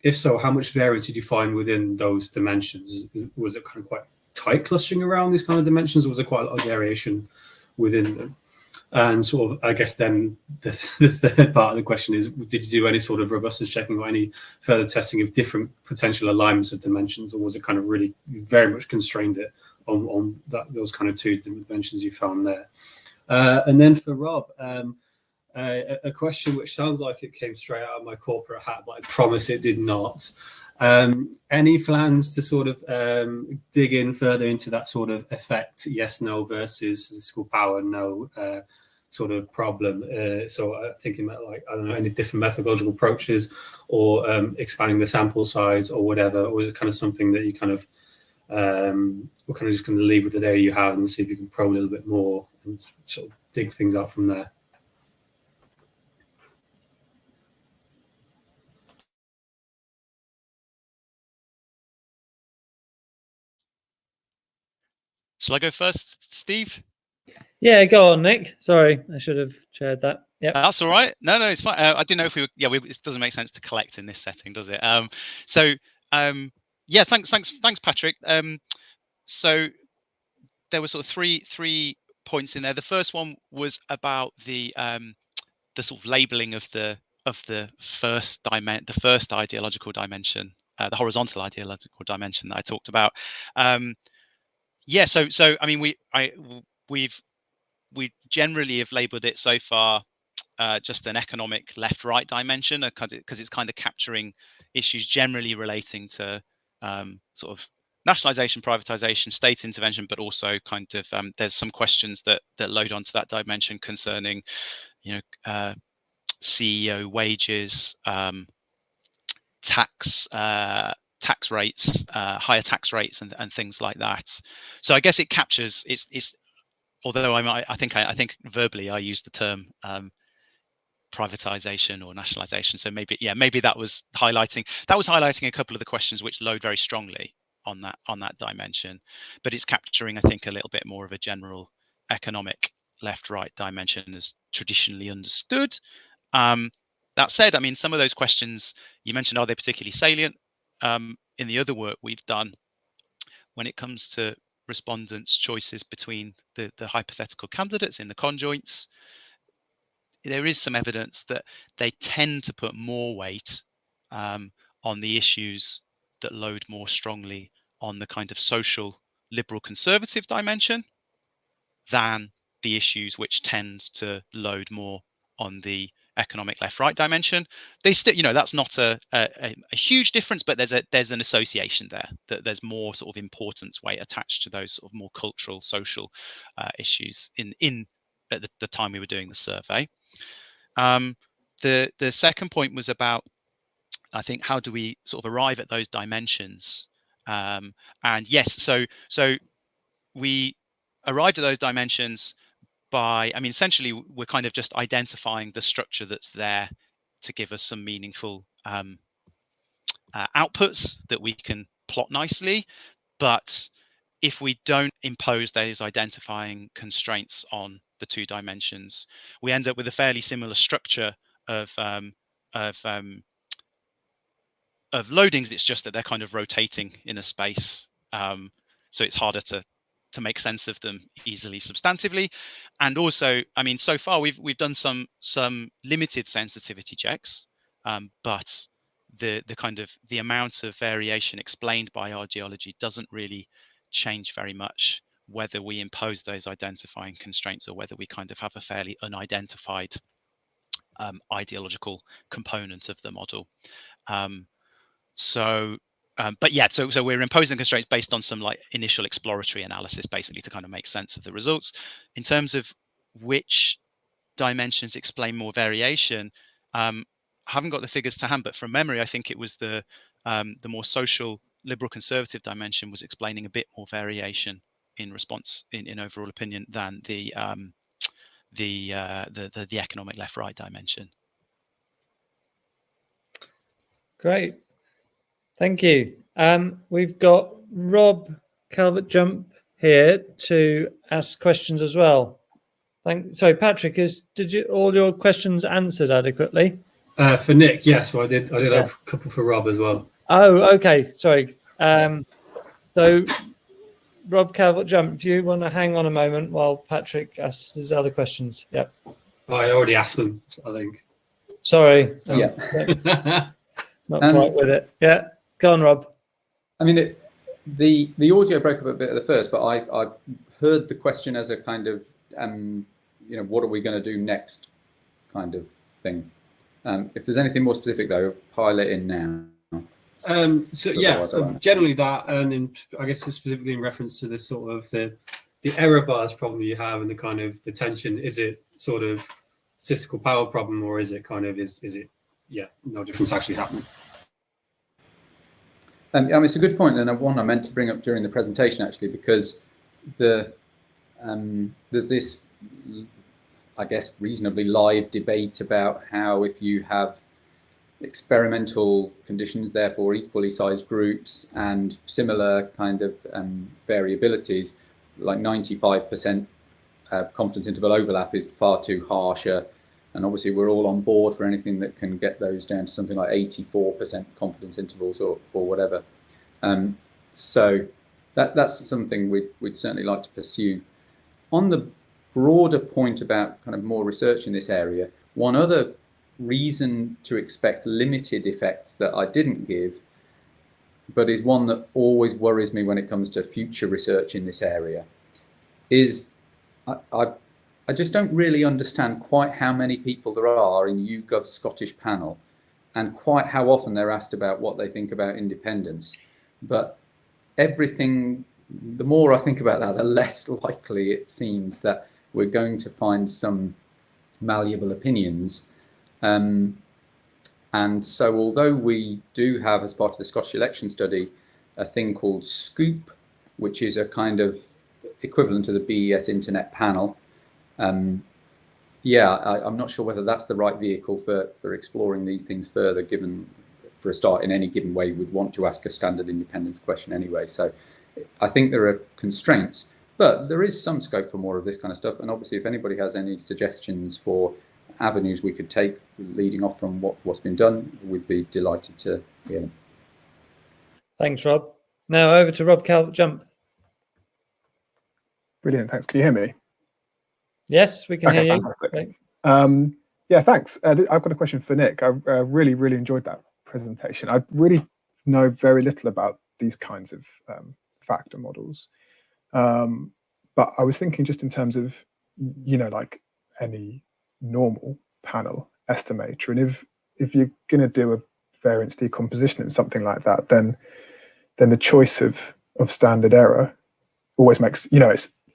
if so, how much variance did you find within those dimensions? Was it kind of quite tight clustering around these kind of dimensions, or was there quite a lot of variation within them? And sort of, I guess then the third part of the question is, did you do any sort of robustness checking or any further testing of different potential alignments of dimensions, or was it kind of really very much constrained it on those kind of two dimensions you found there? And then for Rob, a question which sounds like it came straight out of my corporate hat, but I promise it did not. Any plans to sort of dig in further into that sort of effect, yes, no versus statistical power, no sort of problem? So thinking about, like, I don't know, any different methodological approaches, or expanding the sample size or whatever, or is it kind of something that you kind of we're kind of just going to leave with the data you have and see if you can probe a little bit more and sort of dig things out from there? Shall I go first, Steve? Yeah, go on, Nick. Sorry, I should have shared that. Yeah, that's all right. No, it's fine. I didn't know if we were. Yeah, it doesn't make sense to collect in this setting, does it? Yeah, thanks, Patrick. So there were sort of three points in there. The first one was about the sort of labeling of the first ideological dimension, the horizontal ideological dimension that I talked about. Yeah, so I mean, we generally have labeled it so far just an economic left-right dimension, because it's kind of capturing issues generally relating to sort of nationalization, privatization, state intervention, but also kind of there's some questions that load onto that dimension concerning, CEO wages, tax rates, higher tax rates, and things like that. So I guess it captures it's although I think verbally I used the term privatization or nationalization. So maybe that was highlighting a couple of the questions which load very strongly on that dimension, but it's capturing, I think, a little bit more of a general economic left-right dimension as traditionally understood. That said, I mean, some of those questions you mentioned, are they particularly salient? In the other work we've done, when it comes to respondents' choices between the hypothetical candidates in the conjoints, there is some evidence that they tend to put more weight on the issues that load more strongly on the kind of social liberal conservative dimension than the issues which tend to load more on the economic left-right dimension. They still, that's not a huge difference, but there's an association there, that there's more sort of importance weight attached to those sort of more cultural, social issues at the time we were doing the survey. The second point was about, I think, how do we sort of arrive at those dimensions? And yes, so we arrived at those dimensions by, I mean, essentially we're kind of just identifying the structure that's there to give us some meaningful outputs that we can plot nicely. But if we don't impose those identifying constraints on the two dimensions, we end up with a fairly similar structure of loadings. It's just that they're kind of rotating in a space, so it's harder to make sense of them easily substantively. And also, I mean, so far we've done some limited sensitivity checks, but the kind of the amount of variation explained by our geology doesn't really change very much whether we impose those identifying constraints or whether we kind of have a fairly unidentified ideological component of the model. But yeah, so we're imposing constraints based on some like initial exploratory analysis, basically to kind of make sense of the results. In terms of which dimensions explain more variation, I haven't got the figures to hand, but from memory, I think it was the more social liberal conservative dimension was explaining a bit more variation in response in overall opinion than the economic left-right dimension. Great. Thank you. We've got Rob Calvert-Jump here to ask questions as well. Sorry, Patrick, did you all your questions answered adequately? For Nick, yes. Well, I did have a couple for Rob as well. Oh, okay. Sorry. So Rob Calvert-Jump, do you want to hang on a moment while Patrick asks his other questions? Yep. Oh, I already asked them, I think. Sorry. Yeah. Not quite with it. Yeah. Go on, Rob. I mean, the audio broke up a bit at the first, but I heard the question as a kind of, what are we going to do next kind of thing. If there's anything more specific, though, pile it in now. So yeah, generally that, and I guess specifically in reference to this sort of the error bars problem you have and the kind of the tension, is it sort of statistical power problem, or is it kind of, is it, yeah, no difference actually happening? I mean, it's a good point, and one I meant to bring up during the presentation, actually, because there's this, I guess, reasonably live debate about how if you have experimental conditions, therefore equally sized groups and similar kind of variabilities, like 95% confidence interval overlap is far too harsher. And obviously we're all on board for anything that can get those down to something like 84% confidence intervals or whatever. So that's something we'd certainly like to pursue. On the broader point about kind of more research in this area, one other reason to expect limited effects that I didn't give, but is one that always worries me when it comes to future research in this area, is I just don't really understand quite how many people there are in YouGov's Scottish panel and quite how often they're asked about what they think about independence. But everything, the more I think about that, the less likely it seems that we're going to find some malleable opinions. And so although we do have, as part of the Scottish election study, a thing called SCOOP, which is a kind of equivalent to the BES Internet panel, I'm not sure whether that's the right vehicle for exploring these things further, given, for a start, in any given way, we'd want to ask a standard independence question anyway. So I think there are constraints, but there is some scope for more of this kind of stuff. And obviously, if anybody has any suggestions for avenues we could take leading off from what's been done, we'd be delighted to hear them. Thanks, Rob. Now over to Rob Calvert-Jump. Brilliant, thanks. Can you hear me? Yes, we can hear you. Fantastic. Yeah, thanks. I've got a question for Nick. I really, really enjoyed that presentation. I really know very little about these kinds of factor models. But I was thinking just in terms of, like any normal panel estimator, and if you're going to do a variance decomposition in something like that, then the choice of standard error always makes,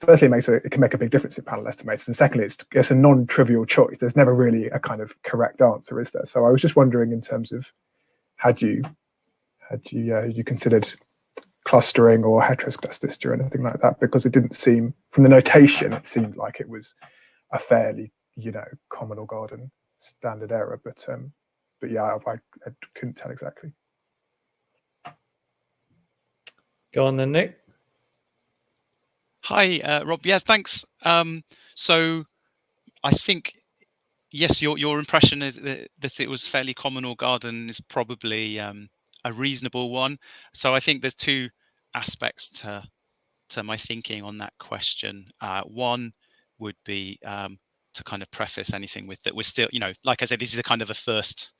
firstly it can make a big difference in panel estimates, and secondly it's a non-trivial choice. There's never really a kind of correct answer, is there? So I was just wondering, in terms of, had you considered clustering or heteroscedasticity or anything like that? Because it didn't seem, from the notation, it seemed like it was a fairly common or garden standard error, but yeah, I couldn't tell exactly. Go on then, Nick. Hi, Rob. Yeah, thanks. So I think, yes, your impression is that it was fairly common or garden is probably a reasonable one. So I think there's two aspects to my thinking on that question. One would be to kind of preface anything with that we're still, like I said, this is a kind of a first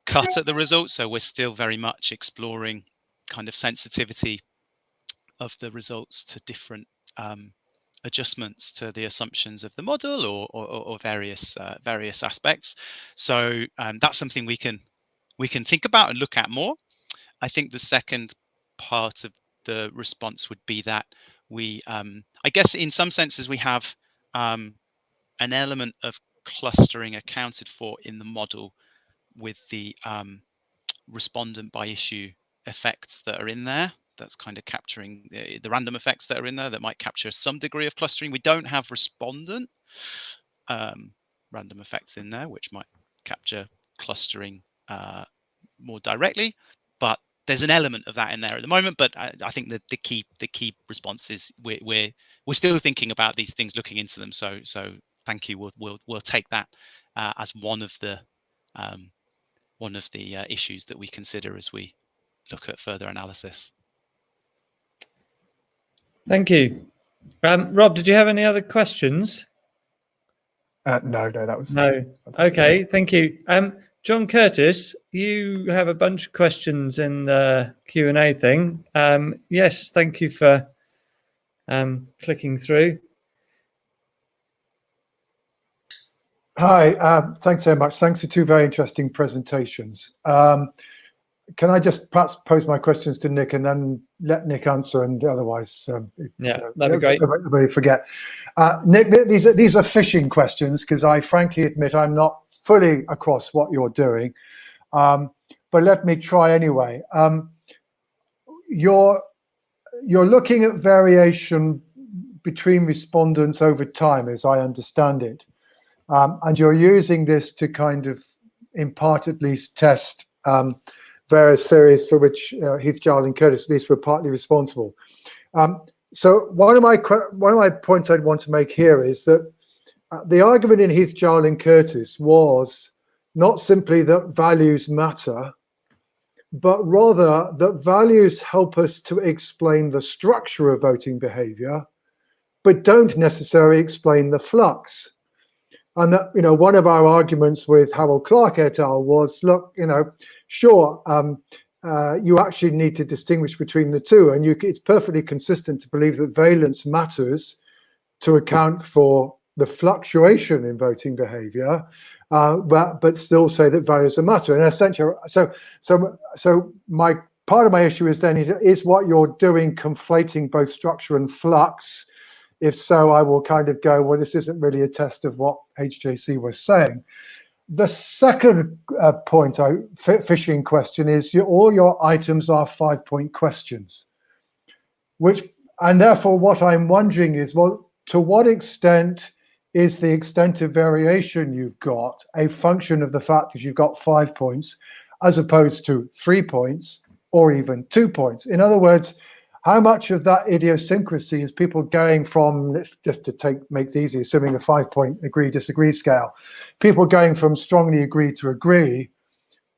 cut at the results, so we're still very much exploring kind of sensitivity of the results to different adjustments to the assumptions of the model or various aspects. So that's something we can think about and look at more. I think the second part of the response would be that we, I guess in some senses, we have an element of clustering accounted for in the model with the respondent by issue effects that are in there. That's kind of capturing the random effects that are in there that might capture some degree of clustering. We don't have respondent random effects in there, which might capture clustering more directly, but there's an element of that in there at the moment. But I think that the key response is we're still thinking about these things, looking into them. So thank you. We'll take that as one of the issues that we consider as we look at further analysis. Thank you. Rob, did you have any other questions? No, that was no. Okay, thank you. John Curtis, you have a bunch of questions in the Q&A thing. Yes, thank you for clicking through. Hi, thanks so much. Thanks for two very interesting presentations. Can I just perhaps pose my questions to Nick and then let Nick answer, and otherwise, that'd be great. Everybody forget. Nick, these are fishing questions because I frankly admit I'm not fully across what you're doing, but let me try anyway. You're looking at variation between respondents over time, as I understand it, and you're using this to kind of, in part at least, test various theories for which Heath, Jarl, and Curtis at least were partly responsible. So one of my points I'd want to make here is that the argument in Heath, Jarl, and Curtis was not simply that values matter, but rather that values help us to explain the structure of voting behavior, but don't necessarily explain the flux. And that, one of our arguments with Harold Clark et al. Was, look, sure, you actually need to distinguish between the two, and it's perfectly consistent to believe that valence matters to account for the fluctuation in voting behavior, but still say that values are matter. And essentially, so my part of my issue is then is what you're doing conflating both structure and flux? If so, I will kind of go, well, this isn't really a test of what HJC was saying. The second fishing question is all your items are 5-point questions, and therefore what I'm wondering is, well, to what extent is the extent of variation you've got a function of the fact that you've got 5 points as opposed to 3 points or even 2 points? In other words, how much of that idiosyncrasy is people going from, just to make it easy, assuming a 5-point agree-disagree scale, people going from strongly agree to agree,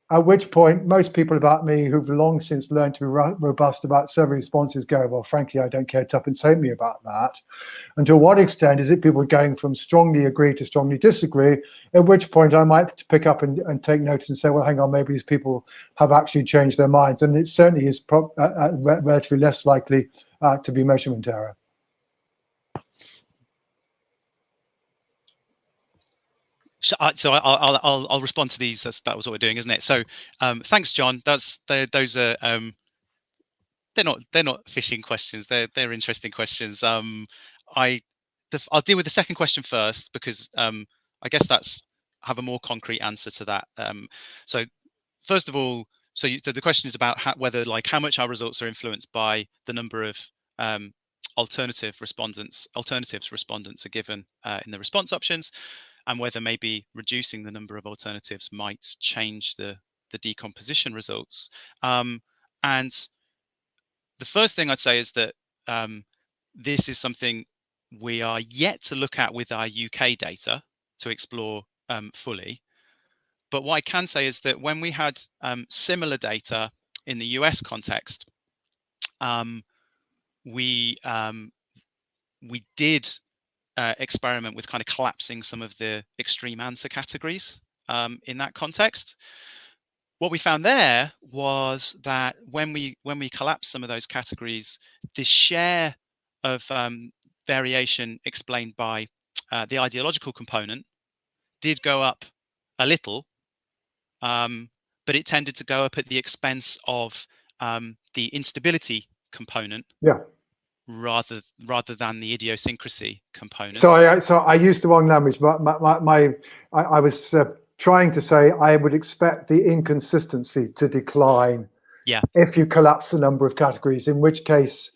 at which point most people about me who've long since learned to be robust about survey responses go, well, frankly, I don't care, tuppence me about that. And to what extent is it people going from strongly agree to strongly disagree, at which point I might pick up and take notice and say, well, hang on, maybe these people have actually changed their minds. And it certainly is relatively less likely to be measurement error. So I'll respond to these. That was what we're doing, isn't it? So thanks, John. Those are they're not fishing questions. They're interesting questions. I'll deal with the second question first because I guess I have a more concrete answer to that. So first of all, so the question is about whether how much our results are influenced by the number of alternatives respondents are given in the response options, and whether maybe reducing the number of alternatives might change the decomposition results. And the first thing I'd say is that this is something we are yet to look at with our UK data to explore fully. But what I can say is that when we had similar data in the US context, we did experiment with kind of collapsing some of the extreme answer categories in that context. What we found there was that when we collapsed some of those categories, the share of variation explained by the ideological component did go up a little, but it tended to go up at the expense of the instability component. Yeah. Rather than the idiosyncrasy component. So I used the wrong language, but I was trying to say I would expect the inconsistency to decline if you collapse the number of categories, in which case,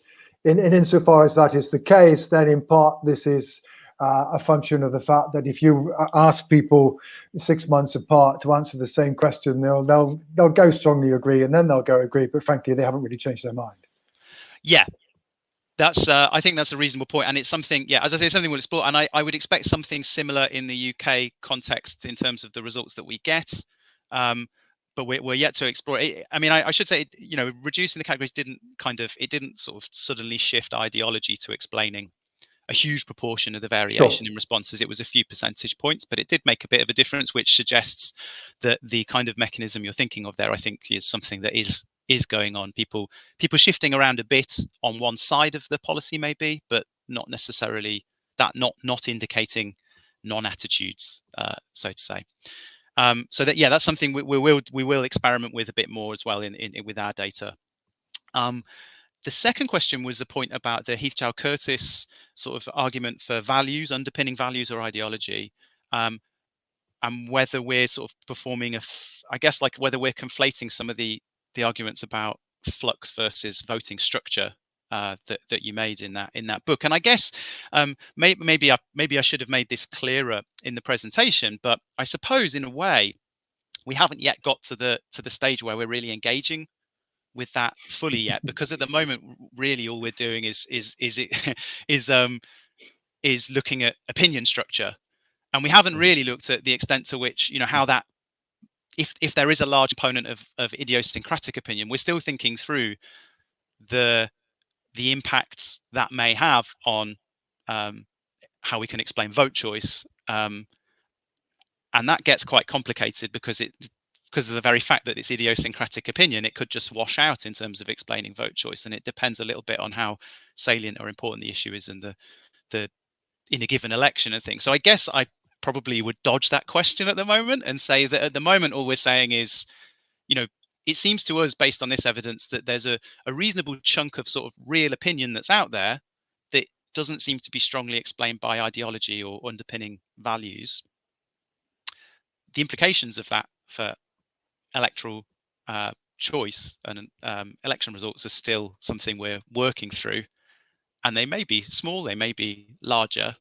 insofar as that is the case, then in part this is a function of the fact that if you ask people 6 months apart to answer the same question, they'll go strongly agree and then they'll go agree, but frankly they haven't really changed their mind. Yeah. That's I think that's a reasonable point, and it's something, as I say, something we'll explore, and I would expect something similar in the UK context in terms of the results that we get. we're yet to explore it. I mean, I should say, you know, reducing the categories didn't sort of suddenly shift ideology to explaining a huge proportion of the variation in responses. It was a few percentage points, but it did make a bit of a difference, which suggests that the kind of mechanism you're thinking of there, I think, is something that is going on. People shifting around a bit on one side of the policy, maybe, but not necessarily that, not indicating non-attitudes, so to say. So that, yeah, that's something we will experiment with a bit more as well in with our data. The second question was the point about the Heath-Chow-Curtis sort of argument for values, underpinning values or ideology, and whether we're sort of performing I guess, like whether we're conflating some of the arguments about flux versus voting structure that you made in that book. And I guess maybe I should have made this clearer in the presentation, but I suppose in a way we haven't yet got to the stage where we're really engaging with that fully yet, because at the moment really all we're doing is looking at opinion structure, and we haven't really looked at the extent to which, you know, how that, if there is a large component of idiosyncratic opinion, we're still thinking through the impacts that may have on how we can explain vote choice, and that gets quite complicated because of the very fact that it's idiosyncratic opinion. It could just wash out in terms of explaining vote choice, and it depends a little bit on how salient or important the issue is in the in a given election and things. So I guess I probably would dodge that question at the moment and say that at the moment all we're saying is, you know, it seems to us, based on this evidence, that there's a reasonable chunk of sort of real opinion that's out there that doesn't seem to be strongly explained by ideology or underpinning values. The implications of that for electoral choice and election results are still something we're working through, and they may be small, they may be larger,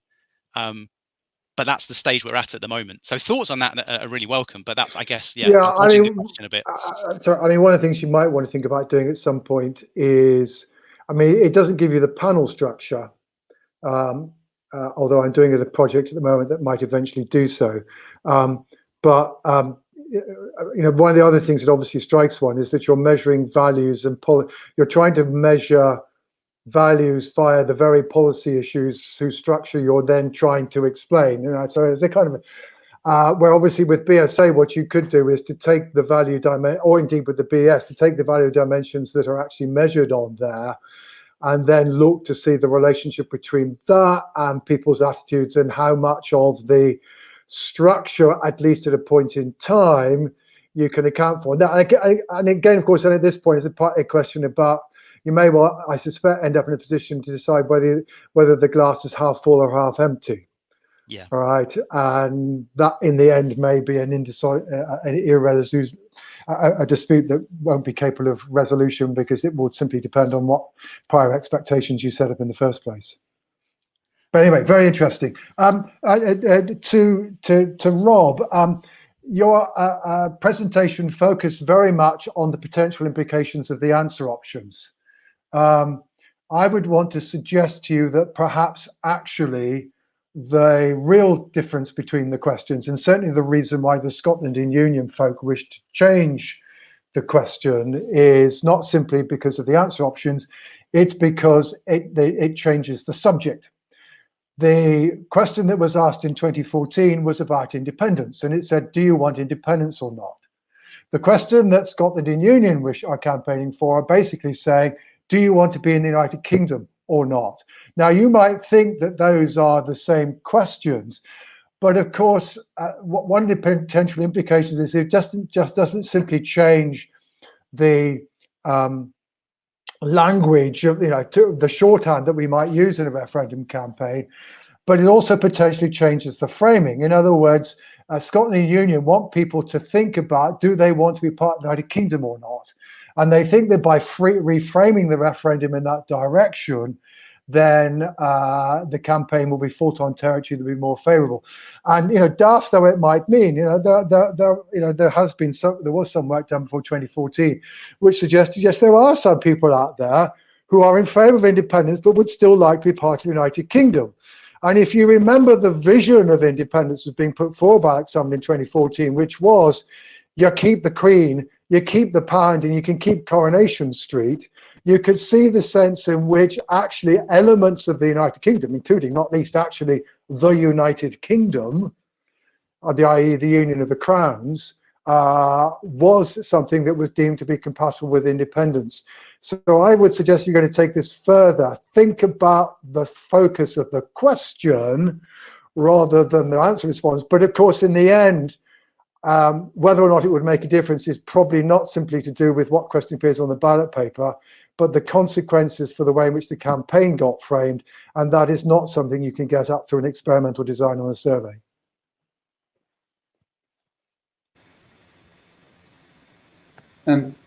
but that's the stage we're at the moment. So thoughts on that are really welcome, but that's, I guess, I'm dodging the question a bit. So I mean, one of the things you might want to think about doing at some point is, I mean, it doesn't give you the panel structure, although I'm doing a project at the moment that might eventually do so, but you know, one of the other things that obviously strikes one is that you're measuring values and you're trying to measure values via the very policy issues whose structure you're then trying to explain. You know, so it's a kind of where obviously with BSA, what you could do is to take the value dimension, or indeed with the BS, to take the value dimensions that are actually measured on there, and then look to see the relationship between that and people's attitudes and how much of the structure, at least at a point in time, you can account for. Now, and again, of course, and at this point, it's a question about, you may well, I suspect, end up in a position to decide whether the glass is half full or half empty. Yeah. All right, and that in the end may be an irresolution, a dispute that won't be capable of resolution because it will simply depend on what prior expectations you set up in the first place. But anyway, very interesting. To Rob, your presentation focused very much on the potential implications of the answer options. I would want to suggest to you that perhaps actually the real difference between the questions, and certainly the reason why the Scotland in Union folk wished to change the question, is not simply because of the answer options, it's because it changes the subject. The question that was asked in 2014 was about independence, and it said, do you want independence or not? The question that Scotland in Union are campaigning for are basically saying, do you want to be in the United Kingdom or not? Now, you might think that those are the same questions, but of course, one of the potential implications is it just doesn't simply change the language of, the shorthand that we might use in a referendum campaign, but it also potentially changes the framing. In other words, Scotland and Union want people to think about, do they want to be part of the United Kingdom or not? And they think that by reframing the referendum in that direction, then the campaign will be fought on territory that will be more favourable. And daft though it might mean, there was some work done before 2014, which suggested yes, there are some people out there who are in favour of independence, but would still like to be part of the United Kingdom. And if you remember, the vision of independence was being put forward by someone in 2014, which was, you keep the Queen, you keep the pound, and you can keep Coronation Street, you could see the sense in which actually elements of the United Kingdom, including not least actually the United Kingdom, i.e. the Union of the Crowns, was something that was deemed to be compatible with independence. So I would suggest you're going to take this further. Think about the focus of the question rather than the answer response. But of course, in the end, whether or not it would make a difference is probably not simply to do with what question appears on the ballot paper, but the consequences for the way in which the campaign got framed. And that is not something you can get up through an experimental design on a survey.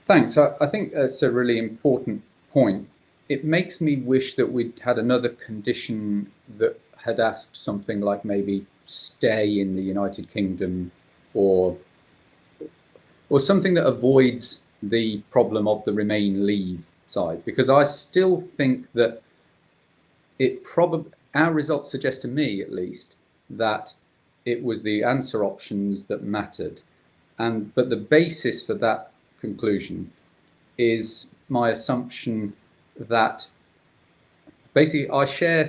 Thanks. I think that's a really important point. It makes me wish that we'd had another condition that had asked something like maybe stay in the United Kingdom, or something that avoids the problem of the remain leave side, because I still think that our results suggest to me at least that it was the answer options that mattered, but the basis for that conclusion is my assumption that basically I share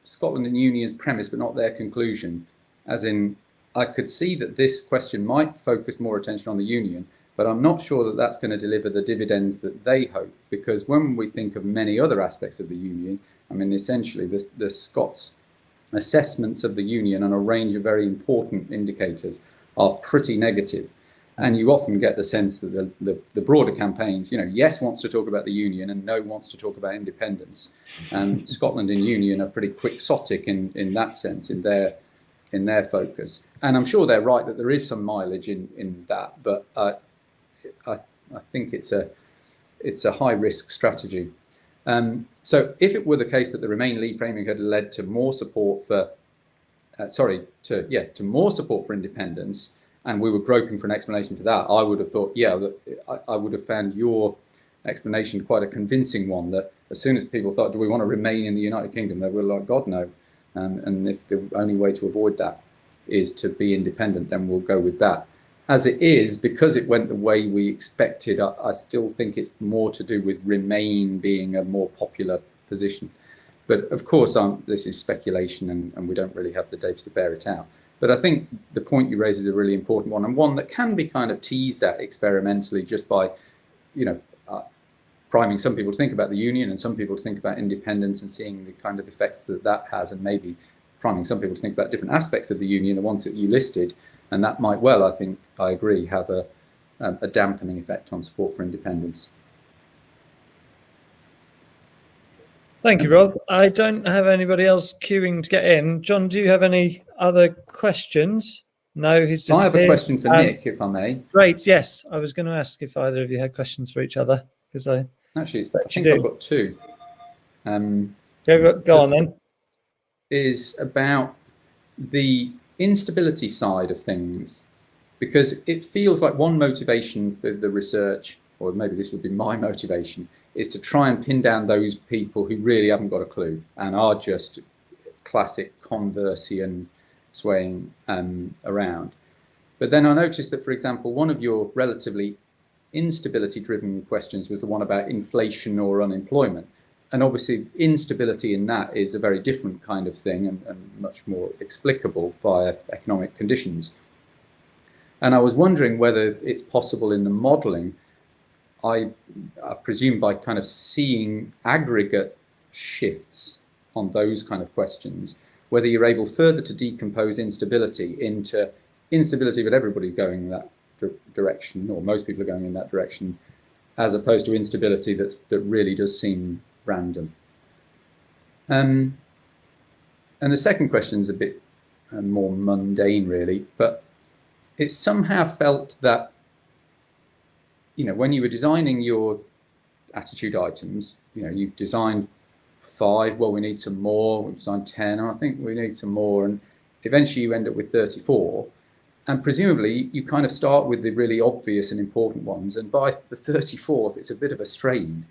Scotland and Union's premise but not their conclusion, as in I could see that this question might focus more attention on the Union, but I'm not sure that that's going to deliver the dividends that they hope, because when we think of many other aspects of the Union, I mean essentially the Scots' assessments of the Union on a range of very important indicators are pretty negative. And you often get the sense that the broader campaigns, Yes wants to talk about the Union and No wants to talk about independence. And Scotland and Union are pretty quixotic in that sense, in their focus. And I'm sure they're right that there is some mileage in that, but I think it's a high risk strategy. So if it were the case that the Remain Leave framing had led to more support for, to more support for independence, and we were groping for an explanation for that, I would have thought, I would have found your explanation quite a convincing one, that as soon as people thought, do we want to remain in the United Kingdom, they were like, God, no. And if the only way to avoid that is to be independent, then we'll go with that. As it is, because it went the way we expected, I still think it's more to do with Remain being a more popular position. But of course, this is speculation and we don't really have the data to bear it out. But I think the point you raise is a really important one, and one that can be kind of teased at experimentally just by, priming some people to think about the Union and some people to think about independence and seeing the kind of effects that has, and maybe priming some people to think about different aspects of the Union, the ones that you listed, and that might well, I think, I agree, have a dampening effect on support for independence. Thank you, Rob. I don't have anybody else queuing to get in. John, do you have any other questions? No, he's disappeared. I have a question for Nick, if I may. Great, yes. I was going to ask if either of you had questions for each other, because I think I've got two. Go on then. Is about the instability side of things, because it feels like one motivation for the research, or maybe this would be my motivation, is to try and pin down those people who really haven't got a clue and are just classic Conversian swaying around. But then I noticed that, for example, one of your relatively instability-driven questions was the one about inflation or unemployment. And obviously instability in that is a very different kind of thing and much more explicable via economic conditions. And I was wondering whether it's possible in the modelling, I presume by kind of seeing aggregate shifts on those kind of questions, whether you're able further to decompose instability into instability, but everybody's going in that direction, or most people are going in that direction, as opposed to instability that really does seem random. And the second question is a bit more mundane, really, but it somehow felt that, when you were designing your attitude items, you've designed 5, well, we need some more, we've designed 10, and I think we need some more, and eventually you end up with 34. And presumably you kind of start with the really obvious and important ones, and by the 34th, it's a bit of a strain.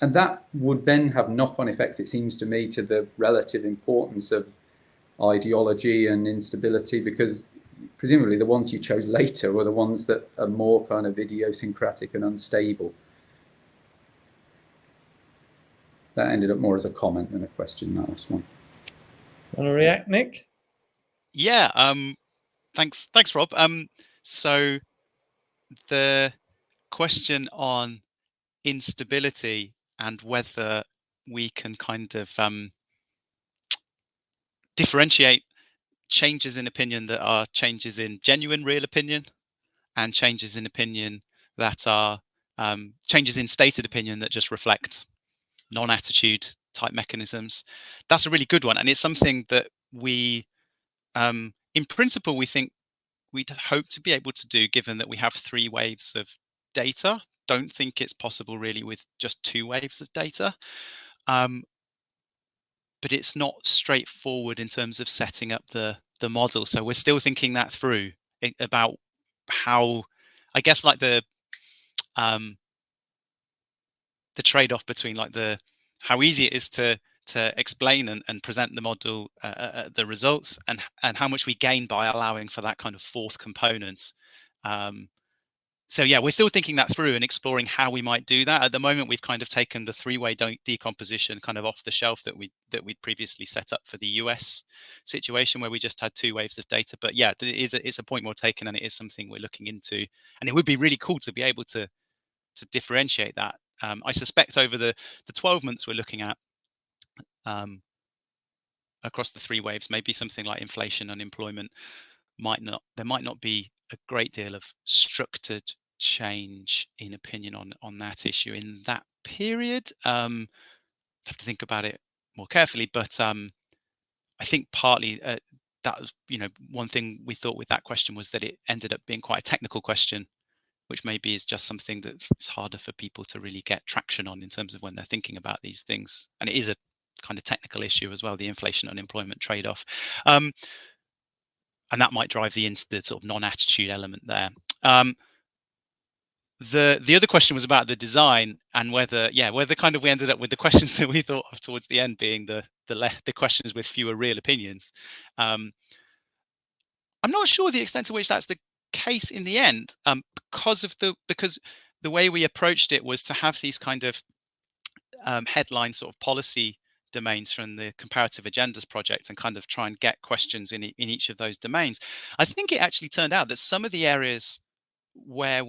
And that would then have knock-on effects, it seems to me, to the relative importance of ideology and instability, because presumably the ones you chose later were the ones that are more kind of idiosyncratic and unstable. That ended up more as a comment than a question, that last one. Want to react, Nick? Yeah, thanks, Rob. So the question on instability and whether we can kind of differentiate changes in opinion that are changes in genuine real opinion and changes in opinion that are changes in stated opinion that just reflect non-attitude type mechanisms. That's a really good one, and it's something that we in principle we think we'd hope to be able to do, given that we have 3 waves of data. Don't think it's possible really with just 2 waves of data. But it's not straightforward in terms of setting up the model. So we're still thinking that through about how, I guess, like the trade-off between like how easy it is to explain and present the model, the results, and how much we gain by allowing for that kind of 4th component. So yeah, we're still thinking that through and exploring how we might do that. At the moment, we've kind of taken the 3-way decomposition kind of off the shelf that we'd previously set up for the US situation, where we just had 2 waves of data. But yeah, it's a point well taken, and it is something we're looking into. And it would be really cool to be able to differentiate that. I suspect over the 12 months we're looking at across the 3 waves, maybe something like inflation, unemployment, there might not be a great deal of structured change in opinion on that issue in that period. I'd have to think about it more carefully, but I think partly that was, one thing we thought with that question was that it ended up being quite a technical question, which maybe is just something that's harder for people to really get traction on in terms of when they're thinking about these things. And it is a kind of technical issue as well, the inflation unemployment trade-off. And that might drive the sort of non-attitude element there. The other question was about the design and whether kind of we ended up with the questions that we thought of towards the end being the questions with fewer real opinions. I'm not sure the extent to which that's the case in the end, because the way we approached it was to have these kind of headline sort of policy domains from the comparative agendas project and kind of try and get questions in each of those domains. I think it actually turned out that some of the areas where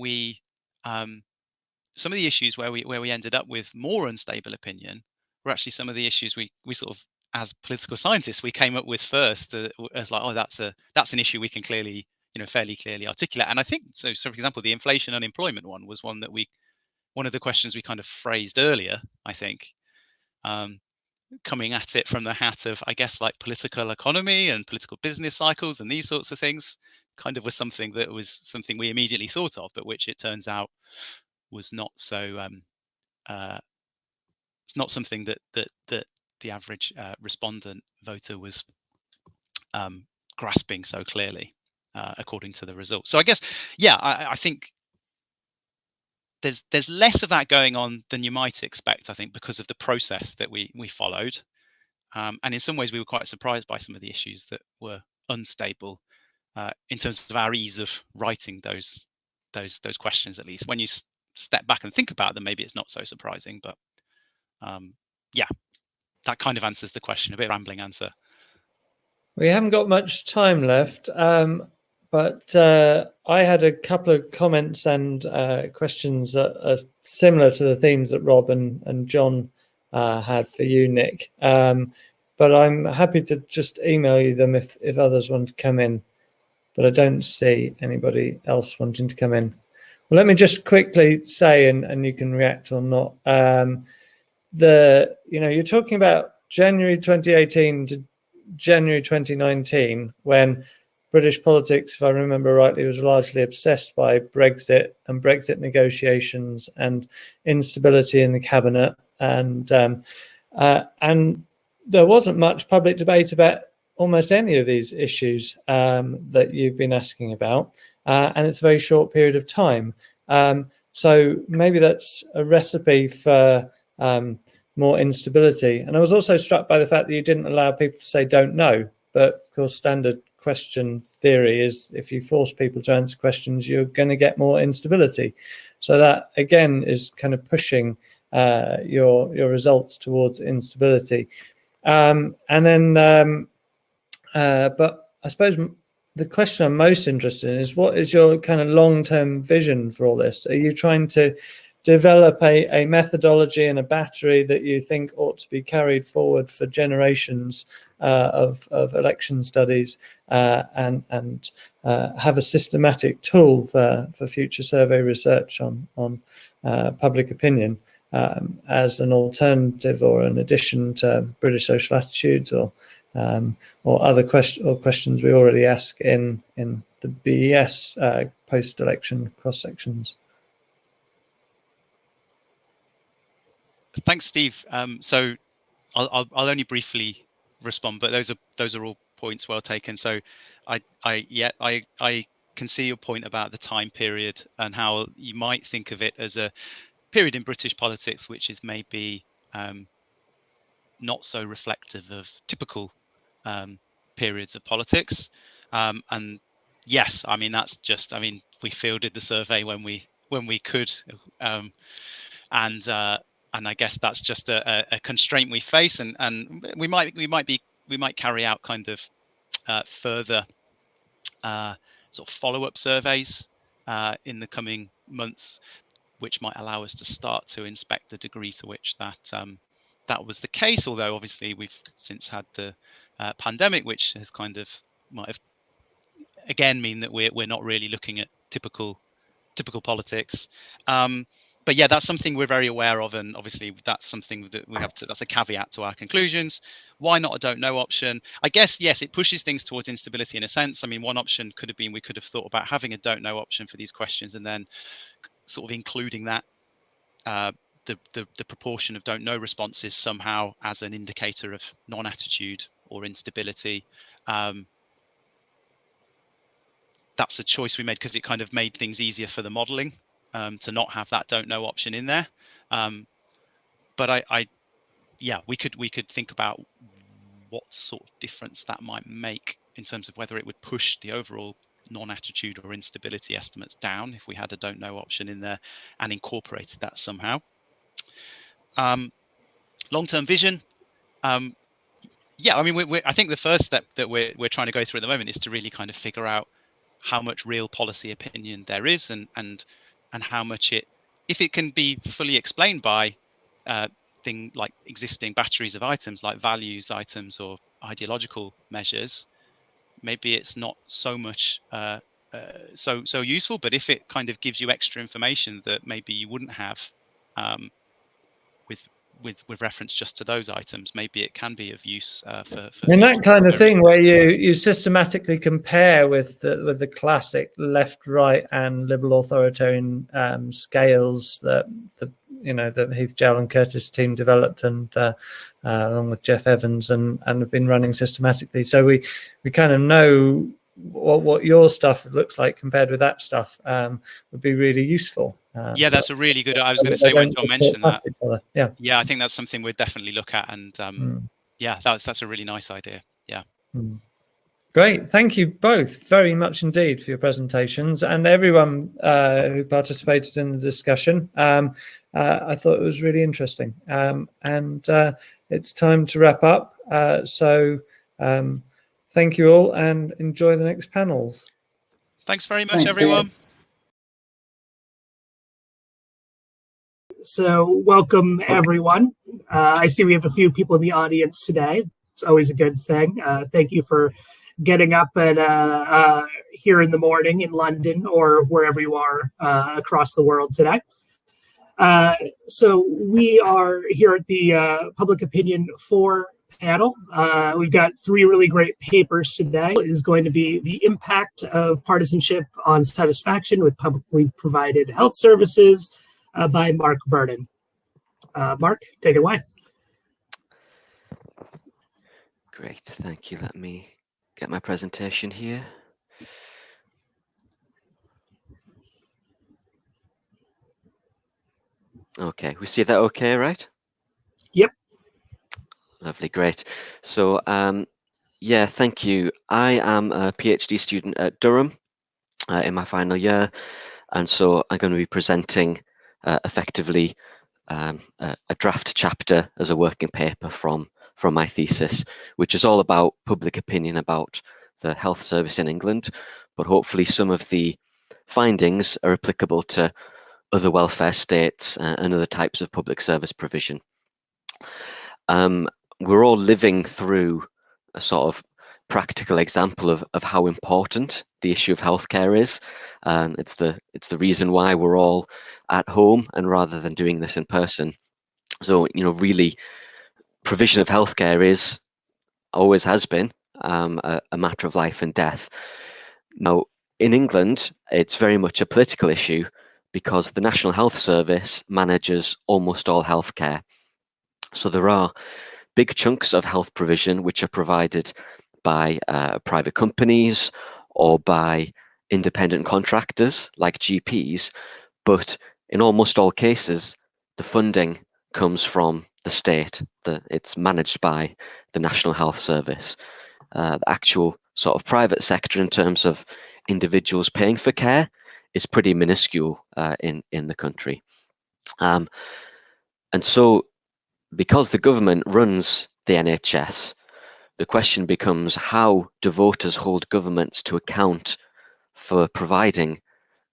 some of the issues where we ended up with more unstable opinion were actually some of the issues we sort of, as political scientists, we came up with first as like, oh, that's an issue we can clearly, fairly clearly articulate. And I think so for example, the inflation unemployment one was one of the questions we kind of phrased earlier, I think, coming at it from the hat of, I guess, like political economy and political business cycles and these sorts of things, kind of was something we immediately thought of, but which it turns out was not so it's not something that the average respondent voter was grasping so clearly, according to the results. So I guess, yeah, I think there's less of that going on than you might expect, I think, because of the process that we followed. And in some ways we were quite surprised by some of the issues that were unstable in terms of our ease of writing those questions. At least when you step back and think about them, maybe it's not so surprising, but yeah, that kind of answers the question. A bit rambling answer. We haven't got much time left, but I had a couple of comments and questions that are similar to the themes that Rob and John had for you, Nick. But I'm happy to just email you them if others want to come in. But I don't see anybody else wanting to come in. Well, let me just quickly say, and you can react or not. You're talking about January 2018 to January 2019, when British politics, if I remember rightly, was largely obsessed by Brexit and Brexit negotiations and instability in the cabinet, and there wasn't much public debate about almost any of these issues that you've been asking about, and it's a very short period of time. So maybe that's a recipe for more instability. And I was also struck by the fact that you didn't allow people to say don't know, but of course standard question theory is if you force people to answer questions, you're going to get more instability. So that again is kind of pushing your results towards instability. But I suppose the question I'm most interested in is, what is your kind of long-term vision for all this? Are you trying to develop a methodology and a battery that you think ought to be carried forward for generations of election studies, and have a systematic tool for future survey research on public opinion, as an alternative or an addition to British social attitudes, or other questions we already ask in the BES post-election cross-sections? Thanks, Steve. So I'll only briefly respond, but those are all points well taken. So I can see your point about the time period and how you might think of it as a period in British politics which is maybe not so reflective of typical periods of politics. And yes, I mean that's just, I mean, we fielded the survey when we could, and I guess that's just a constraint we face, and we might carry out kind of further sort of follow-up surveys in the coming months, which might allow us to start to inspect the degree to which that was the case. Although obviously we've since had the pandemic, which has kind of might have again mean that we're not really looking at typical politics. But yeah, that's something we're very aware of, and obviously that's something that we have to, that's a caveat to our conclusions. Why not a don't know option? I guess, yes, it pushes things towards instability in a sense. I mean, one option could have been, we could have thought about having a don't know option for these questions and then sort of including that, the proportion of don't know responses somehow as an indicator of non-attitude or instability. That's a choice we made because it kind of made things easier for the modeling. To not have that don't know option in there, but yeah, we could think about what sort of difference that might make in terms of whether it would push the overall non-attitude or instability estimates down if we had a don't know option in there and incorporated that somehow. Long-term vision. Yeah, I mean, I think the first step that we're trying to go through at the moment is to really kind of figure out how much real policy opinion there is, and how much if it can be fully explained by things like existing batteries of items like values items or ideological measures, maybe it's not so much so useful. But if it kind of gives you extra information that maybe you wouldn't have with reference just to those items, maybe it can be of use for and that kind of thing where you systematically compare with the classic left, right, and liberal authoritarian scales that that Heath Jowl and Curtis team developed, and along with Jeff Evans, and have been running systematically. So we kind of know what your stuff looks like compared with that stuff, would be really useful. Yeah, that's a really good. I was going to say when John mentioned that. Yeah, I think that's something we'd definitely look at, and yeah, that's a really nice idea. Yeah. Great, thank you both very much indeed for your presentations, and everyone who participated in the discussion. I thought it was really interesting, and it's time to wrap up. So thank you all, and enjoy the next panels. Thanks very much, everyone. Steve. So welcome, everyone. I see we have a few people in the audience today. It's always a good thing. Thank you for getting up at here in the morning in London or wherever you are across the world today. So we are here at the Public Opinion 4 panel. We've got 3 really great papers today. It is going to be the impact of partisanship on satisfaction with publicly provided health services, by Mark Burden. Mark, take it away. Great, thank you. Let me get my presentation here. Okay, we see that okay, right? Yep. Lovely, great. So Yeah, thank you. I am a PhD student at Durham in my final year, and so I'm going to be presenting effectively a draft chapter as a working paper from my thesis, which is all about public opinion about the health service in England, but hopefully some of the findings are applicable to other welfare states and other types of public service provision. We're all living through a sort of practical example of how important the issue of healthcare is. It's the reason why we're all at home and rather than doing this in person. So, really, provision of healthcare is, always has been, a matter of life and death. Now, in England, it's very much a political issue because the National Health Service manages almost all healthcare. So there are big chunks of health provision which are provided by private companies or by independent contractors like GPs, but in almost all cases, the funding comes from the state. It's managed by the National Health Service. The actual sort of private sector in terms of individuals paying for care is pretty minuscule in the country. And so because the government runs the NHS, the question becomes, how do voters hold governments to account for providing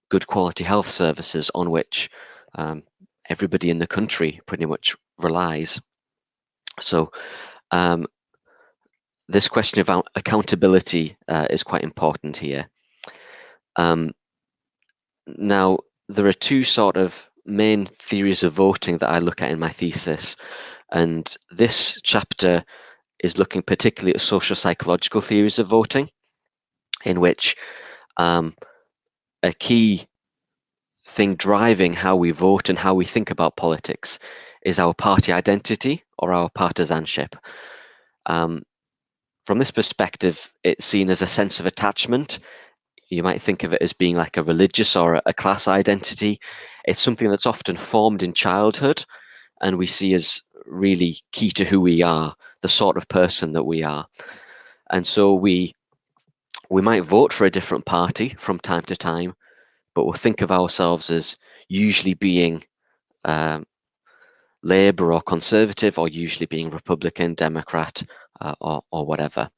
good quality health services on which everybody in the country pretty much relies? So this question about accountability is quite important here. Now, there are two sort of main theories of voting that I look at in my thesis, and this chapter is looking particularly at social psychological theories of voting, in which a key thing driving how we vote and how we think about politics is our party identity or our partisanship. From this perspective, it's seen as a sense of attachment. You might think of it as being like a religious or a class identity. It's something that's often formed in childhood and we see as really key to who we are, the sort of person that we are. And so we might vote for a different party from time to time, but we'll think of ourselves as usually being Labour or Conservative, or usually being Republican, Democrat, or whatever.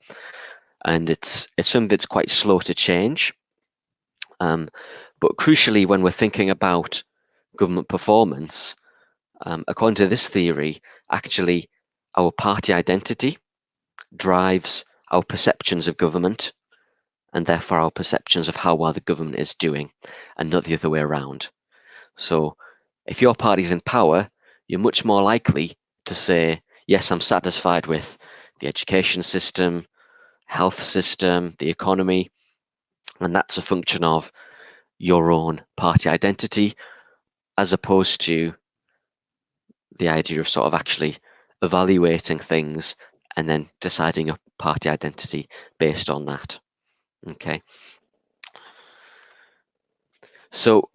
And it's something that's quite slow to change. But crucially, when we're thinking about government performance, according to this theory, actually our party identity drives our perceptions of government and therefore our perceptions of how well the government is doing, and not the other way around. So if your party's in power, you're much more likely to say, yes, I'm satisfied with the education system, health system, the economy, and that's a function of your own party identity, as opposed to the idea of sort of actually evaluating things and then deciding a party identity based on that. Okay. So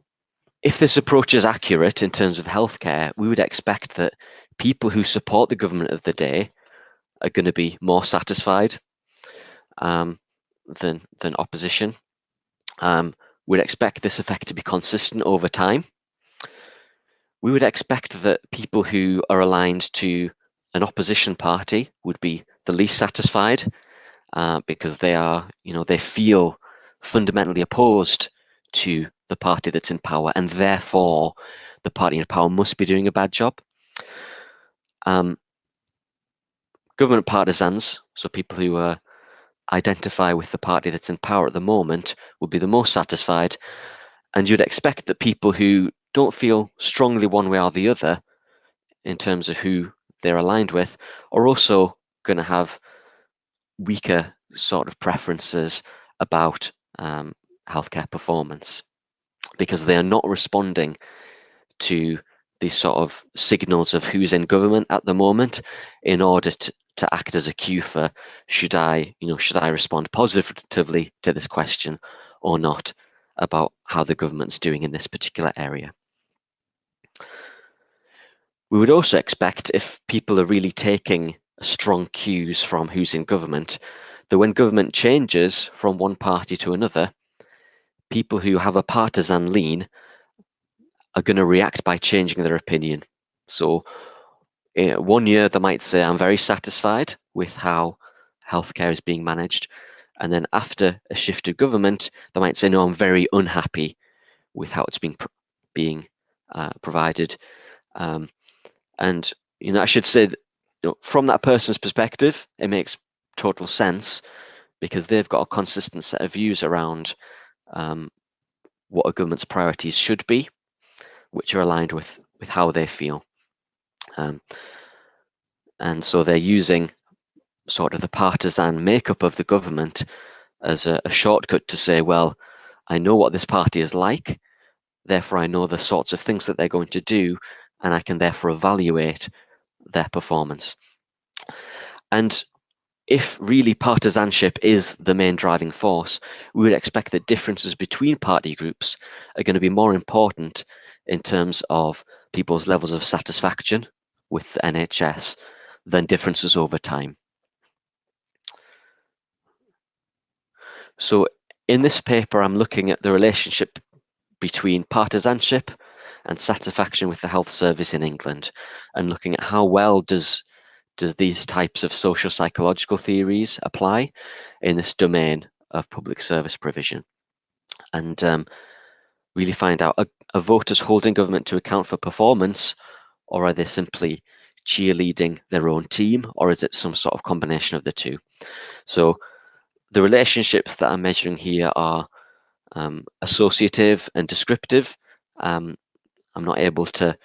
if this approach is accurate in terms of healthcare, we would expect that people who support the government of the day are going to be more satisfied than opposition. We'd expect this effect to be consistent over time. We would expect that people who are aligned to an opposition party would be the least satisfied because they feel fundamentally opposed to the party that's in power, and therefore the party in power must be doing a bad job. Government partisans, so people who identify with the party that's in power at the moment, would be the most satisfied, and you'd expect that people who don't feel strongly one way or the other in terms of who they're aligned with are also going to have weaker sort of preferences about healthcare performance, because they are not responding to these sort of signals of who's in government at the moment in order to act as a cue for should I respond positively to this question or not about how the government's doing in this particular area. We would also expect, if people are really taking strong cues from who's in government, that when government changes from one party to another, people who have a partisan lean are going to react by changing their opinion. So 1 year they might say, I'm very satisfied with how healthcare is being managed. And then after a shift of government, they might say, no, I'm very unhappy with how it's being provided. And I should say that, from that person's perspective, it makes total sense because they've got a consistent set of views around what a government's priorities should be, which are aligned with how they feel. And so they're using sort of the partisan makeup of the government as a shortcut to say, well, I know what this party is like, therefore I know the sorts of things that they're going to do, and I can therefore evaluate their performance. And if really partisanship is the main driving force, we would expect that differences between party groups are going to be more important in terms of people's levels of satisfaction with the NHS than differences over time. So in this paper, I'm looking at the relationship between partisanship and satisfaction with the health service in England, and looking at how well does these types of social psychological theories apply in this domain of public service provision, and really find out, are voters holding government to account for performance, or are they simply cheerleading their own team, or is it some sort of combination of the two? So the relationships that I'm measuring here are associative and descriptive. I'm not able to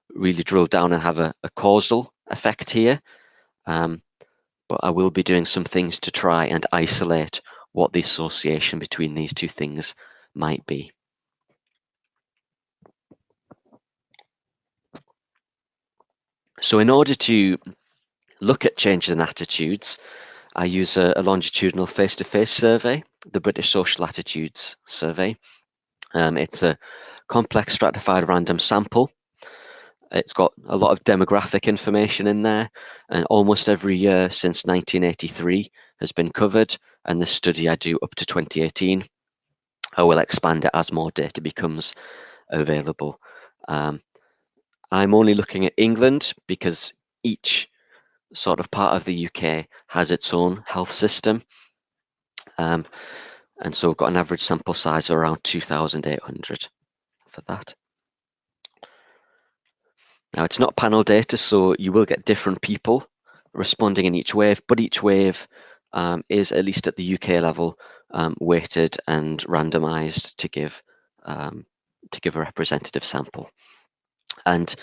really drill down and have a causal effect here, but I will be doing some things to try and isolate what the association between these two things might be. So in order to look at changes in attitudes, I use a longitudinal face-to-face survey, the British Social Attitudes Survey. It's a complex stratified random sample. It's got a lot of demographic information in there, and almost every year since 1983 has been covered, and this study I do up to 2018. I will expand it as more data becomes available. I'm only looking at England because each sort of part of the UK has its own health system. And so we've got an average sample size of around 2,800 for that. Now, it's not panel data, so you will get different people responding in each wave, but each wave is, at least at the UK level, weighted and randomized to give a representative sample. And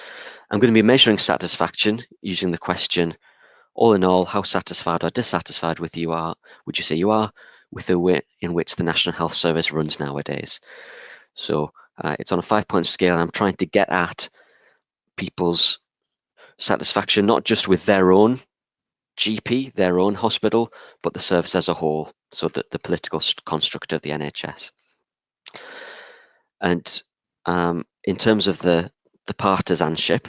I'm going to be measuring satisfaction using the question, all in all, how satisfied or dissatisfied would you say you are with the way in which the National Health Service runs nowadays? So it's on a 5-point scale, and I'm trying to get at people's satisfaction, not just with their own GP, their own hospital, but the service as a whole, so that the political construct of the NHS. And in terms of the partisanship,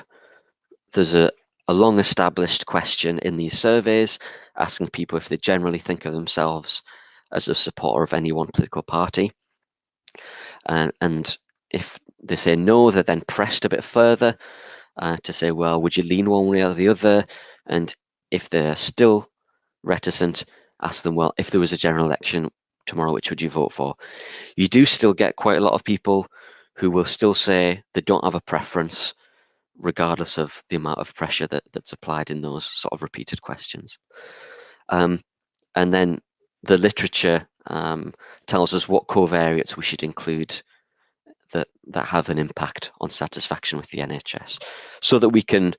there's a long established question in these surveys asking people if they generally think of themselves as a supporter of any one political party. And if they say no, they're then pressed a bit further to say, well, would you lean one way or the other? And if they're still reticent, ask them, well, if there was a general election tomorrow, which would you vote for? You do still get quite a lot of people who will still say they don't have a preference, regardless of the amount of pressure that's applied in those sort of repeated questions. And then the literature tells us what covariates we should include that have an impact on satisfaction with the NHS, so that we can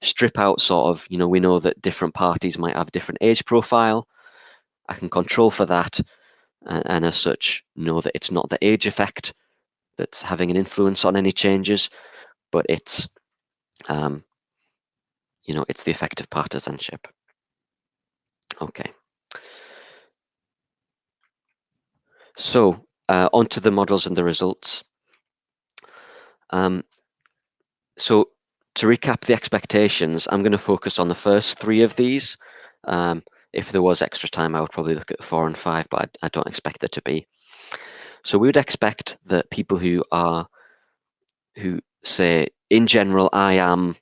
strip out sort of, we know that different parties might have different age profile. I can control for that, and as such know that it's not the age effect that's having an influence on any changes, but it's it's the effect of partisanship. Okay. So onto the models and the results. So to recap the expectations, I'm going to focus on the first three of these, If there was extra time, I would probably look at 4 and 5, but I don't expect there to be. So we would expect that people who say, in general, I am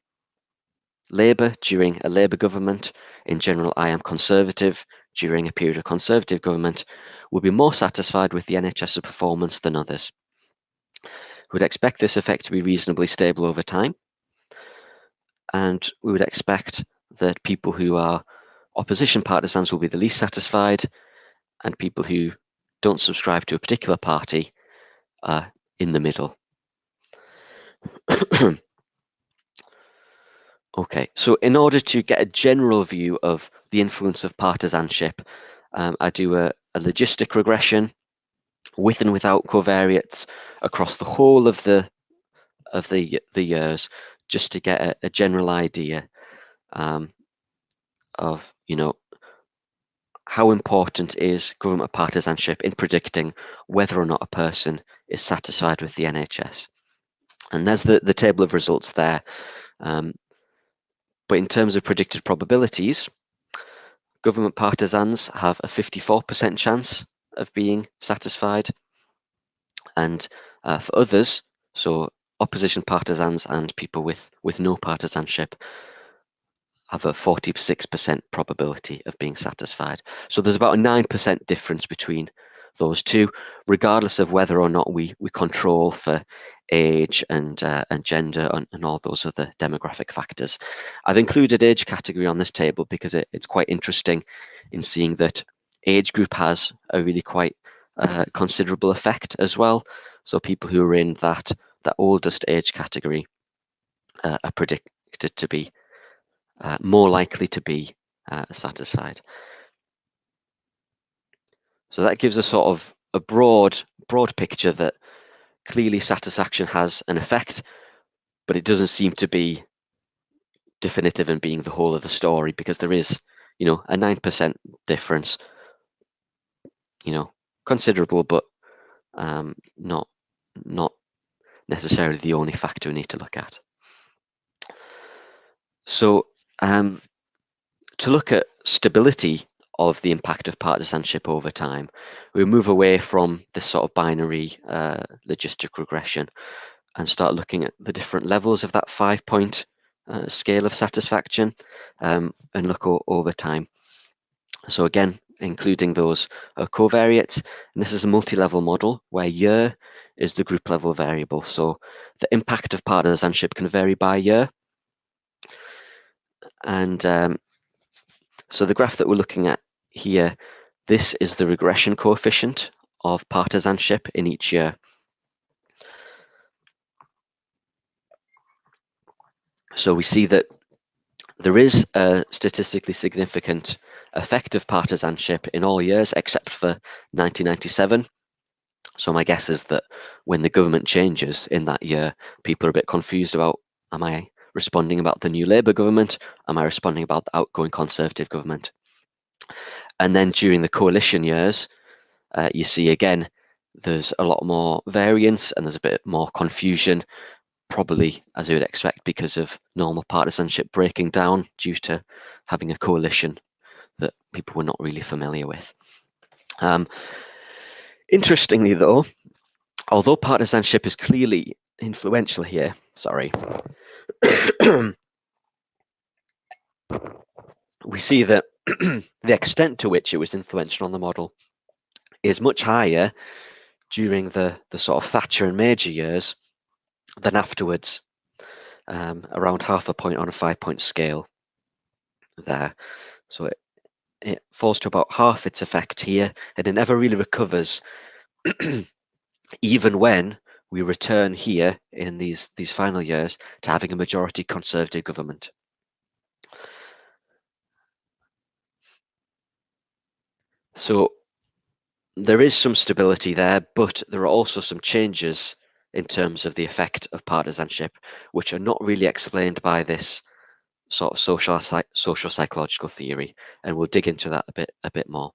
Labour during a Labour government, in general, I am Conservative during a period of Conservative government, will be more satisfied with the NHS performance than others. We would expect this effect to be reasonably stable over time, and we would expect that people who are opposition partisans will be the least satisfied, and people who don't subscribe to a particular party are in the middle. Okay, so in order to get a general view of the influence of partisanship, I do a logistic regression with and without covariates across the whole of the years, just to get a general idea of, you know, how important is government partisanship in predicting whether or not a person is satisfied with the NHS. And there's the table of results there. But in terms of predicted probabilities, government partisans have a 54% chance of being satisfied. And for others, so opposition partisans and people with no partisanship, have a 46% probability of being satisfied. So there's about a 9% difference between those two, regardless of whether or not we control for age and gender and all those other demographic factors. I've included age category on this table because it's quite interesting in seeing that age group has a really quite considerable effect as well. So people who are in that oldest age category are predicted to be more likely to be satisfied. So that gives a sort of a broad picture that clearly satisfaction has an effect, but it doesn't seem to be definitive in being the whole of the story, because there is, you know, a 9% difference, you know, considerable, but not necessarily the only factor we need to look at. So to look at stability of the impact of partisanship over time, we move away from this sort of binary logistic regression and start looking at the different levels of that 5-point scale of satisfaction and look over time. So again, including those covariates, and this is a multi-level model where year is the group level variable. So the impact of partisanship can vary by year. And so the graph that we're looking at here, this is the regression coefficient of partisanship in each year. So we see that there is a statistically significant effect of partisanship in all years except for 1997. So my guess is that when the government changes in that year, people are a bit confused about, am I responding about the new Labour government? Am I responding about the outgoing Conservative government? And then during the coalition years, you see again, there's a lot more variance and there's a bit more confusion, probably as you would expect because of normal partisanship breaking down due to having a coalition that people were not really familiar with. Interestingly though, although partisanship is clearly influential here, we see that the extent to which it was influential on the model is much higher during the sort of Thatcher and Major years than afterwards, around 0.5 point on a 5-point scale there. So it falls to about half its effect here, and it never really recovers even when we return here in these final years to having a majority Conservative government. So there is some stability there, but there are also some changes in terms of the effect of partisanship, which are not really explained by this sort of social psychological theory, and we'll dig into that a bit more.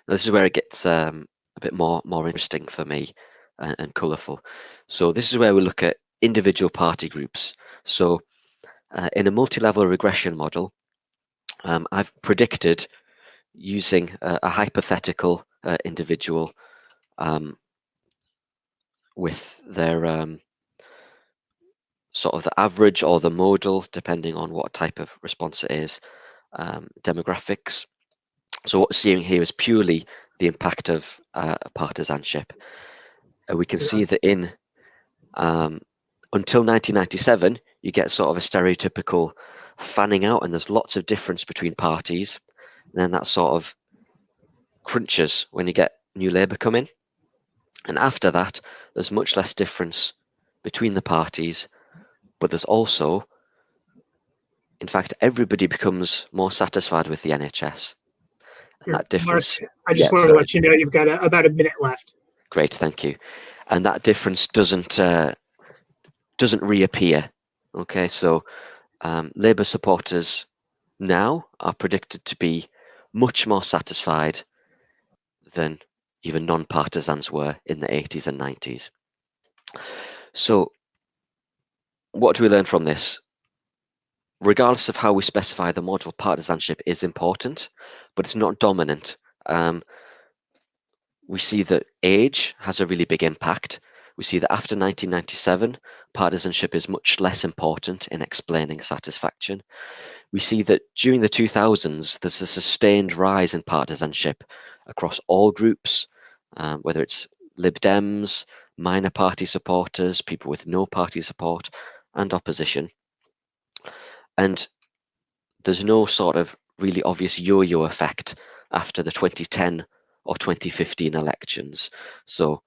Now, this is where it gets a bit more interesting for me and colourful. So this is where we look at individual party groups. So in a multi-level regression model, I've predicted using a hypothetical individual with their sort of the average or the modal, depending on what type of response it is, demographics. So what we're seeing here is purely the impact of partisanship. We can see that in until 1997, you get sort of a stereotypical fanning out, and there's lots of difference between parties. And then that sort of crunches when you get New Labour come in. And after that, there's much less difference between the parties, but there's also, in fact, everybody becomes more satisfied with the NHS. And that difference. Mark, I just want to let you know you've got about a minute left. Great, thank you. And that difference doesn't reappear. Okay, so Labour supporters now are predicted to be much more satisfied than even non-partisans were in the 80s and 90s. So what do we learn from this? Regardless of how we specify the model, partisanship is important, but it's not dominant. We see that age has a really big impact. We see that after 1997, partisanship is much less important in explaining satisfaction. We see that during the 2000s, there's a sustained rise in partisanship across all groups, whether it's Lib Dems, minor party supporters, people with no party support, and opposition. And there's no sort of really obvious yo-yo effect after the 2010 or 2015 elections. So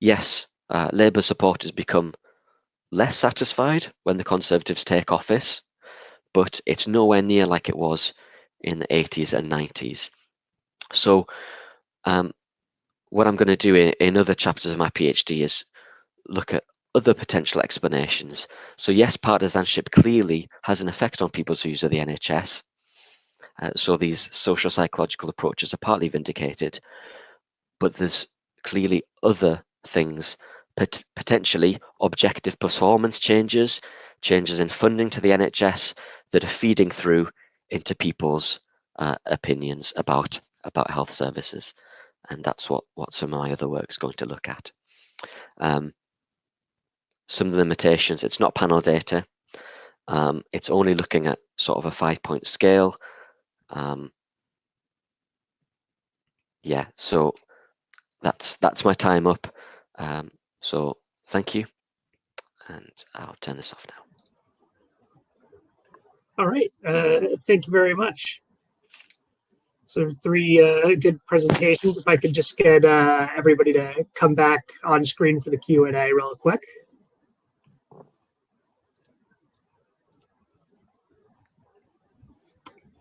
yes, Labour supporters become less satisfied when the Conservatives take office, but it's nowhere near like it was in the 80s and 90s. So what I'm going to do in other chapters of my PhD is look at other potential explanations. So yes, partisanship clearly has an effect on people's views of the NHS. So these social psychological approaches are partly vindicated, but there's clearly other things, potentially objective performance changes, changes in funding to the NHS that are feeding through into people's opinions about health services. And that's what some of my other work is going to look at. Some of the limitations, it's not panel data. It's only looking at sort of a 5-point scale. Yeah, so that's my time up. So thank you, and I'll turn this off now. All right, thank you very much. So 3 good presentations. If I could just get everybody to come back on screen for the Q&A real quick.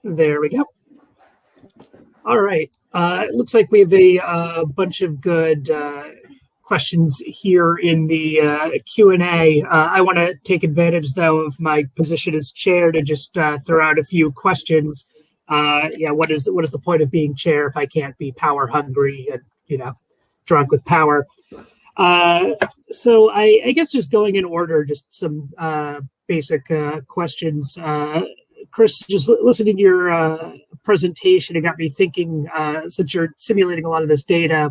There we go. All right. It looks like we have a bunch of good questions here in the Q&A. I want to take advantage, though, of my position as chair to just throw out a few questions. What is the point of being chair if I can't be power hungry and drunk with power? So I guess just going in order, just some basic questions. Chris, just listening to your presentation, it got me thinking, since you're simulating a lot of this data,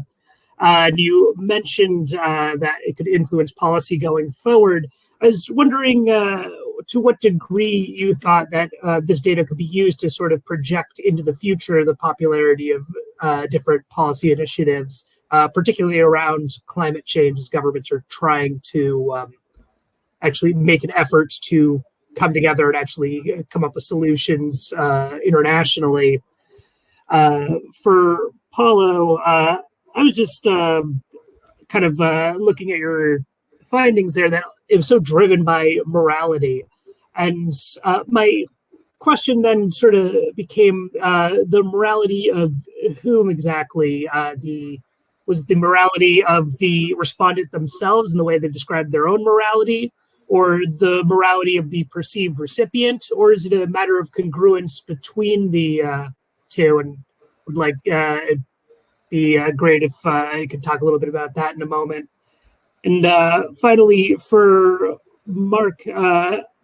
and you mentioned that it could influence policy going forward. I was wondering to what degree you thought that this data could be used to sort of project into the future the popularity of different policy initiatives, particularly around climate change, as governments are trying to actually make an effort to come together and actually come up with solutions internationally. For Paulo, I was just kind of looking at your findings there that it was so driven by morality. And my question then sort of became the morality of whom exactly? Was the morality of the respondent themselves and the way they described their own morality, or the morality of the perceived recipient, or is it a matter of congruence between the two? And would like it'd be great if you could talk a little bit about that in a moment. And finally, for Mark,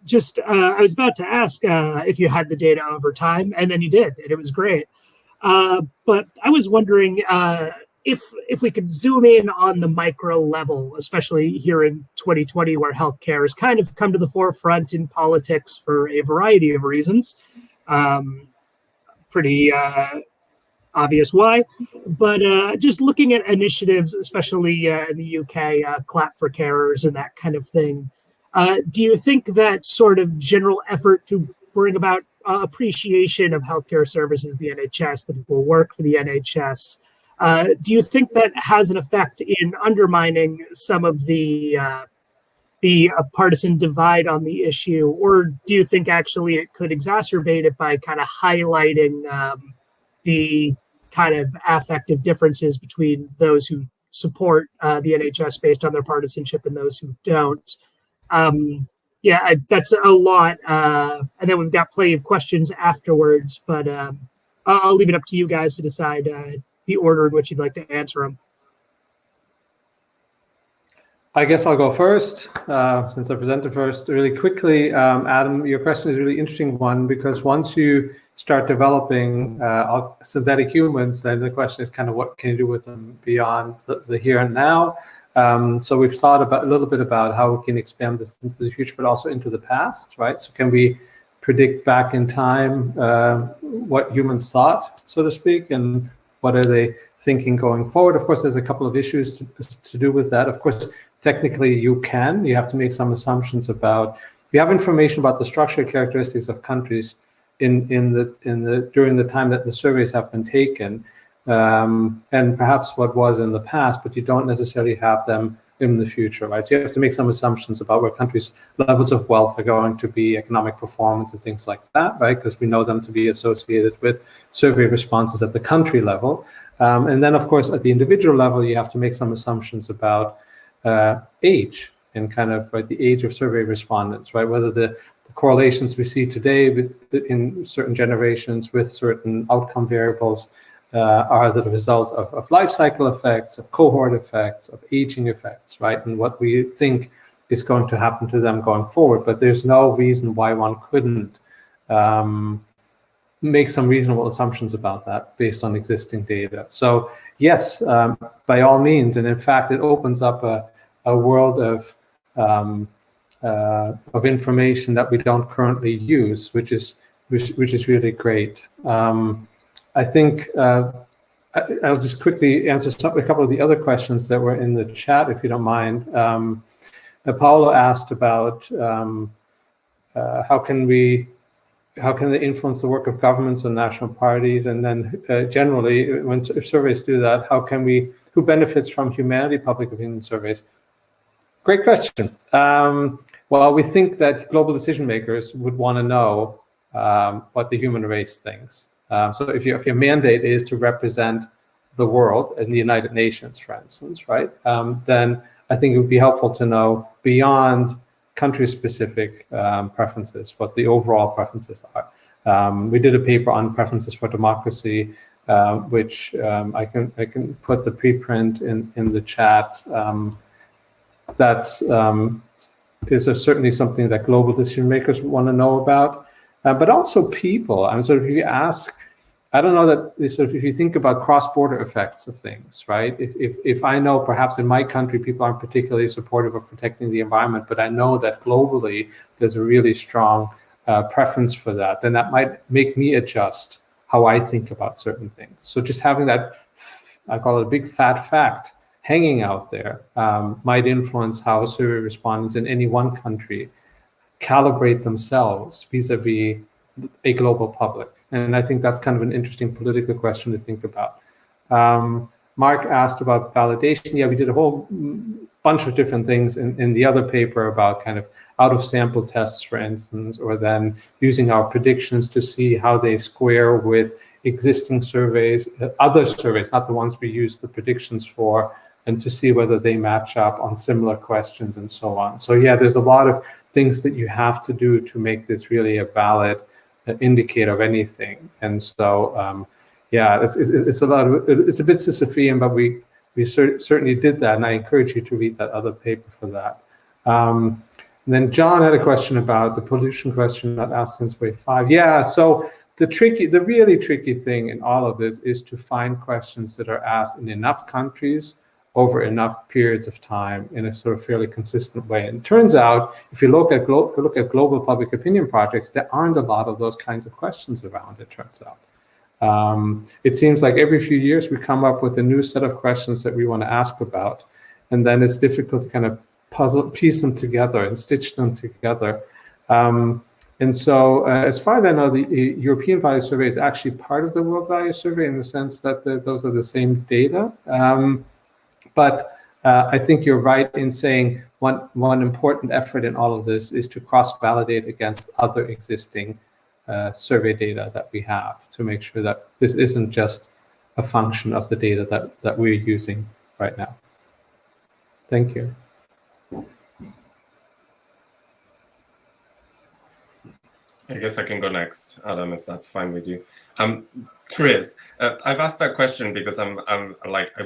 just I was about to ask if you had the data over time, and then you did, and it was great. But I was wondering if we could zoom in on the micro level, especially here in 2020, where healthcare has kind of come to the forefront in politics for a variety of reasons. Pretty obvious why. But just looking at initiatives, especially in the UK, Clap for Carers and that kind of thing, do you think that sort of general effort to bring about appreciation of healthcare services, the NHS, the people who work for the NHS, do you think that has an effect in undermining some of the partisan divide on the issue, or do you think actually it could exacerbate it by kind of highlighting the kind of affective differences between those who support the NHS based on their partisanship and those who don't? That's a lot. And then we've got plenty of questions afterwards, but I'll leave it up to you guys to decide the order in which you'd like to answer them. I guess I'll go first, since I presented first. Really quickly, Adam, your question is a really interesting one, because once you start developing synthetic humans, then the question is kind of what can you do with them beyond the here and now. So we've thought a little bit about how we can expand this into the future, but also into the past, right? So can we predict back in time what humans thought, so to speak, and what are they thinking going forward? Of course, there's a couple of issues to do with that. Of course, technically you have to make some assumptions about, we have information about the structural characteristics of countries during the time that the surveys have been taken, and perhaps what was in the past, but you don't necessarily have them in the future, right? So you have to make some assumptions about where countries' levels of wealth are going to be, economic performance and things like that, right? Because we know them to be associated with survey responses at the country level. And then, of course, at the individual level, you have to make some assumptions about age and kind of the age of survey respondents, right? Whether the correlations we see today in certain generations with certain outcome variables are the result of life cycle effects, of cohort effects, of aging effects, right? And what we think is going to happen to them going forward. But there's no reason why one couldn't make some reasonable assumptions about that based on existing data. So yes, by all means, and in fact, it opens up a world of information that we don't currently use, which is really great. I think I'll just quickly answer a couple of the other questions that were in the chat, if you don't mind. Paolo asked about how can they influence the work of governments and national parties, and then generally, if surveys do that, who benefits from humanity public opinion surveys? Great question. Well, we think that global decision makers would want to know what the human race thinks. So if your mandate is to represent the world in the United Nations, for instance, right, then I think it would be helpful to know beyond country-specific preferences, what the overall preferences are. We did a paper on preferences for democracy, which I can put the preprint in the chat. That's is certainly something that global decision makers want to know about, but also people. And so if you ask, I don't know that sort of, if you think about cross-border effects of things, right? If I know perhaps in my country people aren't particularly supportive of protecting the environment, but I know that globally there's a really strong preference for that, then that might make me adjust how I think about certain things. So just having that, I call it a big fat fact, hanging out there might influence how survey respondents in any one country calibrate themselves vis-a-vis a global public. And I think that's kind of an interesting political question to think about. Mark asked about validation. Yeah, we did a whole bunch of different things in the other paper about kind of out-of-sample tests, for instance, or then using our predictions to see how they square with existing surveys, other surveys, not the ones we use the predictions for, and to see whether they match up on similar questions and so on. So yeah, there's a lot of things that you have to do to make this really a valid indicator of anything. And so yeah, it's a bit Sisyphean, but we certainly did that, and I encourage you to read that other paper for that. And then John had a question about the pollution question not asked since wave 5. Yeah, so the really tricky thing in all of this is to find questions that are asked in enough countries over enough periods of time in a sort of fairly consistent way. And it turns out, if you look at global public opinion projects, there aren't a lot of those kinds of questions around, it turns out. It seems like every few years we come up with a new set of questions that we want to ask about, and then it's difficult to kind of piece them together and stitch them together. And so as far as I know, the European Value Survey is actually part of the World Value Survey in the sense that those are the same data. But I think you're right in saying one important effort in all of this is to cross-validate against other existing survey data that we have to make sure that this isn't just a function of the data that we're using right now. Thank you. I guess I can go next, Adam, if that's fine with you. Chris, I've asked that question because I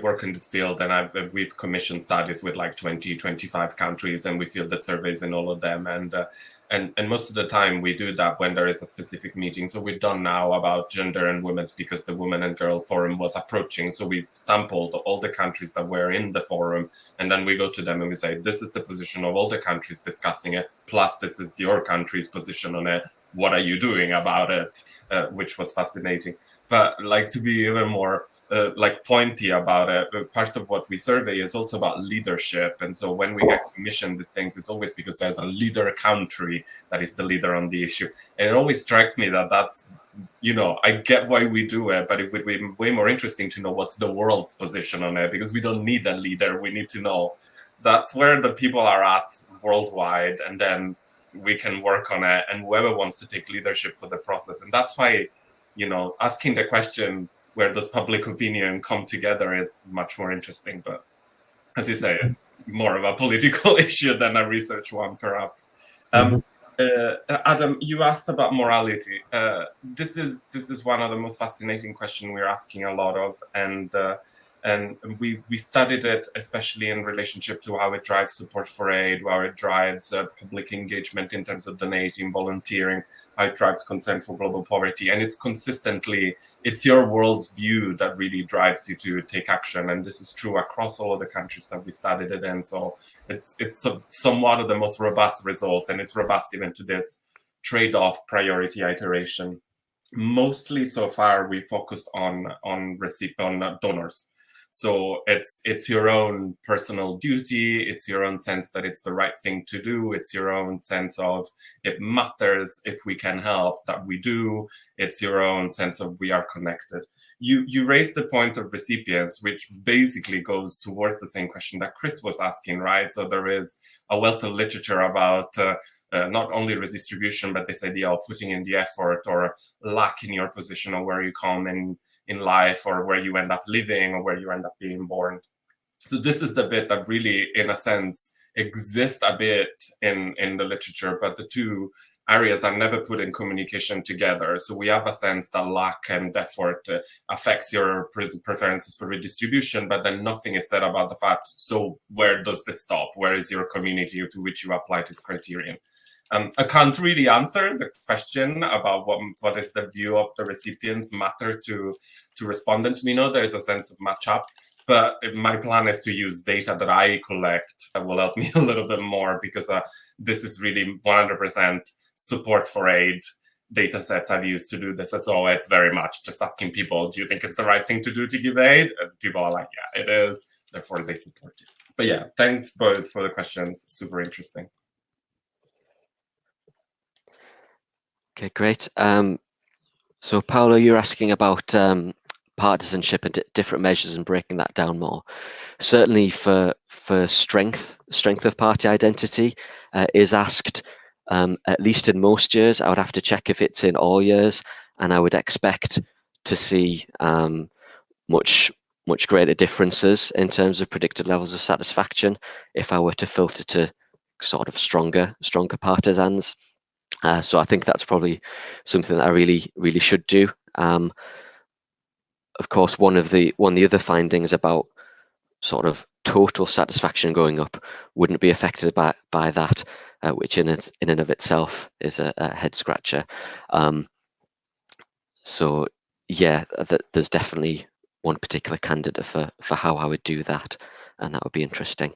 work in this field and we've commissioned studies with like 20, 25 countries, and we field surveys in all of them. And most of the time we do that when there is a specific meeting. So we've done now about gender and women's because the Women and Girl Forum was approaching. So we've sampled all the countries that were in the forum, and then we go to them and we say, this is the position of all the countries discussing it, plus this is your country's position on it. What are you doing about it? Which was fascinating. But like to be even more pointy about it, part of what we survey is also about leadership. And so when we get commissioned these things, it's always because there's a leader country that is the leader on the issue. And it always strikes me that that's, I get why we do it, but it would be way more interesting to know what's the world's position on it, because we don't need a leader. We need to know that's where the people are at worldwide, and then we can work on it, and whoever wants to take leadership for the process. And that's why, asking the question, where does public opinion come together, is much more interesting. But as you say, it's more of a political issue than a research one, perhaps. Adam, you asked about morality. This is one of the most fascinating questions we're asking a lot of, and we studied it, especially in relationship to how it drives support for aid, how it drives public engagement in terms of donating, volunteering, how it drives concern for global poverty. And it's your world's view that really drives you to take action. And this is true across all of the countries that we studied it in. So it's somewhat of the most robust result, and it's robust even to this trade-off priority iteration. Mostly so far, we focused on donors. So it's your own personal duty, it's your own sense that it's the right thing to do, it's your own sense of it matters if we can help that we do, it's your own sense of we are connected. You raised the point of recipients, which basically goes towards the same question that Chris was asking, right? So there is a wealth of literature about not only redistribution, but this idea of putting in the effort or luck in your position or where you come in life, or where you end up living, or where you end up being born. So this is the bit that really, in a sense, exists a bit in the literature, but the two areas are never put in communication together. So we have a sense that luck and effort affects your preferences for redistribution, but then nothing is said about the fact, so where does this stop? Where is your community to which you apply this criterion? I can't really answer the question about what is the view of the recipients matter to respondents. We know there is a sense of match-up, but my plan is to use data that I collect that will help me a little bit more, because this is really 100% support for aid data sets I've used to do this. So it's very much just asking people, do you think it's the right thing to do to give aid? And people are like, yeah, it is. Therefore, they support it. But yeah, thanks both for the questions. Super interesting. Okay, great. So Paolo, you're asking about partisanship and different measures and breaking that down more. Certainly for strength of party identity is asked at least in most years. I would have to check if it's in all years, and I would expect to see much greater differences in terms of predicted levels of satisfaction if I were to filter to sort of stronger partisans. So I think that's probably something that I really should do. Of course, one of the other findings about sort of total satisfaction going up wouldn't be affected by that, which in and of itself is a head scratcher. So yeah, there's definitely one particular candidate for how I would do that, and that would be interesting.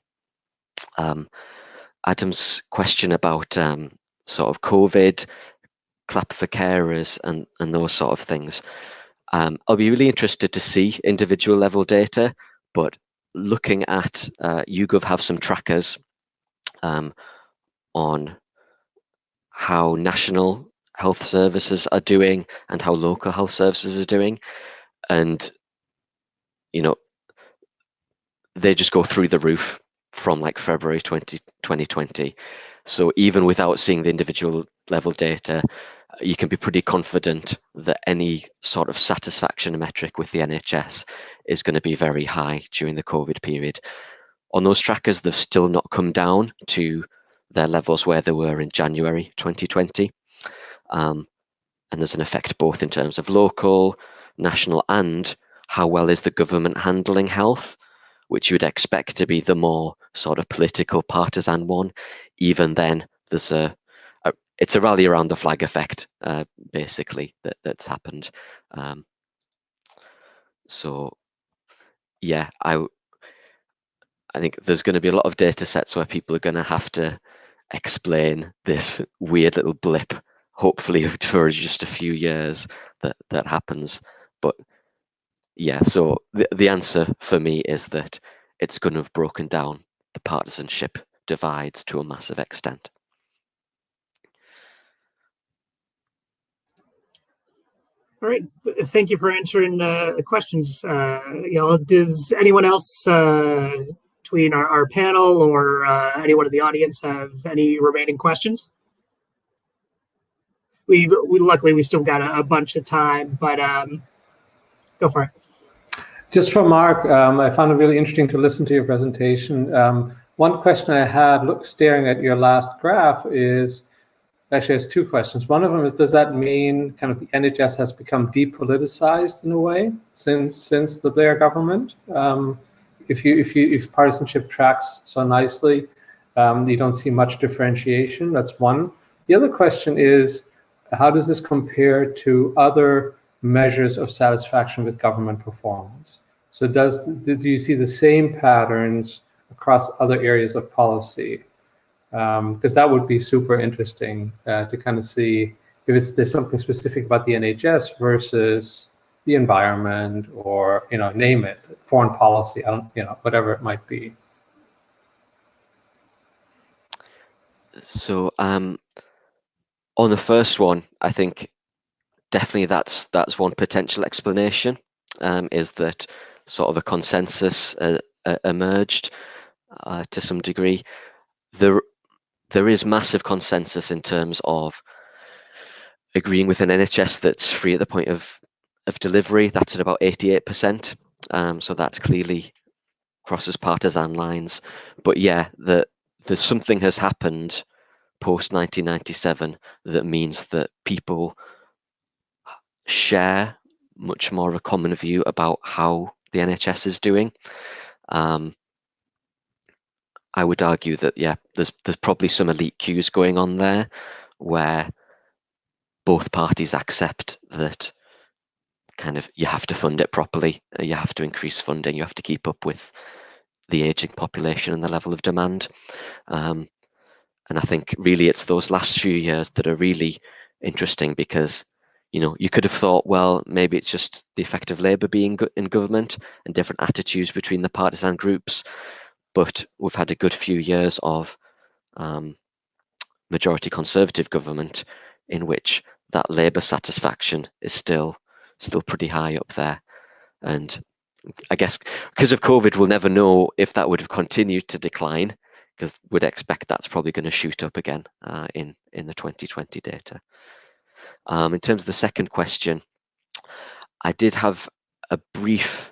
Adam's question about sort of COVID, clap for carers, and those sort of things. I'll be really interested to see individual level data, but looking at YouGov have some trackers on how national health services are doing and how local health services are doing, and they just go through the roof from like February 2020. So even without seeing the individual level data, you can be pretty confident that any sort of satisfaction metric with the NHS is going to be very high during the COVID period. On those trackers, they've still not come down to their levels where they were in January 2020. And there's an effect both in terms of local, national, and how well is the government handling health, which you would expect to be the more sort of political partisan one. Even then, there's it's a rally around the flag effect, basically, that's happened. So yeah, I think there's going to be a lot of data sets where people are going to have to explain this weird little blip, hopefully for just a few years that happens. But yeah, so the answer for me is that it's going to have broken down the partisanship divides to a massive extent. All right, thank you for answering the questions. Does anyone else between our panel or anyone in the audience have any remaining questions? We luckily we still got a bunch of time, but go for it. Just for Mark, I found it really interesting to listen to your presentation. One question I had, staring at your last graph, is actually has two questions. One of them is, does that mean kind of the NHS has become depoliticized in a way since the Blair government? If partisanship tracks so nicely, you don't see much differentiation. That's one. The other question is, how does this compare to other measures of satisfaction with government performance? So do you see the same patterns across other areas of policy? Because that would be super interesting to kind of see if there's something specific about the NHS versus the environment, or name it, foreign policy, whatever it might be. So on the first one, I think definitely that's one potential explanation, is that sort of a consensus emerged to some degree. There is massive consensus in terms of agreeing with an NHS that's free at the point of delivery. That's at about 88%. So that's clearly crosses partisan lines. But yeah, there's something has happened post 1997 that means that people share much more of a common view about how the NHS is doing. I would argue that there's probably some elite cues going on there where both parties accept that kind of you have to fund it properly, you have to increase funding, you have to keep up with the aging population and the level of demand. And I think really it's those last few years that are really interesting, because you could have thought, well, maybe it's just the effect of Labour being in government and different attitudes between the partisan groups. But we've had a good few years of majority Conservative government in which that Labour satisfaction is still pretty high up there. And I guess because of COVID, we'll never know if that would have continued to decline, because we'd expect that's probably going to shoot up again in the 2020 data. In terms of the second question, I did have a brief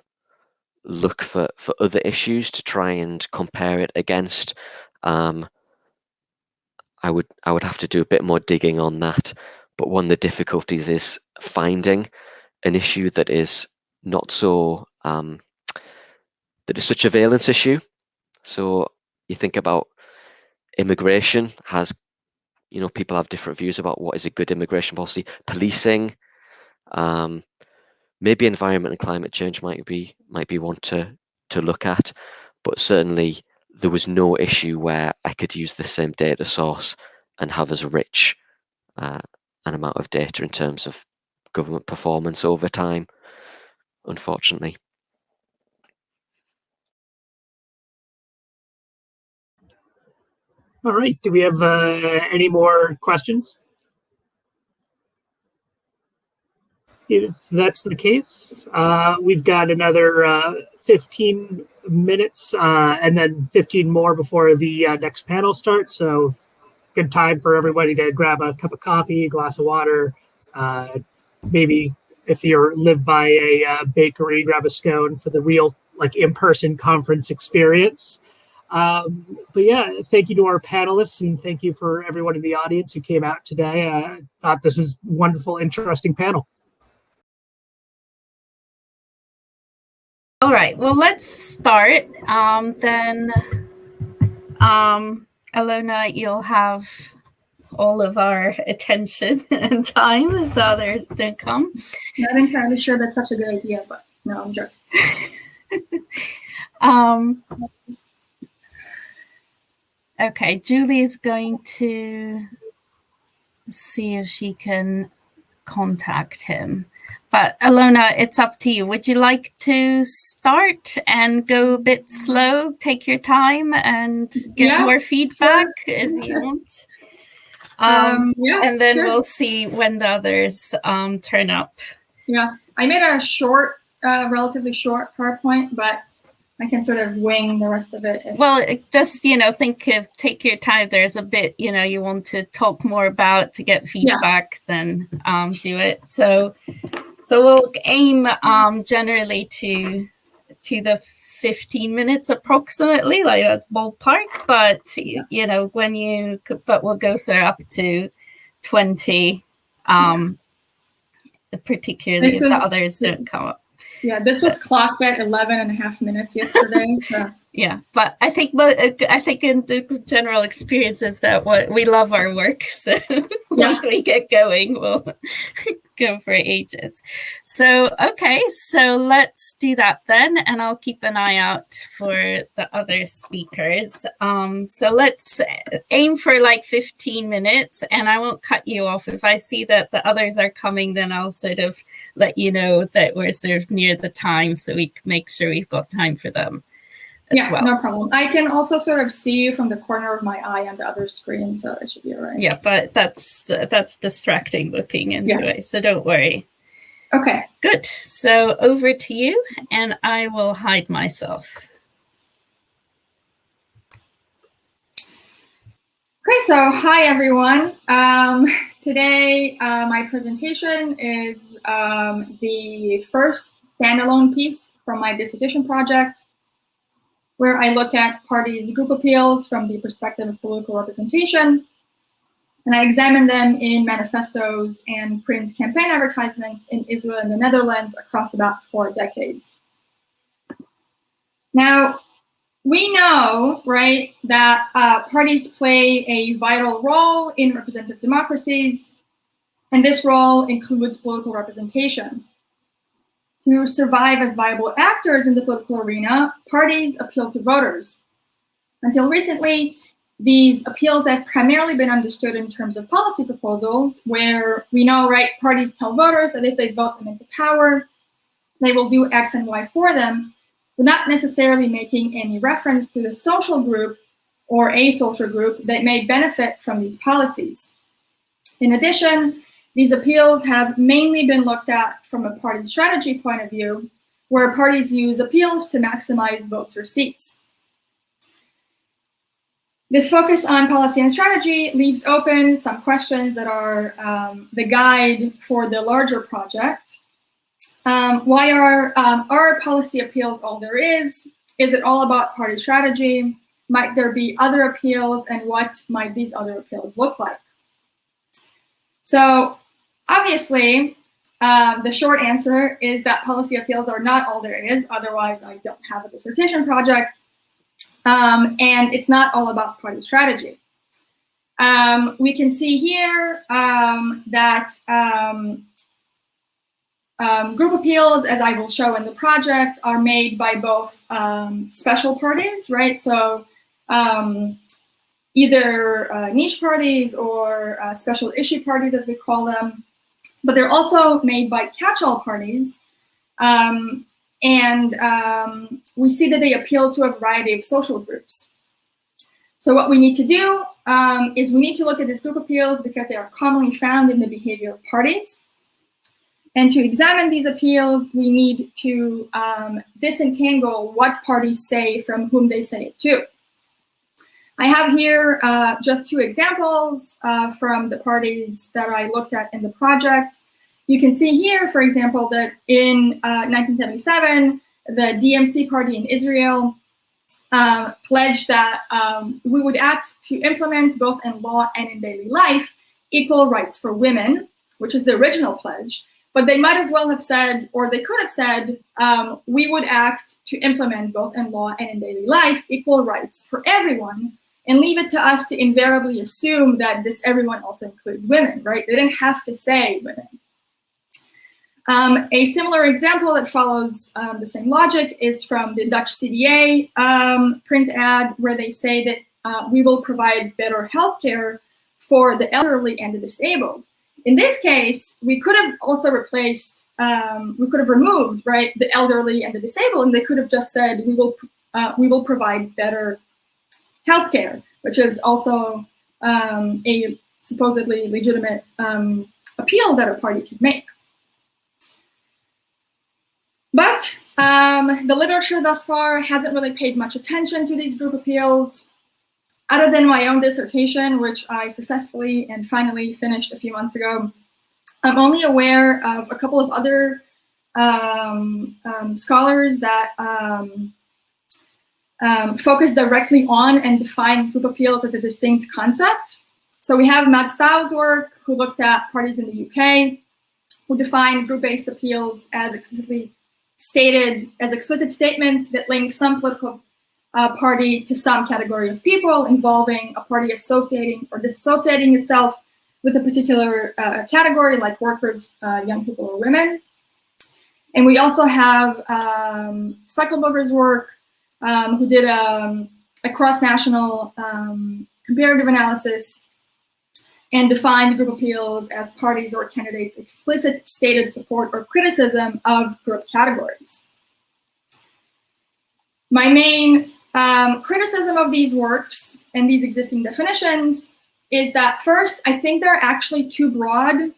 look for other issues to try and compare it against. I would have to do a bit more digging on that, but one of the difficulties is finding an issue that is not so that that it's such a valence issue. So you think about immigration has, people have different views about what is a good immigration policy. Policing, maybe environment and climate change might be one to look at, but certainly there was no issue where I could use the same data source and have as rich an amount of data in terms of government performance over time, unfortunately. All right. Do we have any more questions? If that's the case, we've got another 15 minutes and then 15 more before the next panel starts. So good time for everybody to grab a cup of coffee, a glass of water. Maybe if you live by a bakery, grab a scone for the real in-person conference experience. But yeah, thank you to our panelists and thank you for everyone in the audience who came out today. I thought this was a wonderful, interesting panel. All right, well, let's start. Then, Alona, you'll have all of our attention and time if the others don't come. Not entirely sure that's such a good idea, but no, I'm joking. Okay, Julie is going to see if she can contact him. But Alona, it's up to you. Would you like to start and go a bit slow, take your time and get more feedback if you want? And then we'll see when the others turn up. Yeah, I made a short, relatively short PowerPoint, but I can sort of wing the rest of it. Well, just, take your time. There's a bit, you want to talk more about to get feedback, then do it. So we'll aim generally to the 15 minutes approximately, like that's ballpark, but but we'll go up to 20, particularly if the others don't come up. Yeah, this was clocked at 11.5 minutes yesterday. So yeah, but I think in the general experience is that we love our work. So once we get going, we'll go for ages. So okay, so let's do that then, and I'll keep an eye out for the other speakers. So let's aim for 15 minutes, and I won't cut you off. If I see that the others are coming, then I'll sort of let you know that we're sort of near the time, so we can make sure we've got time for them. Yeah, no problem. I can also sort of see you from the corner of my eye on the other screen, so it should be all right. Yeah, but that's distracting looking anyway, so don't worry. Okay. Good. So over to you, and I will hide myself. Okay, so hi everyone. Today my presentation is the first standalone piece from my dissertation project, where I look at parties' group appeals from the perspective of political representation, and I examine them in manifestos and print campaign advertisements in Israel and the Netherlands across about 4 decades. Now, we know, right, that parties play a vital role in representative democracies, and this role includes political representation. To survive as viable actors in the political arena, parties appeal to voters. Until recently, these appeals have primarily been understood in terms of policy proposals, where we know, right, parties tell voters that if they vote them into power, they will do X and Y for them, but not necessarily making any reference to the social group or a social group that may benefit from these policies. In addition, these appeals have mainly been looked at from a party strategy point of view, where parties use appeals to maximize votes or seats. This focus on policy and strategy leaves open some questions that are the guide for the larger project. Why are policy appeals all there is? Is it all about party strategy? Might there be other appeals, and what might these other appeals look like? So obviously, the short answer is that policy appeals are not all there is. Otherwise, I don't have a dissertation project. And it's not all about party strategy. We can see here that group appeals, as I will show in the project, are made by both special parties, right? So either niche parties or special issue parties, as we call them. But they're also made by catch-all parties. We see that they appeal to a variety of social groups. So what we need to do is we need to look at these group appeals because they are commonly found in the behavior of parties. And to examine these appeals, we need to disentangle what parties say from whom they say it to. I have here just two examples from the parties that I looked at in the project. You can see here, for example, that in 1977, the DMC party in Israel pledged that we would act to implement both in law and in daily life equal rights for women, which is the original pledge. But they might as well have said, or they could have said, we would act to implement both in law and in daily life equal rights for everyone, and leave it to us to invariably assume that this everyone also includes women, right? They didn't have to say women. A similar example that follows the same logic is from the Dutch CDA print ad, where they say that we will provide better healthcare for the elderly and the disabled. In this case, we could have also replaced, we could have removed, right, the elderly and the disabled, and they could have just said we will provide better healthcare, which is also a supposedly legitimate appeal that a party could make. But the literature thus far hasn't really paid much attention to these group appeals. Other than my own dissertation, which I successfully and finally finished a few months ago, I'm only aware of a couple of other scholars that focus directly on and define group appeals as a distinct concept. So we have Matt Stau's work, who looked at parties in the UK, who defined group-based appeals as explicit statements that link some political party to some category of people, involving a party associating or disassociating itself with a particular category, like workers, young people, or women. And we also have Steckelberger's work, who did a cross-national comparative analysis and defined group appeals as parties or candidates' explicit stated support or criticism of group categories. My main criticism of these works and these existing definitions is that, first, I think they're actually too broad.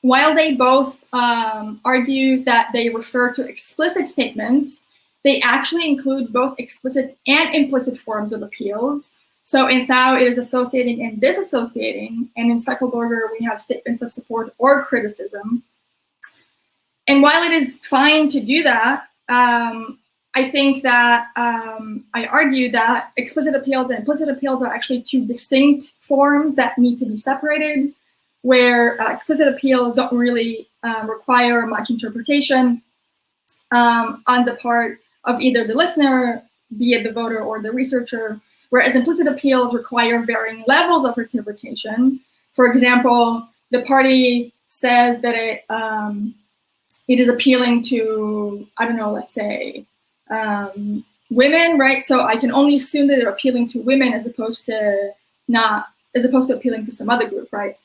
While they both argue that they refer to explicit statements, they actually include both explicit and implicit forms of appeals. So in Thau, it is associating and disassociating, and in Steckelberger, we have statements of support or criticism. And while it is fine to do that, I think that I argue that explicit appeals and implicit appeals are actually two distinct forms that need to be separated, where explicit appeals don't really require much interpretation on the part of either the listener, be it the voter or the researcher, whereas implicit appeals require varying levels of interpretation. For example, the party says that it is appealing to, I don't know, let's say, women, right? So I can only assume that they're appealing to women as opposed to appealing to some other group, right?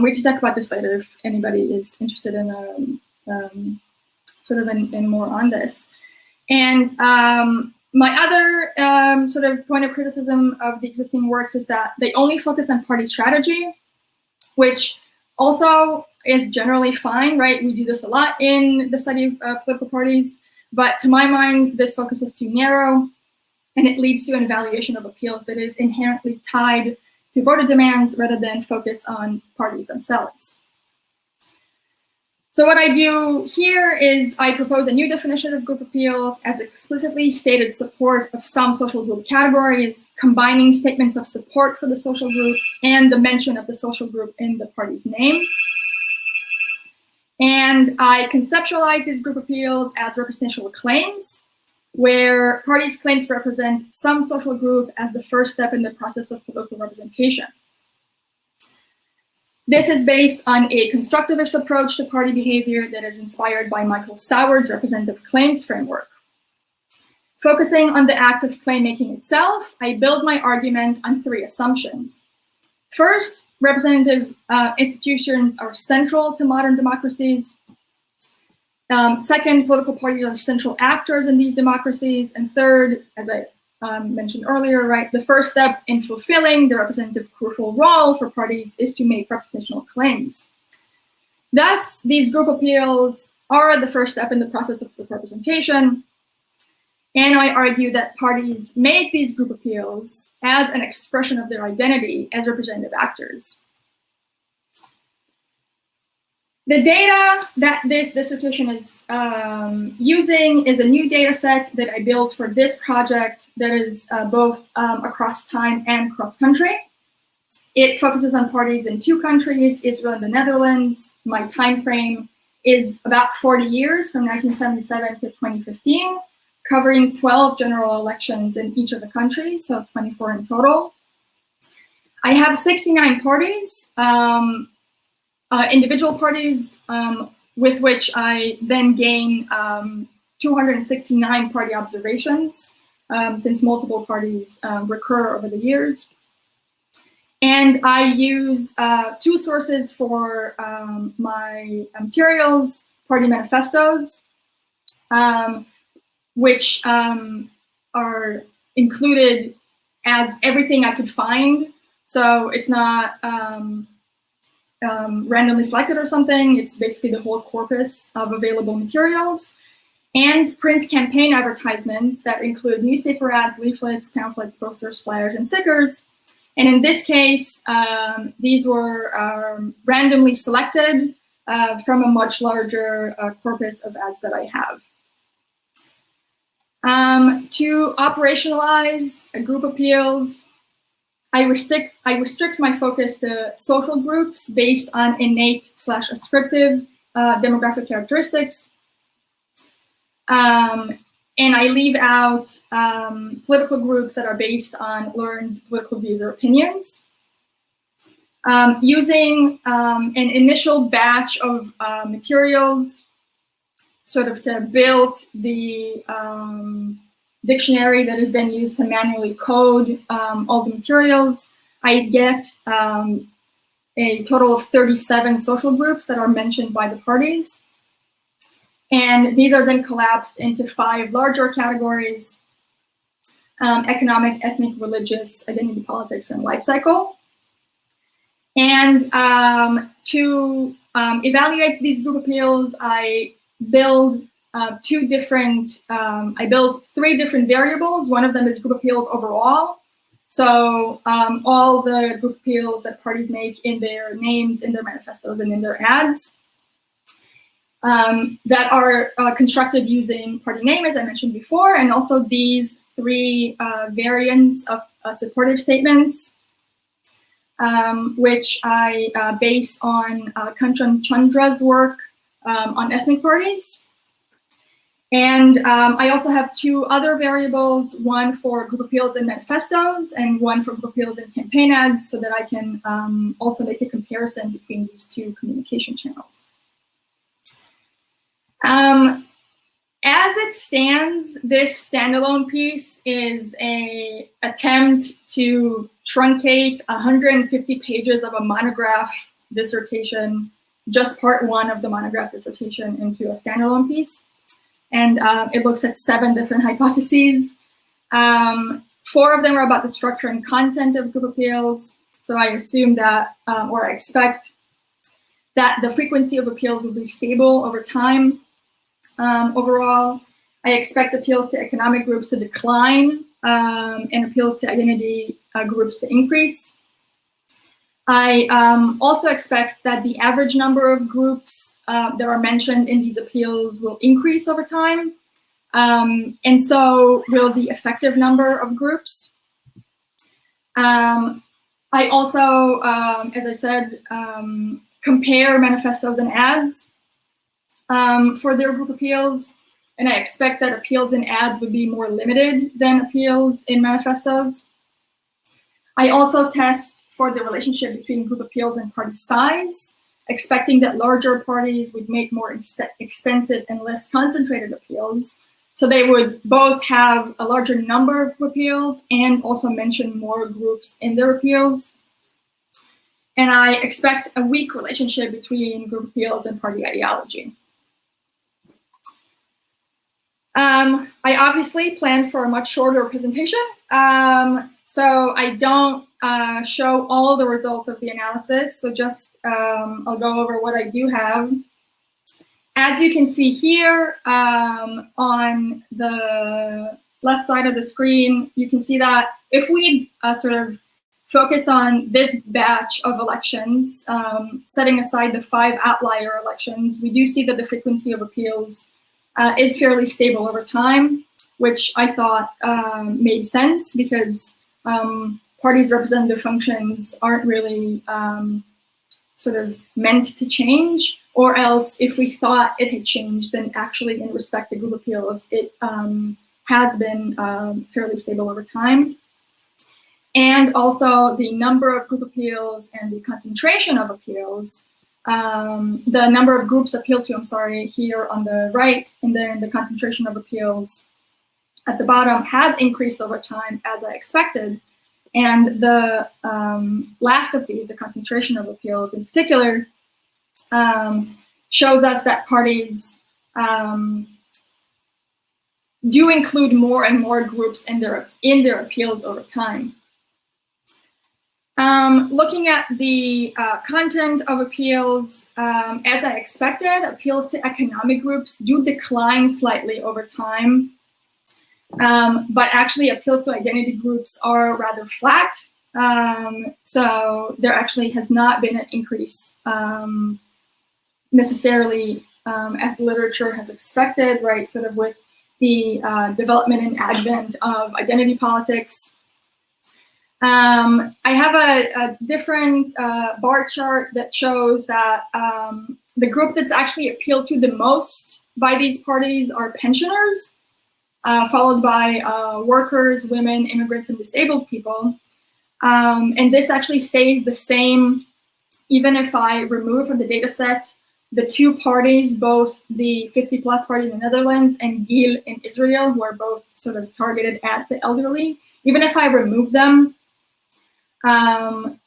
We can talk about this later if anybody is interested in in more on this. And my other sort of point of criticism of the existing works is that they only focus on party strategy, which also is generally fine, right? We do this a lot in the study of political parties, but to my mind, this focus is too narrow, and it leads to an evaluation of appeals that is inherently tied to voter demands rather than focus on parties themselves. So what I do here is I propose a new definition of group appeals as explicitly stated support of some social group categories, combining statements of support for the social group and the mention of the social group in the party's name. And I conceptualized these group appeals as representational claims, where parties claim to represent some social group as the first step in the process of political representation. This is based on a constructivist approach to party behavior that is inspired by Michael Soward's representative claims framework. Focusing on the act of claim making itself, I build my argument on 3 assumptions. First, representative institutions are central to modern democracies. Second, political parties are central actors in these democracies. And third, as I mentioned earlier, right, the first step in fulfilling the representative crucial role for parties is to make representational claims. Thus, these group appeals are the first step in the process of political representation. And I argue that parties make these group appeals as an expression of their identity as representative actors. The data that this dissertation is using is a new data set that I built for this project that is both across time and cross country. It focuses on parties in 2 countries, Israel and the Netherlands. My time frame is about 40 years, from 1977 to 2015, covering 12 general elections in each of the countries, so 24 in total. I have 69 parties, individual parties, with which I then gain 269 party observations, since multiple parties recur over the years. And I use 2 sources for my materials, party manifestos, which are included as everything I could find. So it's not randomly selected or something. It's basically the whole corpus of available materials, and print campaign advertisements that include newspaper ads, leaflets, pamphlets, posters, flyers, and stickers. And in this case, these were randomly selected from a much larger corpus of ads that I have. To operationalize group appeals, I restrict my focus to social groups based on innate/ascriptive demographic characteristics. And I leave out political groups that are based on learned political views or opinions. Using an initial batch of materials sort of to build the dictionary that is then used to manually code all the materials, I get a total of 37 social groups that are mentioned by the parties. And these are then collapsed into 5 larger categories: economic, ethnic, religious, identity politics, and life cycle. And to evaluate these group appeals, I build 3 different variables. One of them is group appeals overall. So all the group appeals that parties make in their names, in their manifestos, and in their ads that are constructed using party name, as I mentioned before, and also these 3 variants of supportive statements, which I base on Kanchan Chandra's work on ethnic parties. And I also have 2 other variables, one for group appeals and manifestos, and one for group appeals and campaign ads, so that I can also make a comparison between these 2 communication channels. As it stands, this standalone piece is an attempt to truncate 150 pages of a monograph dissertation, just part 1 of the monograph dissertation, into a standalone piece. And it looks at 7 different hypotheses. 4 of them are about the structure and content of group appeals. So I assume that, or I expect that the frequency of appeals will be stable over time. Overall, I expect appeals to economic groups to decline and appeals to identity groups to increase. I also expect that the average number of groups that are mentioned in these appeals will increase over time, and so will the effective number of groups. I also, as I said, compare manifestos and ads. for their group appeals, and I expect that appeals in ads would be more limited than appeals in manifestos. I also test for the relationship between group appeals and party size, expecting that larger parties would make more extensive and less concentrated appeals. So they would both have a larger number of appeals and also mention more groups in their appeals. And I expect a weak relationship between group appeals and party ideology. I obviously planned for a much shorter presentation, so I don't show all the results of the analysis. So just I'll go over what I do have. As you can see here on the left side of the screen, you can see that if we sort of focus on this batch of elections, setting aside the 5 outlier elections, we do see that the frequency of appeals is fairly stable over time, which I thought made sense because parties' representative functions aren't really sort of meant to change, or else if we thought it had changed, then actually in respect to group appeals, it has been fairly stable over time. And also the number of group appeals and the concentration of appeals, the number of groups appealed to, I'm sorry, here on the right, and then the concentration of appeals at the bottom has increased over time as I expected. And the last of these, the concentration of appeals in particular, shows us that parties do include more and more groups in their appeals over time. Looking at the content of appeals, as I expected, appeals to economic groups do decline slightly over time. But actually appeals to identity groups are rather flat. So there actually has not been an increase necessarily as the literature has expected, right? Sort of with the development and advent of identity politics. I have a different bar chart that shows that the group that's actually appealed to the most by these parties are pensioners, followed by workers, women, immigrants, and disabled people. And this actually stays the same even if I remove from the data set the 2 parties, both the 50+ party in the Netherlands and GIL in Israel, who are both sort of targeted at the elderly. Even if I remove them,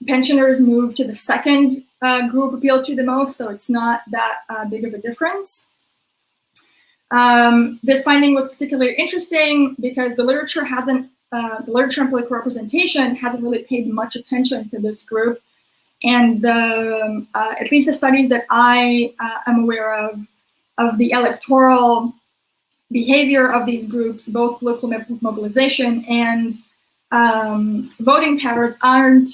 pensioners move to the second group appealed to the most, so it's not that big of a difference. This finding was particularly interesting because the literature hasn't, the literature on political representation hasn't really paid much attention to this group. And at least the studies that I am aware of the electoral behavior of these groups, both political mobilization and voting patterns aren't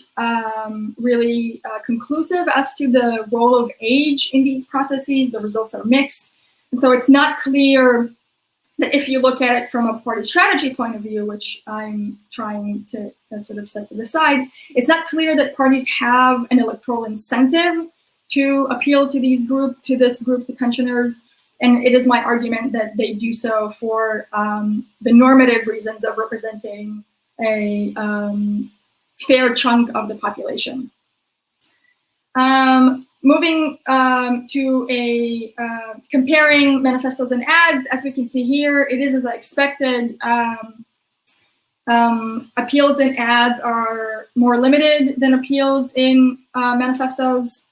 really conclusive as to the role of age in these processes. The results are mixed. And so it's not clear that if you look at it from a party strategy point of view, which I'm trying to sort of set to the side, it's not clear that parties have an electoral incentive to appeal to this group, to pensioners. And it is my argument that they do so for the normative reasons of representing a fair chunk of the population. Moving to a comparing manifestos and ads, as we can see here, it is as I expected. Appeals in ads are more limited than appeals in manifestos,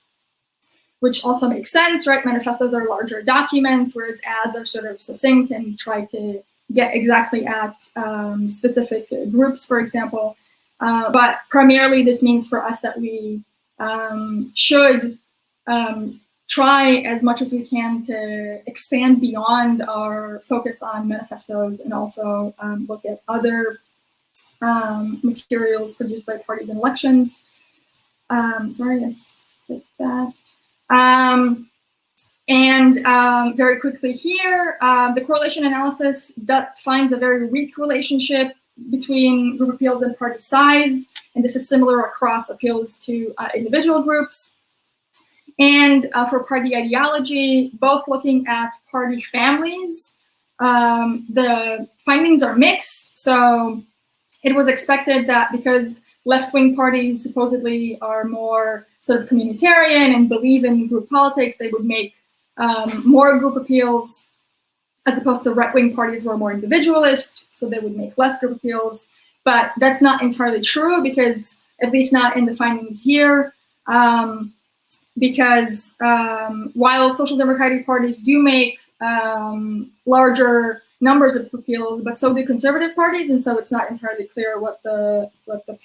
which also makes sense, right? Manifestos are larger documents, whereas ads are sort of succinct and try to get exactly at specific groups, for example. But primarily, this means for us that we should try as much as we can to expand beyond our focus on manifestos and also look at other materials produced by parties in elections. Sorry, I skipped that. And very quickly here, the correlation analysis that finds a very weak relationship between group appeals and party size, and this is similar across appeals to individual groups. and for party ideology, both looking at party families. The findings are mixed. So it was expected that because left-wing parties supposedly are more sort of communitarian and believe in group politics, they would make more group appeals, as opposed to right-wing parties who are more individualist, so they would make less group appeals. But that's not entirely true, because, at least not in the findings here, because while social democratic parties do make larger numbers of appeals, but so do conservative parties, and so it's not entirely clear what the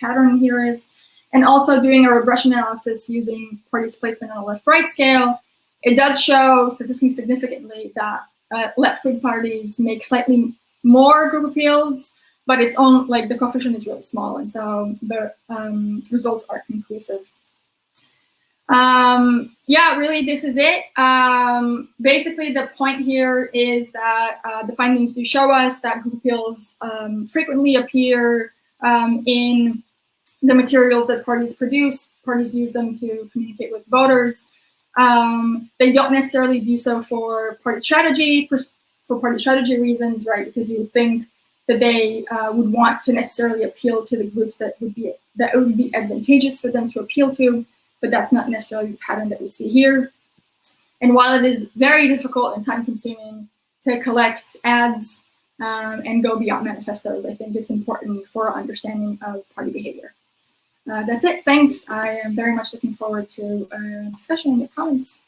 pattern here is. And also doing a regression analysis using parties' placement on a left-right scale, it does show statistically significantly that left-wing parties make slightly more group appeals, but it's on, like, the coefficient is really small, and so the results are conclusive. Yeah, really, this is it. Basically, the point here is that the findings do show us that group appeals frequently appear in the materials that parties produce. Parties use them to communicate with voters. They don't necessarily do so for party strategy, reasons, right? Because you would think that they would want to necessarily appeal to the groups that would be advantageous for them to appeal to, but that's not necessarily the pattern that we see here. And while it is very difficult and time-consuming to collect ads and go beyond manifestos, I think it's important for our understanding of party behavior. That's it. Thanks. I am very much looking forward to a discussion in the comments.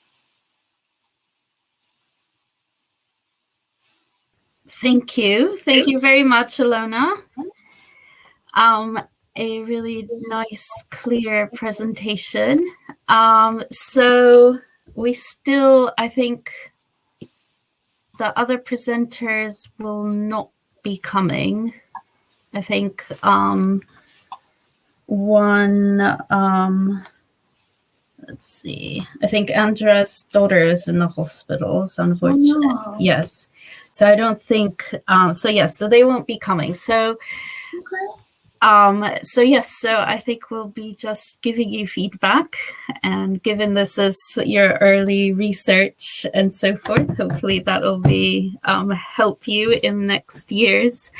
Thank you. Thank you very much, Ilona. A really nice, clear presentation. So we still, I think, the other presenters will not be coming. I think let's see. I think Andrea's daughter is in the hospital, so unfortunately. Oh, no. Yes. So I don't think, so yes, so they won't be coming. So, okay. So yes, so I think we'll be just giving you feedback, and given this is your early research and so forth, hopefully that will be help you in next years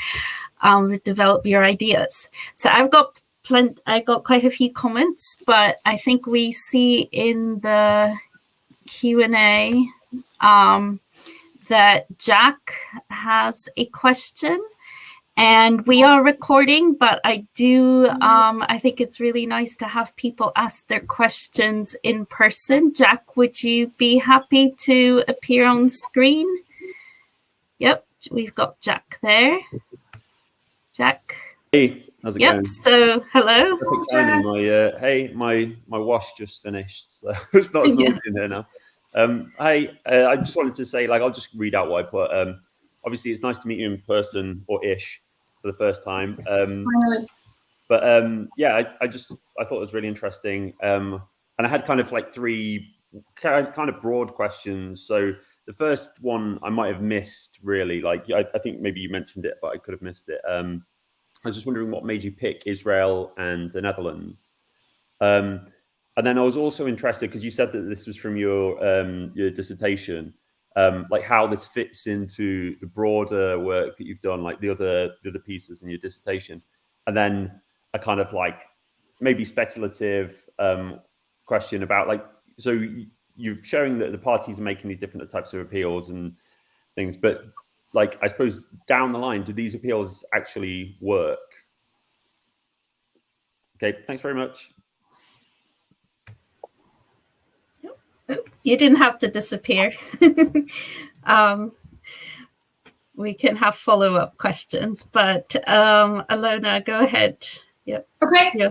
develop your ideas. So I got quite a few comments, but I think we see in the Q&A that Jack has a question, and we are recording, but I think it's really nice to have people ask their questions in person. Jack, would you be happy to appear on screen? Yep, we've got Jack there. Jack. Hey. How's it going? So hello. Perfect timing. My wash just finished, so it's not as noisy in there now. I just wanted to say, like, I'll just read out what I put. Obviously, it's nice to meet you in person, or ish, for the first time. But yeah, I thought it was really interesting, and I had kind of like three kind of broad questions. So the first one I might have missed, really. Like, I think maybe you mentioned it, but I could have missed it. I was just wondering what made you pick Israel and the Netherlands. And then I was also interested, because you said that this was from your dissertation, like how this fits into the broader work that you've done, like the other pieces in your dissertation. And then a kind of like maybe speculative question about, like, so you're showing that the parties are making these different types of appeals and things, but like, I suppose down the line, do these appeals actually work? Okay, thanks very much. You didn't have to disappear. We can have follow-up questions, but Ilona, go ahead. Yep. Okay.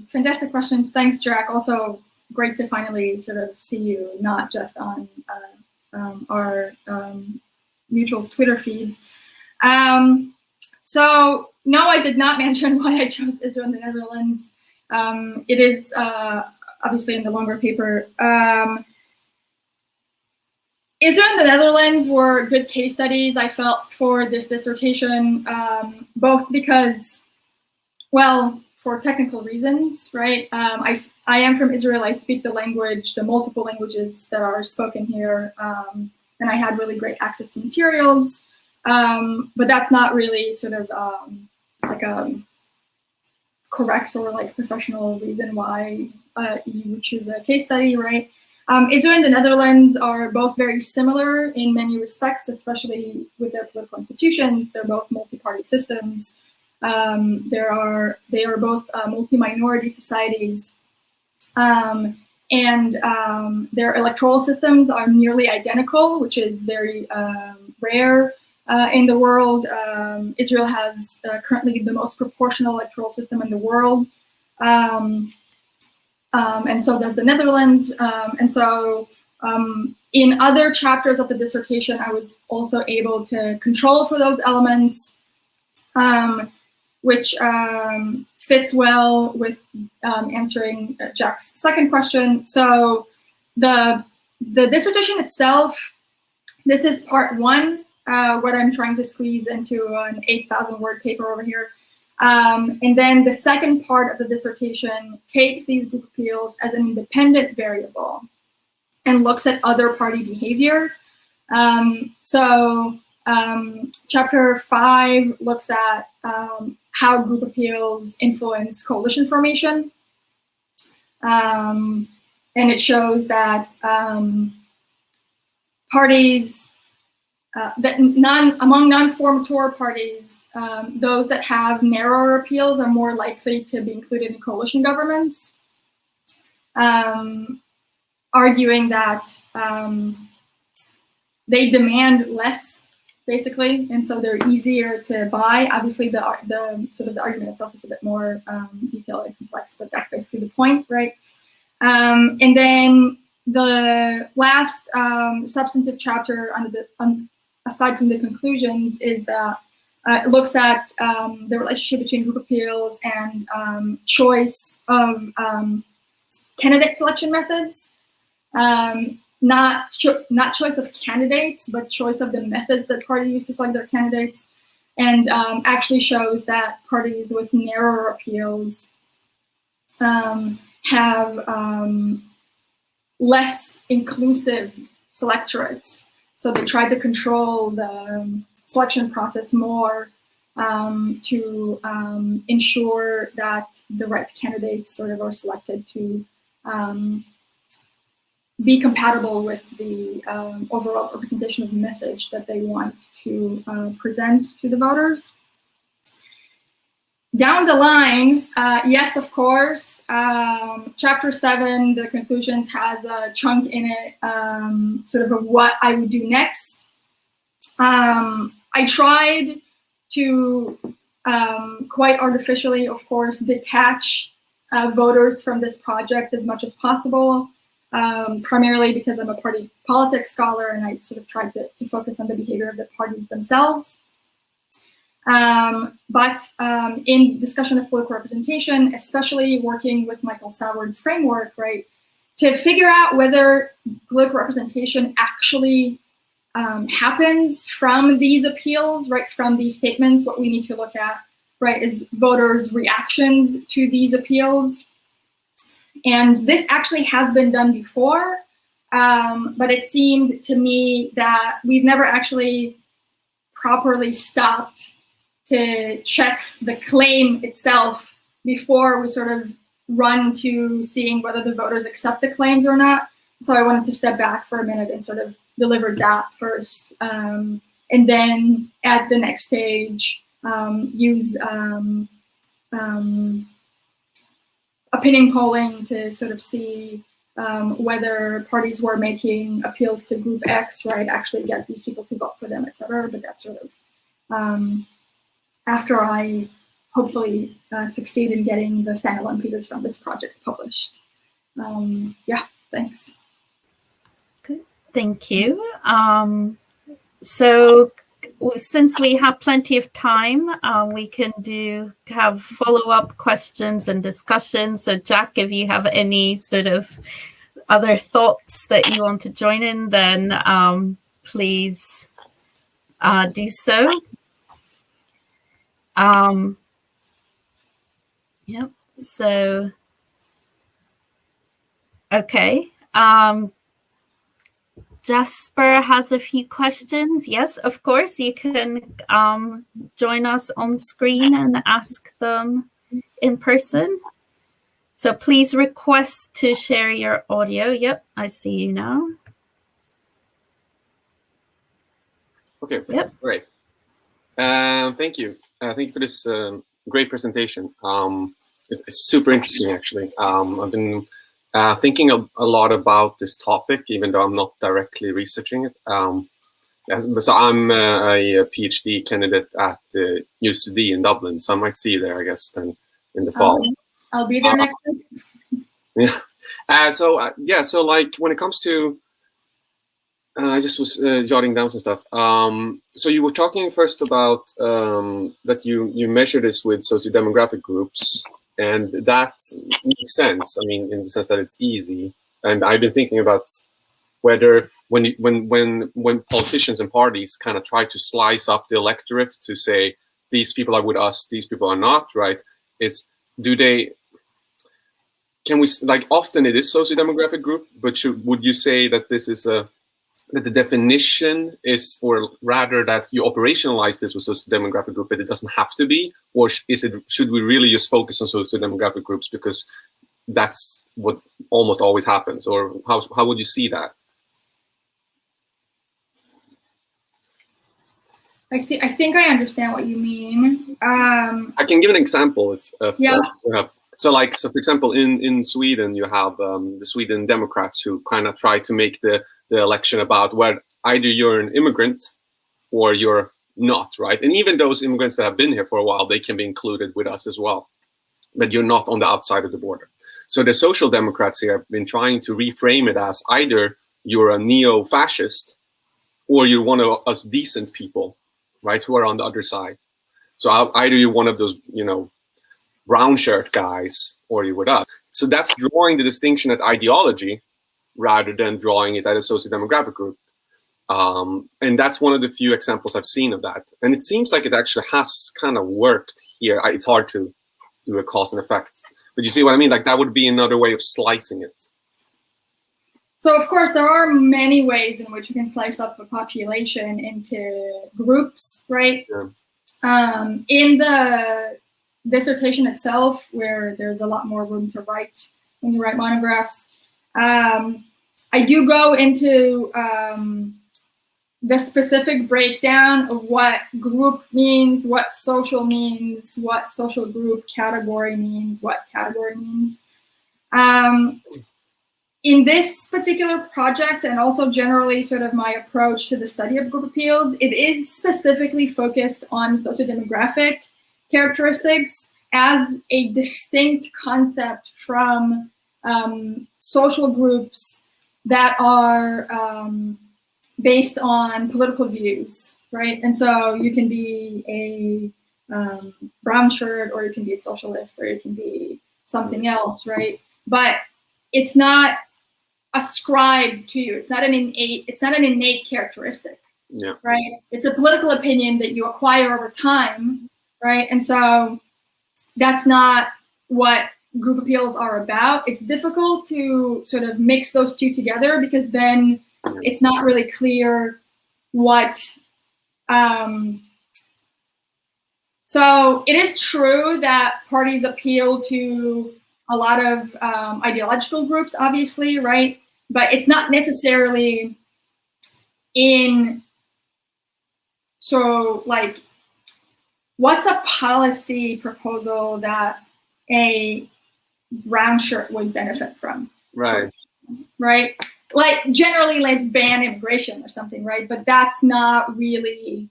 Fantastic questions. Thanks, Jack. Also great to finally sort of see you, not just on our mutual Twitter feeds. So no, I did not mention why I chose Israel and the Netherlands. It is obviously in the longer paper. Israel and the Netherlands were good case studies, I felt, for this dissertation, both because, well, for technical reasons, right? I am from Israel. I speak the language, the multiple languages that are spoken here, and I had really great access to materials. But that's not really sort of like a correct or like professional reason why you would choose a case study, right? Israel and the Netherlands are both very similar in many respects, especially with their political institutions. They're both multi-party systems. They are both multi-minority societies, and their electoral systems are nearly identical, which is very rare in the world. Israel has currently the most proportional electoral system in the world, and so does the Netherlands. And so in other chapters of the dissertation, I was also able to control for those elements, which fits well with answering Jack's second question. So the dissertation itself, this is part one, what I'm trying to squeeze into an 8,000 word paper over here. And then the second part of the dissertation takes these group appeals as an independent variable and looks at other party behavior. Chapter 5 looks at how group appeals influence coalition formation. And it shows that parties, among non-formateur parties, those that have narrower appeals are more likely to be included in coalition governments, arguing that they demand less, basically, and so they're easier to buy. Obviously, the sort of the argument itself is a bit more detailed and complex, but that's basically the point, right? And then the last substantive chapter aside from the conclusions is that it looks at the relationship between group appeals and choice of candidate selection methods. Not choice of candidates, but choice of the methods that parties use to select their candidates, and actually shows that parties with narrower appeals have less inclusive selectorates. So they try to control the selection process more to ensure that the right candidates sort of are selected to be compatible with the overall representation of the message that they want to present to the voters. Down the line, yes, of course, chapter 7, the conclusions, has a chunk in it, sort of what I would do next. I tried to quite artificially, of course, detach voters from this project as much as possible. Primarily because I'm a party politics scholar, and I sort of tried to focus on the behavior of the parties themselves. But in discussion of political representation, especially working with Michael Saward's framework, right, to figure out whether political representation actually happens from these appeals, right, from these statements, what we need to look at, right, is voters' reactions to these appeals. And this actually has been done before, but it seemed to me that we've never actually properly stopped to check the claim itself before we sort of run to seeing whether the voters accept the claims or not. So I wanted to step back for a minute and sort of deliver that first, and then at the next stage, use opinion polling to sort of see whether parties who are making appeals to group X, right, actually get these people to vote for them, et cetera. But that's sort of after I hopefully succeed in getting the standalone pieces from this project published. Yeah, thanks. Good, thank you. So since we have plenty of time, we can have follow-up questions and discussions. So Jack, if you have any sort of other thoughts that you want to join in, then please do so. Yep. So, okay. Jasper has a few questions. Yes, of course, you can join us on screen and ask them in person. So please request to share your audio. Yep, I see you now. Okay, yep. Great. Thank you. Thank you for this great presentation. It's super interesting, actually. I've been thinking a lot about this topic, even though I'm not directly researching it. So I'm a PhD candidate at UCD in Dublin, so I might see you there, I guess, then in the fall. I'll be there next week. Yeah. So like when it comes to, I just was jotting down some stuff. So you were talking first about that you measure this with sociodemographic groups, and that makes sense. I mean, in the sense that it's easy. And I've been thinking about whether when politicians and parties kind of try to slice up the electorate to say these people are with us, these people are not, right? Can we, like, often it is sociodemographic group, but would you say that this is that the definition is, or rather that you operationalize this with sociodemographic group, but it doesn't have to be, or should we really just focus on sociodemographic groups because that's what almost always happens, or how would you see that? I think I understand what you mean. I can give an example if yeah. So for example, in Sweden, you have the Sweden Democrats who kind of try to make the election about where either you're an immigrant or you're not, right? And even those immigrants that have been here for a while, they can be included with us as well, that you're not on the outside of the border. So the social democrats here have been trying to reframe it as either you're a neo-fascist or you're one of us decent people, right, who are on the other side. So either you're one of those, brown shirt guys or you're with us. So that's drawing the distinction at ideology rather than drawing it at a sociodemographic group. And that's one of the few examples I've seen of that. And it seems like it actually has kind of worked here. It's hard to do a cause and effect. But you see what I mean? Like that would be another way of slicing it. So of course, there are many ways in which you can slice up a population into groups, right? Yeah. In the dissertation itself, where there's a lot more room to write when you write monographs, I do go into the specific breakdown of what group means, what social means, what social group category means, what category means. In this particular project, and also generally sort of my approach to the study of group appeals, it is specifically focused on sociodemographic characteristics as a distinct concept from social groups that are based on political views, right? And so you can be a brown shirt, or you can be a socialist, or you can be something else, right? But it's not ascribed to you. It's not an innate characteristic, yeah. Right? It's a political opinion that you acquire over time, right? And so that's not what group appeals are about. It's difficult to sort of mix those two together because then it's not really clear what. So it is true that parties appeal to a lot of ideological groups, obviously, right? But it's not necessarily so like, what's a policy proposal that a brown shirt would benefit from? Right. Right? Like generally let's ban immigration or something, right? But that's not really,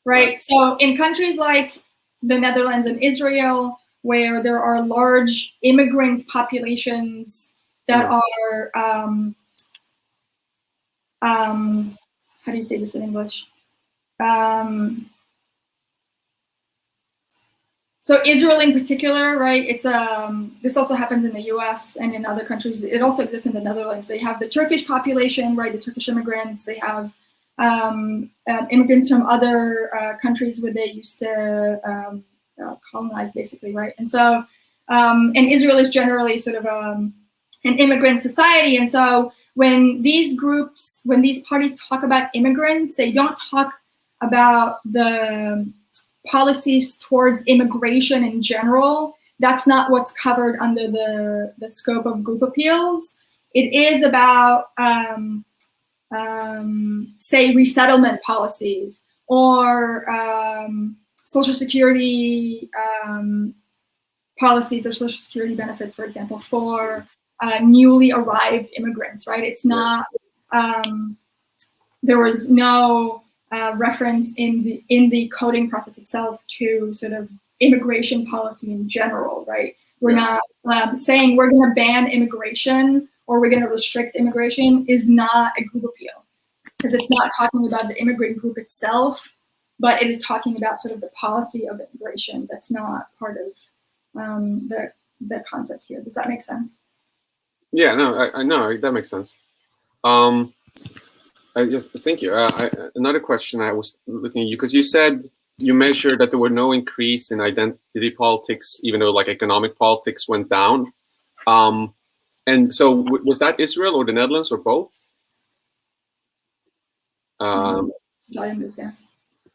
right? So in countries like the Netherlands and Israel, where there are large immigrant populations that are, how do you say this in English? So Israel in particular, right? It's this also happens in the U.S. and in other countries. It also exists in the Netherlands. They have the Turkish population, right? The Turkish immigrants. They have immigrants from other countries where they used to colonize, basically, right? And so And Israel is generally sort of an immigrant society. And so when these groups, when these parties talk about immigrants, they don't talk about the policies towards immigration in general. That's not what's covered under the scope of group appeals. It is about, say, resettlement policies or Social Security policies or Social Security benefits, for example, for newly arrived immigrants, right? It's not, there was no reference in the coding process itself to sort of immigration policy in general, right? We're not saying we're going to ban immigration or we're going to restrict immigration is not a group appeal, because it's not talking about the immigrant group itself, but it is talking about sort of the policy of immigration. That's not part of the concept here. Does that make sense? Yeah, no, I know that makes sense. Thank you. Another question I was looking at you, because you said you measured that there were no increase in identity politics, even though like economic politics went down. And so was that Israel or the Netherlands or both? I understand.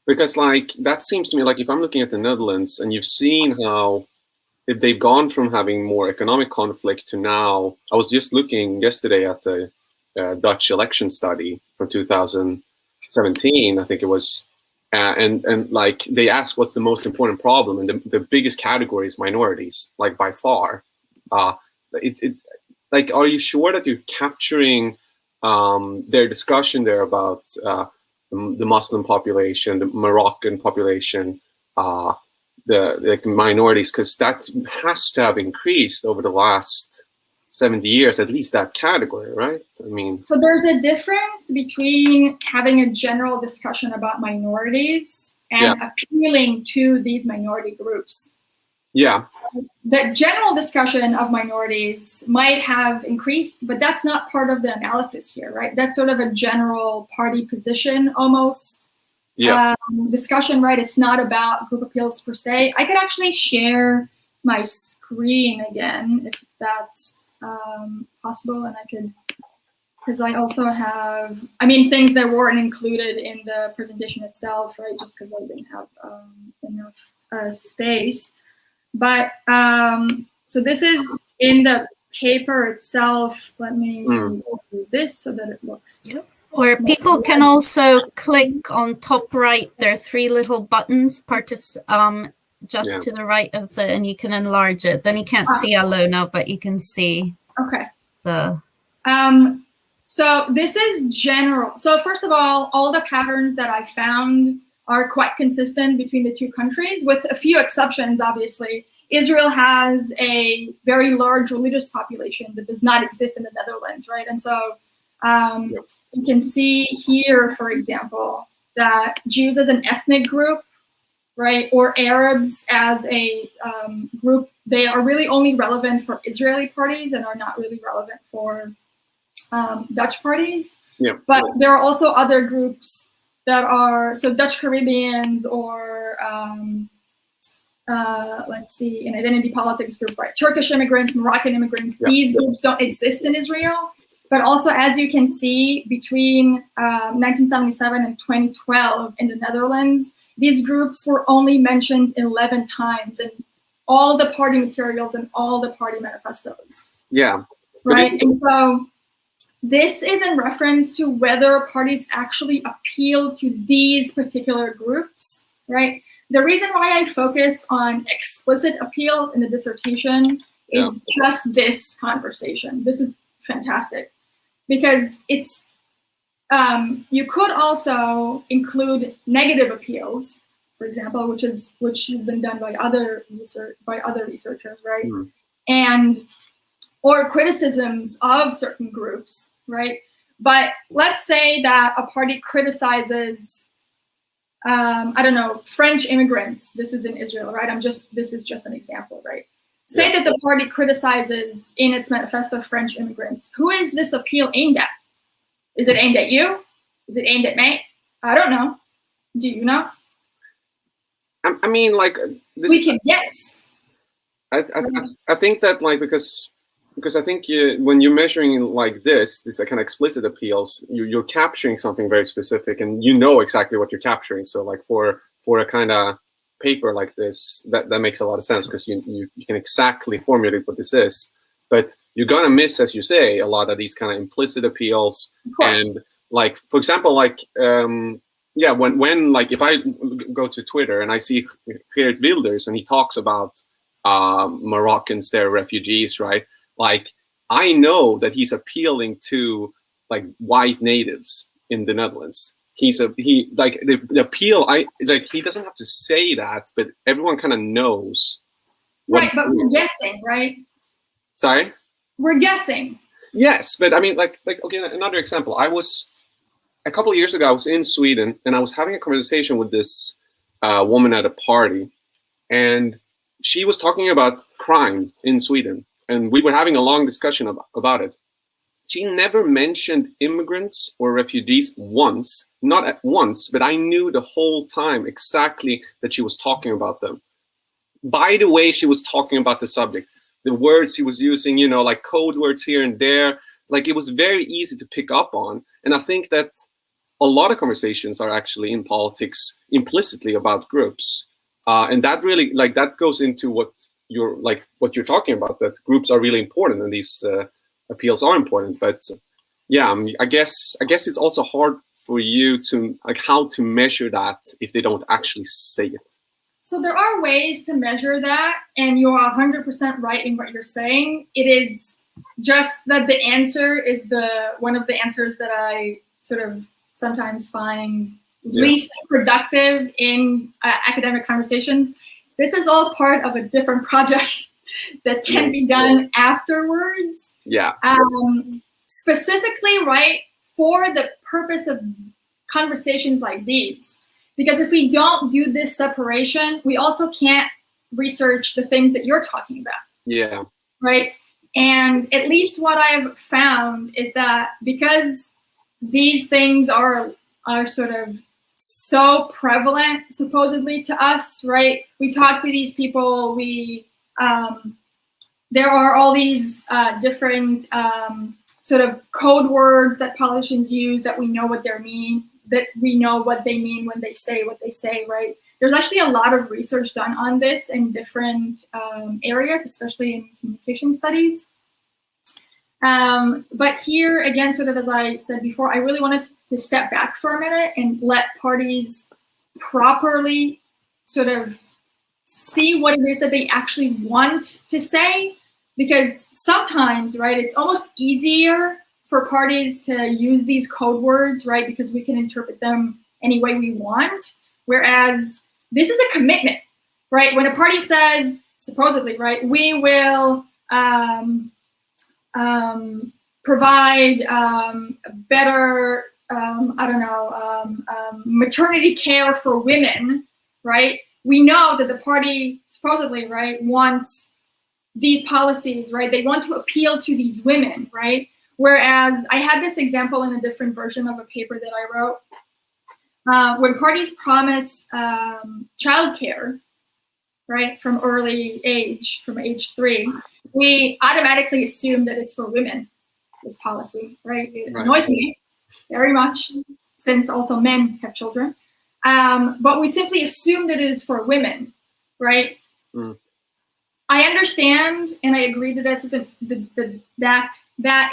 Because like that seems to me like if I'm looking at the Netherlands and you've seen how if they've gone from having more economic conflict to now, I was just looking yesterday at the Dutch election study from 2017, I think it was, and like they asked what's the most important problem, and the biggest category is minorities, like by far. Like, are you sure that you're capturing their discussion there about the Muslim population, the Moroccan population, the minorities, because that has to have increased over the last 70 years, at least that category, right? I mean, so there's a difference between having a general discussion about minorities and appealing to these minority groups. Yeah. The general discussion of minorities might have increased, but that's not part of the analysis here, right? That's sort of a general party position almost. Discussion, right? It's not about group appeals per se. I could actually share my screen again if that's possible, and I could, because I also have, I mean, things that weren't included in the presentation itself, right? Just because I didn't have enough space. But so this is in the paper itself. Let me do this so that it looks good. Or people can also click on top right. There are three little buttons, just to the right of the, and you can enlarge it. Then you can't see Alona, but you can see the. So this is general. So first of all the patterns that I found are quite consistent between the two countries, with a few exceptions, obviously. Israel has a very large religious population that does not exist in the Netherlands, right? And so you can see here, for example, that Jews as an ethnic group, right, or Arabs as a group, they are really only relevant for Israeli parties and are not really relevant for Dutch parties. But there are also other groups that are, so Dutch Caribbeans or let's see, an identity politics group, right? Turkish immigrants, Moroccan immigrants, these groups don't exist in Israel. But also, as you can see, between 1977 and 2012 in the Netherlands, these groups were only mentioned 11 times in all the party materials and all the party manifestos. Yeah. Right? And so this is in reference to whether parties actually appeal to these particular groups, right? The reason why I focus on explicit appeal in the dissertation is just this conversation. This is fantastic because it's, you could also include negative appeals, for example, which has been done by other researchers, right? And or criticisms of certain groups, right? But let's say that a party criticizes, I don't know, French immigrants. This is in Israel, right? This is just an example, right? Say that the party criticizes in its manifesto French immigrants. Who is this appeal aimed at? Is it aimed at you? Is it aimed at me? I don't know. Do you know? I mean, like we can guess. I think that like because I think when you're measuring like this kind of explicit appeals, you're capturing something very specific, and you know exactly what you're capturing. So like for a kind of paper like this, that makes a lot of sense, because you can exactly formulate what this is. But you're gonna miss, as you say, a lot of these kind of implicit appeals. And like, for example, like yeah, when like if I go to Twitter and I see Geert Wilders and he talks about Moroccans, they're refugees, right? Like, I know that he's appealing to like white natives in the Netherlands. He like the appeal. He doesn't have to say that, but everyone kind of knows. Right, but we're guessing, right? Sorry? We're guessing. Yes, but I mean, like okay, another example. A couple of years ago, I was in Sweden and I was having a conversation with this woman at a party, and she was talking about crime in Sweden, and we were having a long discussion about it. She never mentioned immigrants or refugees once, not at once, but I knew the whole time exactly that she was talking about them. By the way, she was talking about the subject, the words she was using, you know, like code words here and there, like it was very easy to pick up on. And I think that a lot of conversations are actually in politics implicitly about groups. And that really, like, that goes into what you're talking about, that groups are really important and these appeals are important. But yeah, I guess it's also hard for you to, like, how to measure that if they don't actually say it. So there are ways to measure that, and you're 100% right in what you're saying. It is just that the answer is one of the answers that I sort of sometimes find least productive in academic conversations. This is all part of a different project that can be done afterwards. Yeah. Specifically, right, for the purpose of conversations like these. Because if we don't do this separation, we also can't research the things that you're talking about. Yeah. Right? And at least what I've found is that because these things are sort of so prevalent, supposedly, to us, right? We talk to these people, there are all these different sort of code words that politicians use that we know what they mean, when they say what they say, right? There's actually a lot of research done on this in different areas, especially in communication studies. But here, again, sort of as I said before, I really wanted to step back for a minute and let parties properly sort of see what it is that they actually want to say. Because sometimes, right, it's almost easier for parties to use these code words, right, because we can interpret them any way we want. Whereas this is a commitment, right? When a party says, supposedly, right, we will provide better, maternity care for women, right? We know that the party supposedly, right, wants these policies, right? They want to appeal to these women, right? Whereas I had this example in a different version of a paper that I wrote. When parties promise childcare, right, from early age, from age 3, we automatically assume that it's for women, this policy, right? It annoys me very much, since also men have children. But we simply assume that it is for women, right? Mm. I understand, and I agree that that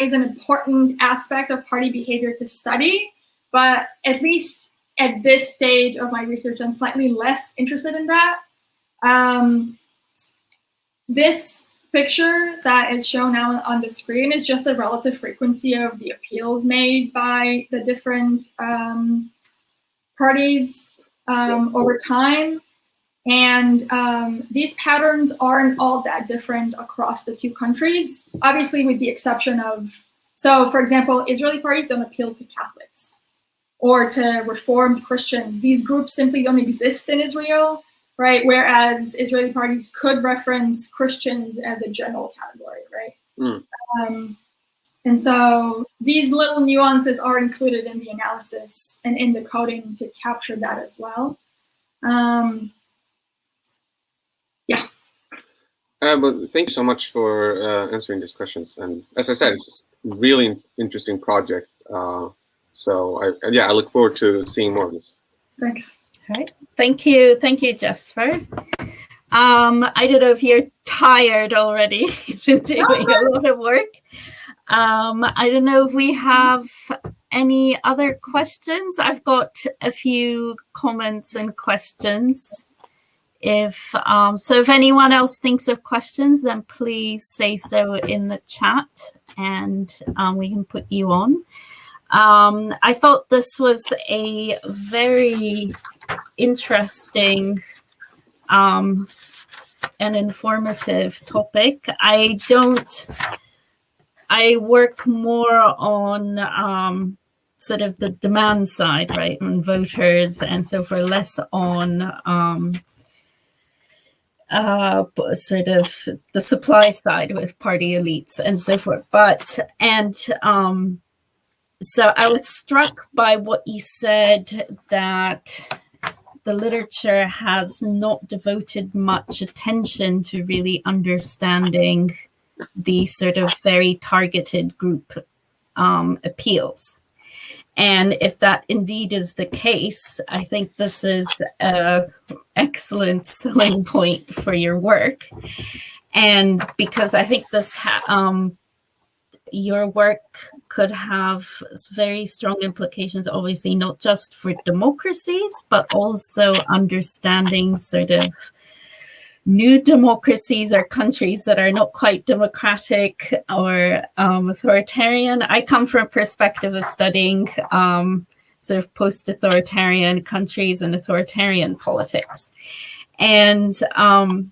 is an important aspect of party behavior to study, but at least at this stage of my research, I'm slightly less interested in that. This picture that is shown now on the screen is just the relative frequency of the appeals made by the different parties over time. And these patterns aren't all that different across the two countries, obviously with the exception of, so for example, Israeli parties don't appeal to Catholics or to Reformed Christians. These groups simply don't exist in Israel, right? Whereas Israeli parties could reference Christians as a general category, right? Mm. And so these little nuances are included in the analysis and in the coding to capture that as well. Yeah. But thank you so much for answering these questions. And as I said, it's just a really interesting project. So I look forward to seeing more of this. Thanks. All right. Thank you, Jasper. I don't know if you're tired already. You've been doing a lot of work. I don't know if we have any other questions. I've got a few comments and questions. If anyone else thinks of questions, then please say so in the chat, and we can put you on. I thought this was a very interesting and informative topic. I work more on sort of the demand side, right, on voters and so forth, less on sort of the supply side with party elites and so forth. So I was struck by what you said, that the literature has not devoted much attention to really understanding these sort of very targeted group appeals. And if that indeed is the case, I think this is an excellent selling point for your work. And because I think this your work could have very strong implications, obviously, not just for democracies, but also understanding sort of new democracies or countries that are not quite democratic or authoritarian. I come from a perspective of studying sort of post-authoritarian countries and authoritarian politics. And so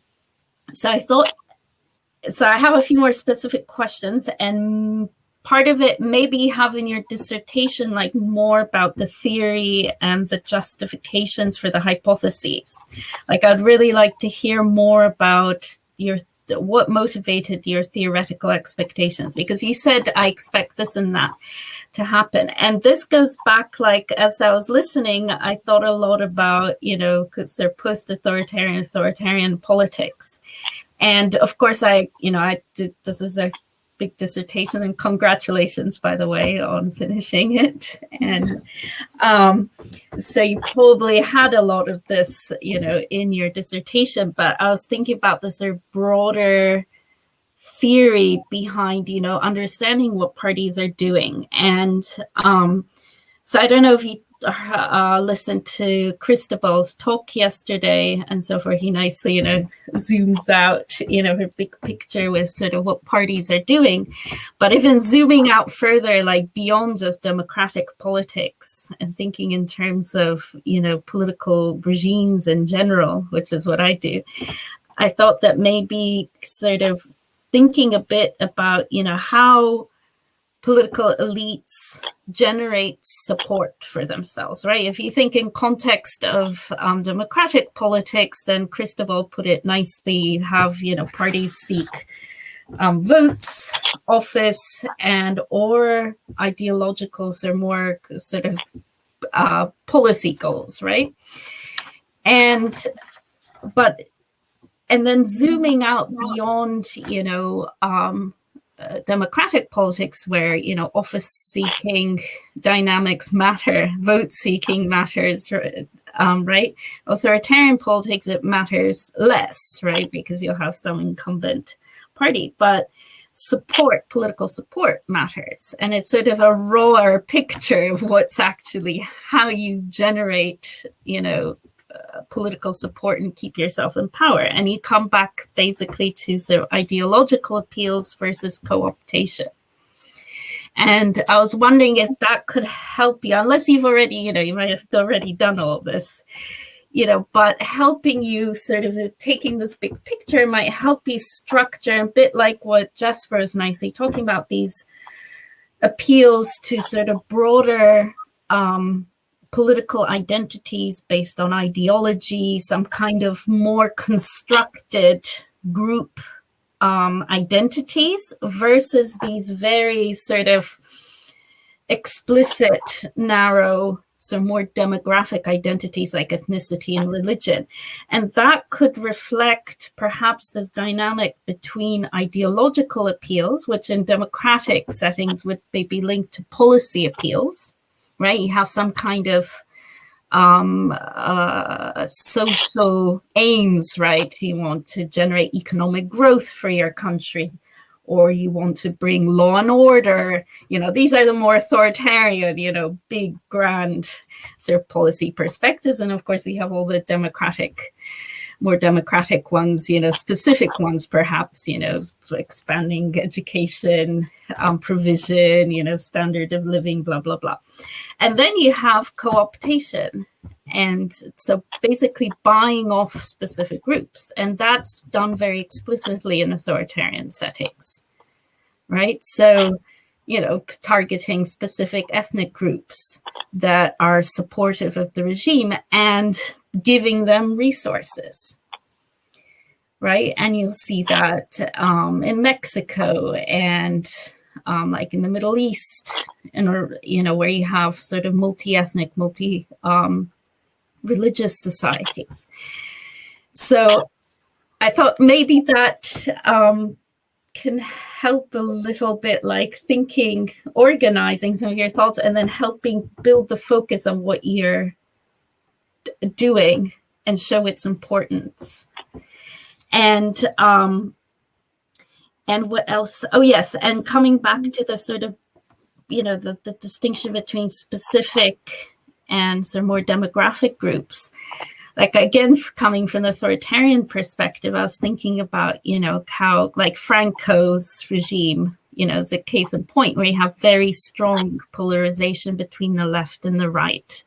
I have a few more specific questions, and part of it maybe having your dissertation like more about the theory and the justifications for the hypotheses. Like, I'd really like to hear more about what motivated your theoretical expectations, because you said, I expect this and that to happen. And this goes back, like, as I was listening, I thought a lot about, because they're post-authoritarian, authoritarian politics. And of course, this is a big dissertation, and congratulations, by the way, on finishing it. And so you probably had a lot of this, in your dissertation, but I was thinking about this sort of broader theory behind, understanding what parties are doing. And so I don't know if you listened to Cristobal's talk yesterday and so forth. He nicely, zooms out, her big picture with sort of what parties are doing. But even zooming out further, like beyond just democratic politics and thinking in terms of, political regimes in general, which is what I do, I thought that maybe sort of thinking a bit about, how political elites generate support for themselves, right? If you think in context of democratic politics, then Cristobal put it nicely, you have, parties seek votes, office, and or ideologicals or more sort of policy goals, right? And then zooming out beyond, democratic politics, where office seeking dynamics matter, vote seeking matters, right? Authoritarian politics, it matters less, right? Because you'll have some incumbent party, but political support matters, and it's sort of a rawer picture of what's actually how you generate political support and keep yourself in power. And you come back basically to sort of ideological appeals versus co-optation. And I was wondering if that could help you, unless you've already, you might have already done all this, but helping you sort of taking this big picture might help you structure a bit like what Jasper is nicely talking about, these appeals to sort of broader political identities based on ideology, some kind of more constructed group identities versus these very sort of explicit, narrow so more demographic identities like ethnicity and religion. And that could reflect perhaps this dynamic between ideological appeals, which in democratic settings would maybe linked to policy appeals, right? You have some kind of social aims, right? You want to generate economic growth for your country, or you want to bring law and order. These are the more authoritarian, big, grand sort of policy perspectives. And of course, we have all the more democratic ones, specific ones, perhaps, expanding education, provision, standard of living, blah, blah, blah. And then you have co-optation. And so basically buying off specific groups. And that's done very explicitly in authoritarian settings, right? So, targeting specific ethnic groups that are supportive of the regime and giving them resources, right? And you'll see that in Mexico and like in the Middle East, where you have sort of multi-ethnic, religious societies. So I thought maybe that can help a little bit, like organizing some of your thoughts and then helping build the focus on what you're doing and show its importance. And what else? Oh, yes. And coming back to the sort of, the distinction between specific and some more demographic groups. Like, again, coming from the authoritarian perspective, I was thinking about, how like Franco's regime, is a case in point where you have very strong polarization between the left and the right,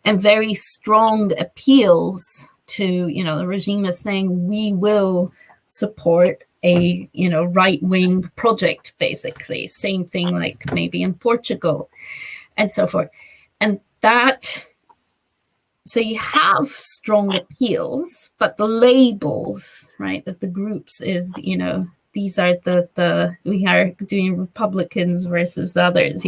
and very strong appeals to, the regime is saying, we will support a, right-wing project, basically. Same thing like maybe in Portugal and so forth. And so you have strong appeals, but the labels, right, of the groups is, these are we are doing Republicans versus the others,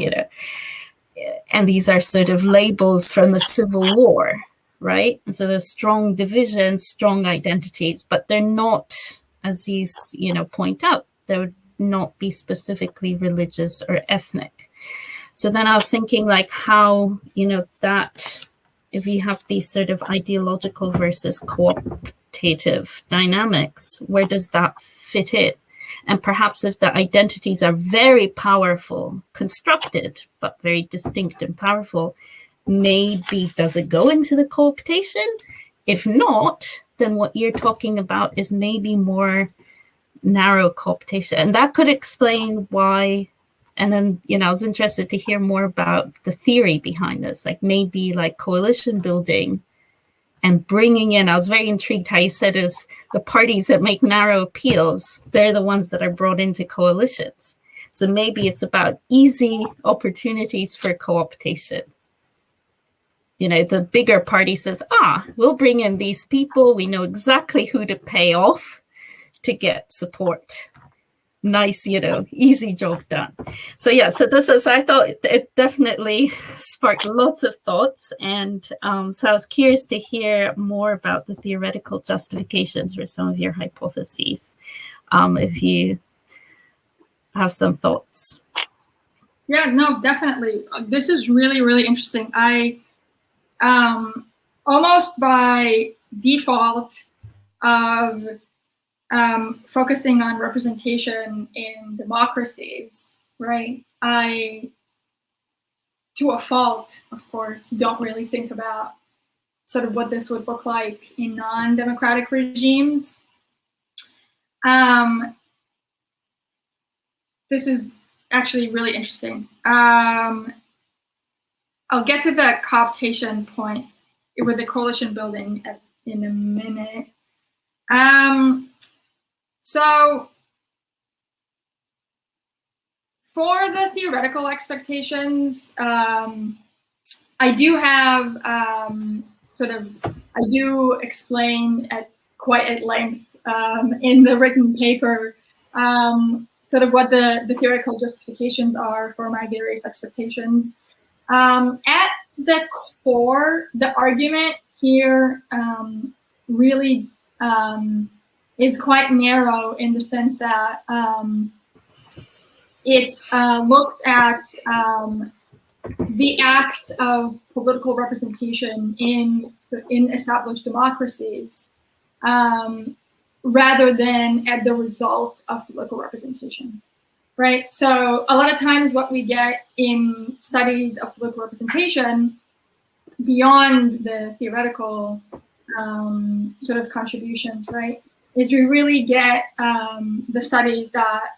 and these are sort of labels from the Civil War, right? And so there's strong divisions, strong identities, but they're not, as you point out, they would not be specifically religious or ethnic. So then I was thinking like how, that if you have these sort of ideological versus cooptative dynamics, where does that fit in? And perhaps if the identities are very powerful, constructed, but very distinct and powerful, maybe does it go into the cooptation? If not, then what you're talking about is maybe more narrow cooptation. And that could explain why. And then, I was interested to hear more about the theory behind this, like maybe like coalition building and bringing in, I was very intrigued how you said is the parties that make narrow appeals, they're the ones that are brought into coalitions. So maybe it's about easy opportunities for cooptation. The bigger party says, we'll bring in these people. We know exactly who to pay off to get support. Nice, easy job done. So yeah, so I thought it definitely sparked lots of thoughts. And so I was curious to hear more about the theoretical justifications for some of your hypotheses, if you have some thoughts. Yeah, no, definitely. This is really, really interesting. I almost by default of focusing on representation in democracies, right? I, to a fault, of course, don't really think about sort of what this would look like in non-democratic regimes. This is actually really interesting. I'll get to the cooptation point with the coalition building in a minute. So for the theoretical expectations, I do have I do explain quite at length in the written paper sort of what the theoretical justifications are for my various expectations. At the core, the argument here really is quite narrow in the sense that it looks at the act of political representation in established democracies rather than at the result of political representation. Right. So a lot of times what we get in studies of political representation beyond the theoretical sort of contributions, right, is we really get the studies that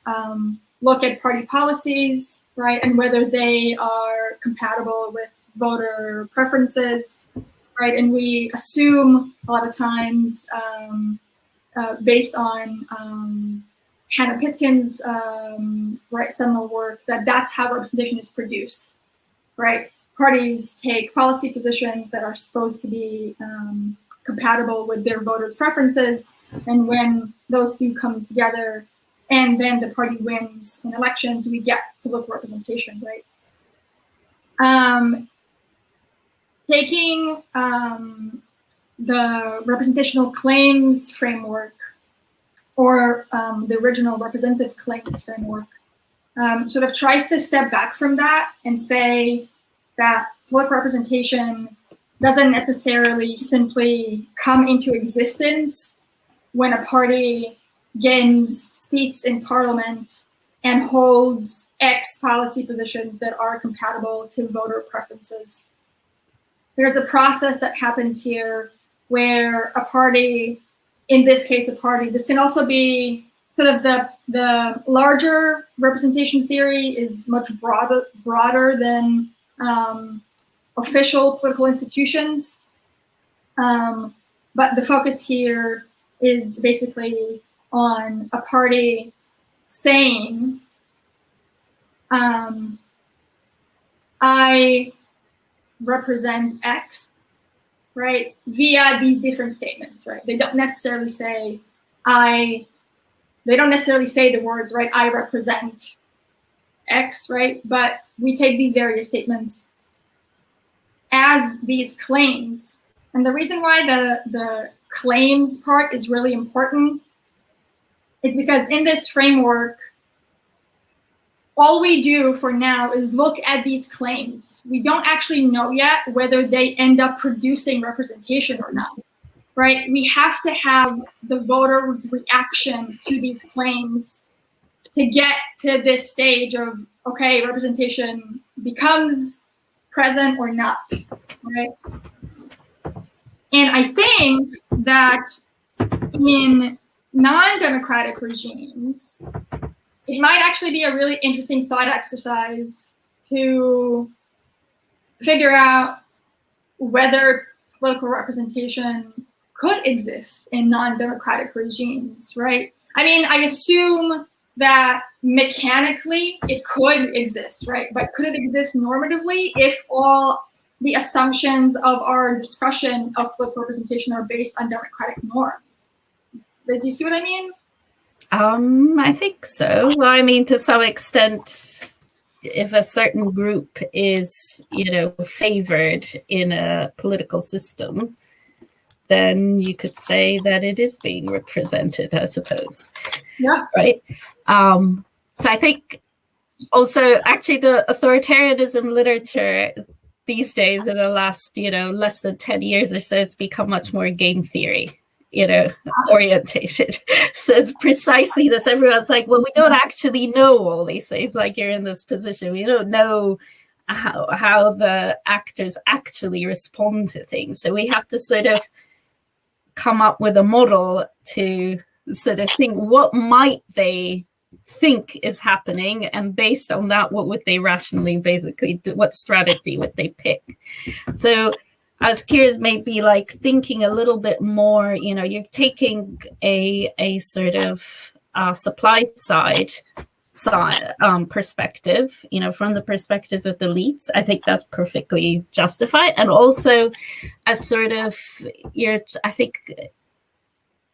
look at party policies, right, and whether they are compatible with voter preferences, right, and we assume a lot of times based on Hannah Pitkin's seminal work that that's how representation is produced, right? Parties take policy positions that are supposed to be compatible with their voters' preferences, and when those two come together, and then the party wins in elections, we get political representation, right? Taking the representational claims framework or the original representative claims framework sort of tries to step back from that and say that political representation doesn't necessarily simply come into existence when a party gains seats in parliament and holds X policy positions that are compatible to voter preferences. There's a process that happens here where a party, in this case a party, this can also be sort of the larger representation theory is much broader than official political institutions. But the focus here is basically on a party saying, I represent X, right, via these different statements, right? They don't necessarily say they don't necessarily say the words, right, I represent X, right? But we take these various statements as these claims. And the reason why the claims part is really important is because in this framework, all we do for now is look at these claims. We don't actually know yet whether they end up producing representation or not, right? We have to have the voters' reaction to these claims to get to this stage of, okay, representation becomes present or not, right? And I think that in non-democratic regimes, it might actually be a really interesting thought exercise to figure out whether political representation could exist in non-democratic regimes, right? I mean, I assume that mechanically it could exist, right? But could it exist normatively if all the assumptions of our discussion of political representation are based on democratic norms? Do you see what I mean? I think so. Well, I mean, to some extent, if a certain group is, favored in a political system, then you could say that it is being represented, I suppose. Yeah. Right. So I think also, actually, the authoritarianism literature these days, in the last, less than 10 years or so, it's become much more game theory, orientated. So it's precisely this. Everyone's like, well, we don't actually know all these things. Like, you're in this position. We don't know how the actors actually respond to things. So we have to sort of come up with a model to sort of think, what might they think is happening, and based on that, what would they rationally basically do? What strategy would they pick? So I was curious, maybe like thinking a little bit more, you're taking a sort of supply side perspective, from the perspective of the elites. I think that's perfectly justified. And also as sort of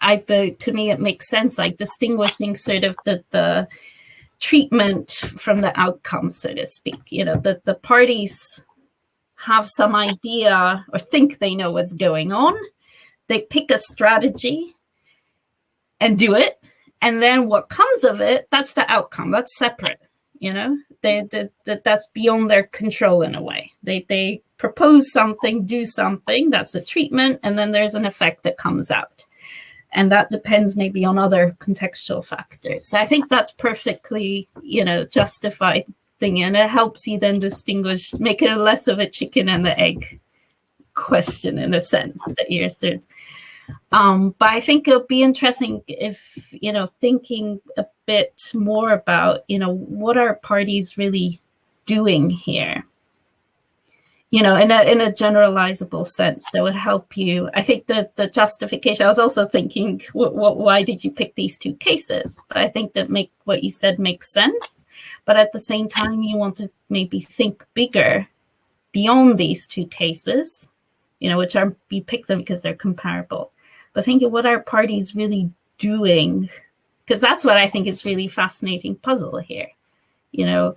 to me, it makes sense, like distinguishing sort of the treatment from the outcome, so to speak. The parties have some idea or think they know what's going on. They pick a strategy and do it. And then what comes of it, that's the outcome. That's separate, you know? That's beyond their control in a way. They propose something, do something, that's the treatment, and then there's an effect that comes out. And that depends maybe on other contextual factors. So I think that's perfectly, you know, justified thing. And it helps you then distinguish, make it less of a chicken and the egg question in a sense that you're sort of, but I think it'll be interesting if, you know, thinking a bit more about, you know, what are parties really doing here? You know, in a generalizable sense that would help you. I think that the justification, I was also thinking, why did you pick these two cases? But I think that what you said makes sense. But at the same time, you want to maybe think bigger beyond these two cases, you know, which are, you pick them because they're comparable. But think of what are parties really doing? Because that's what I think is really fascinating puzzle here. You know,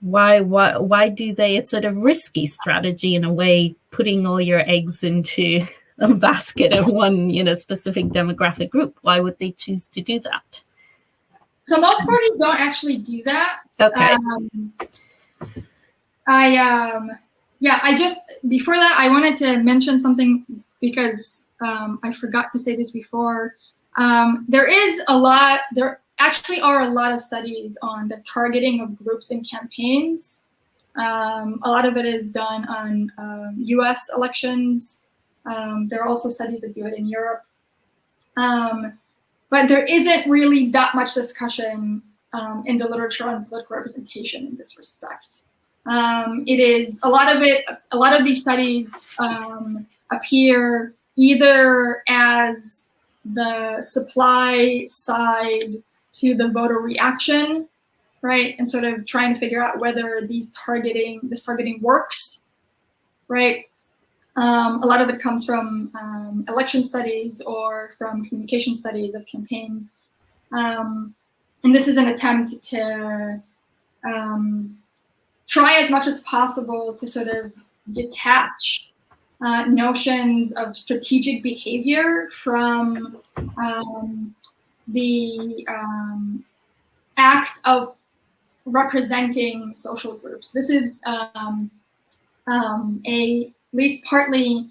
why do they, it's sort of risky strategy in a way, putting all your eggs into a basket of one, you know, specific demographic group. Why would they choose to do that? So most parties don't actually do that. Okay. I just, before that, I wanted to mention something because I forgot to say this before. There actually are a lot of studies on the targeting of groups and campaigns. A lot of it is done on US elections. There are also studies that do it in Europe. But there isn't really that much discussion in the literature on political representation in this respect. It is a lot of these studies appear either as the supply side to the voter reaction, right? And sort of trying to figure out whether this targeting works, right? A lot of it comes from election studies or from communication studies of campaigns. And this is an attempt to try as much as possible to sort of detach notions of strategic behavior from the act of representing social groups. This is at least partly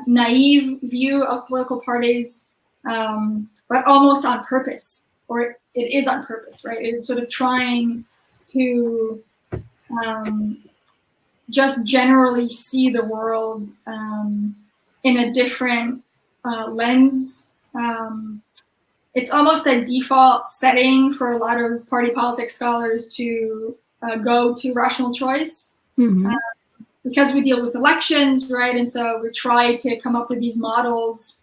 naive view of political parties, but almost on purpose, or it is on purpose, right? It is sort of trying to just generally see the world in a different lens. It's almost a default setting for a lot of party politics scholars to go to rational choice. Mm-hmm. Because we deal with elections, right? And so we try to come up with these models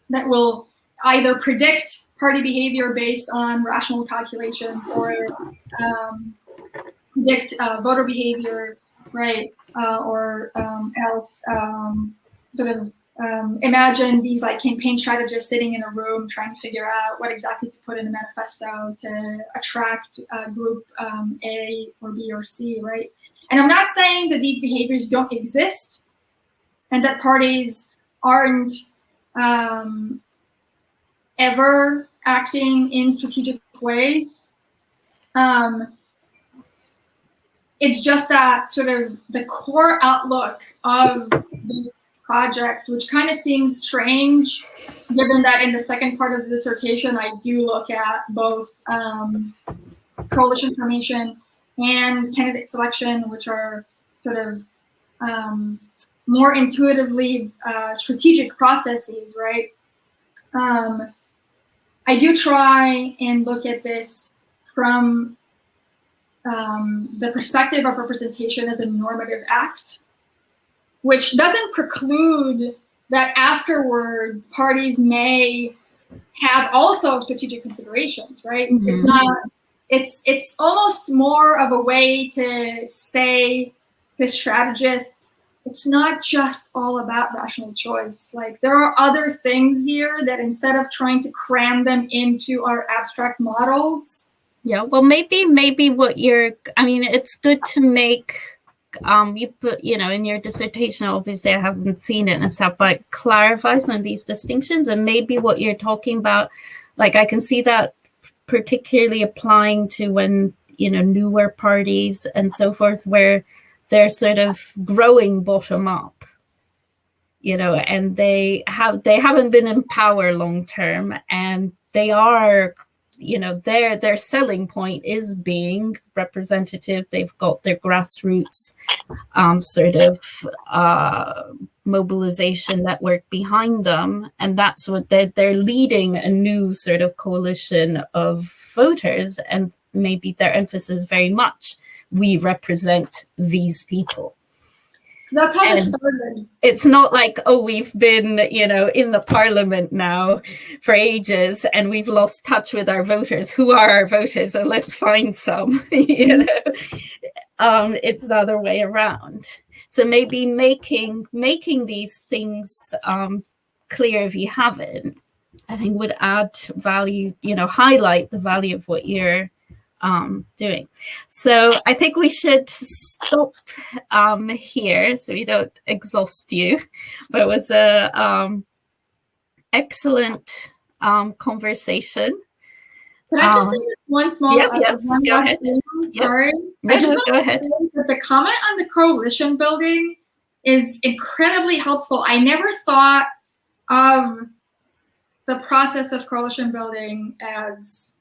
that will either predict party behavior based on rational calculations or predict voter behavior, right? Or else sort of imagine these like campaign strategists sitting in a room trying to figure out what exactly to put in the manifesto to attract group A or B or C, right? And I'm not saying that these behaviors don't exist and that parties aren't ever acting in strategic ways. It's just that sort of the core outlook of this project, which kind of seems strange, given that in the second part of the dissertation, I do look at both coalition formation and candidate selection, which are sort of more intuitively strategic processes, right? I do try and look at this from the perspective of representation as a normative act, which doesn't preclude that afterwards parties may have also strategic considerations, right? Mm-hmm. It's not. It's almost more of a way to say to strategists, it's not just all about rational choice. Like there are other things here that instead of trying to cram them into our abstract models. Yeah, well, maybe what I mean, it's good to make you put, in your dissertation, obviously I haven't seen it and stuff, but clarify some of these distinctions, and maybe what you're talking about, like I can see that particularly applying to when, newer parties and so forth, where they're sort of growing bottom up, and they haven't been in power long term, and they are, their selling point is being representative. They've got their grassroots sort of mobilization network behind them, and that's what they're leading a new sort of coalition of voters, and maybe their emphasis very much, we represent these people. So that's how they started. It's not like, oh, we've been, in the parliament now for ages and we've lost touch with our voters. Who are our voters? So let's find some, It's the other way around. So maybe making these things clear, if you haven't, I think would add value, highlight the value of what you're doing. So I think we should stop here so we don't exhaust you. But it was a excellent conversation. Can I just say one small one go last ahead. thing? Sorry. I just want go ahead. To say that the comment on the coalition building is incredibly helpful. I never thought of the process of coalition building as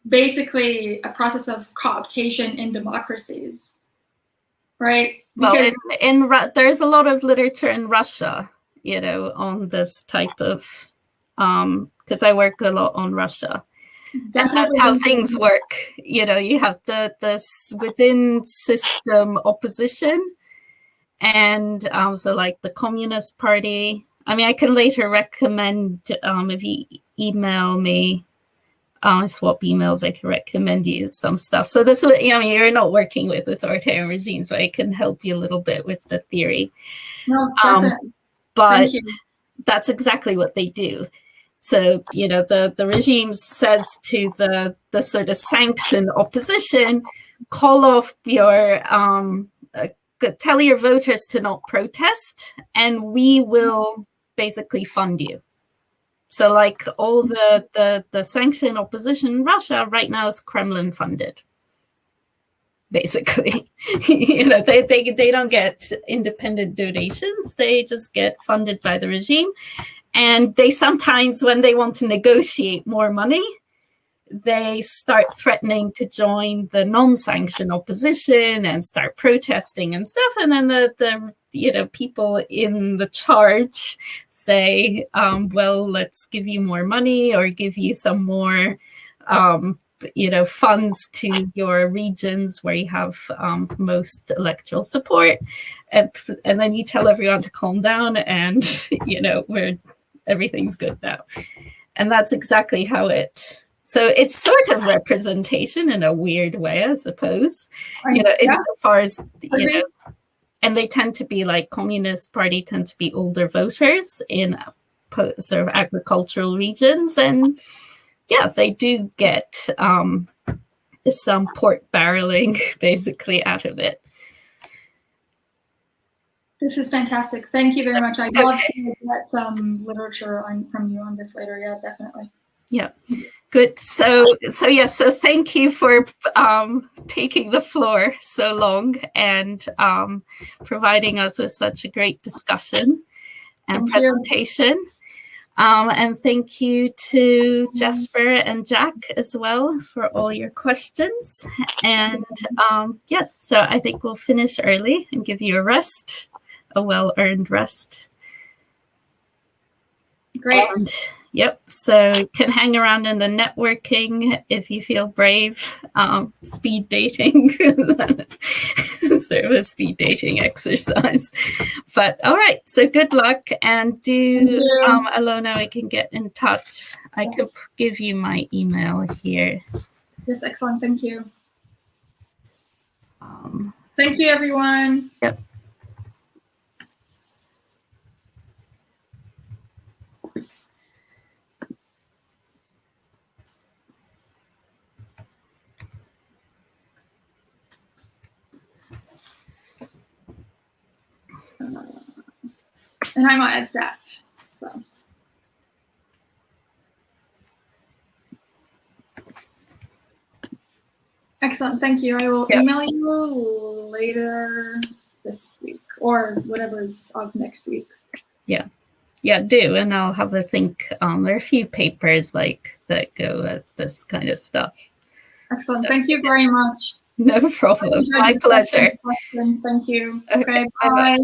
basically a process of cooptation in democracies, right? Because there's a lot of literature in Russia, on this type of, because I work a lot on Russia. And that's how things work. You have this within system opposition, and so like the Communist Party. I mean, I can later recommend, if you email me, swap emails, I can recommend you some stuff. So this, you're not working with authoritarian regimes, but it can help you a little bit with the theory. No, but that's exactly what they do. So, the regime says to the sort of sanctioned opposition, call off your, tell your voters to not protest, and we will basically fund you. So like all the sanctioned opposition in Russia right now is Kremlin funded. Basically, they don't get independent donations. They just get funded by the regime. And they sometimes, when they want to negotiate more money, they start threatening to join the non-sanctioned opposition and start protesting and stuff. And then the people in the charge say, well, let's give you more money or give you some more, funds to your regions where you have most electoral support. And then you tell everyone to calm down and, everything's good now. And that's exactly how so it's sort of representation in a weird way, I suppose, insofar as, and they tend to be like Communist Party tend to be older voters in sort of agricultural regions. And yeah, they do get some pork barreling basically out of it. This is fantastic. Thank you very much. I'd love to get some literature from you on this later. Yeah, definitely. Yeah, good. So thank you for taking the floor so long and providing us with such a great discussion and presentation. And thank you to Jesper and Jack as well for all your questions. And yes, so I think we'll finish early and give you a well-earned rest. Great. And, yep, so you can hang around in the networking if you feel brave. Speed dating, sort of a speed dating exercise. But all right, so good luck, and do Alona, I can get in touch. I could give you my email here. Yes, excellent. Thank you. Thank you, everyone. Yep. And I might add that. So. Excellent, thank you. I will email you later this week or whatever is of next week. Yeah, do, and I'll have a think. There are a few papers like that go at this kind of stuff. Excellent, thank you very much. No problem. My pleasure. Thank you. Okay, bye.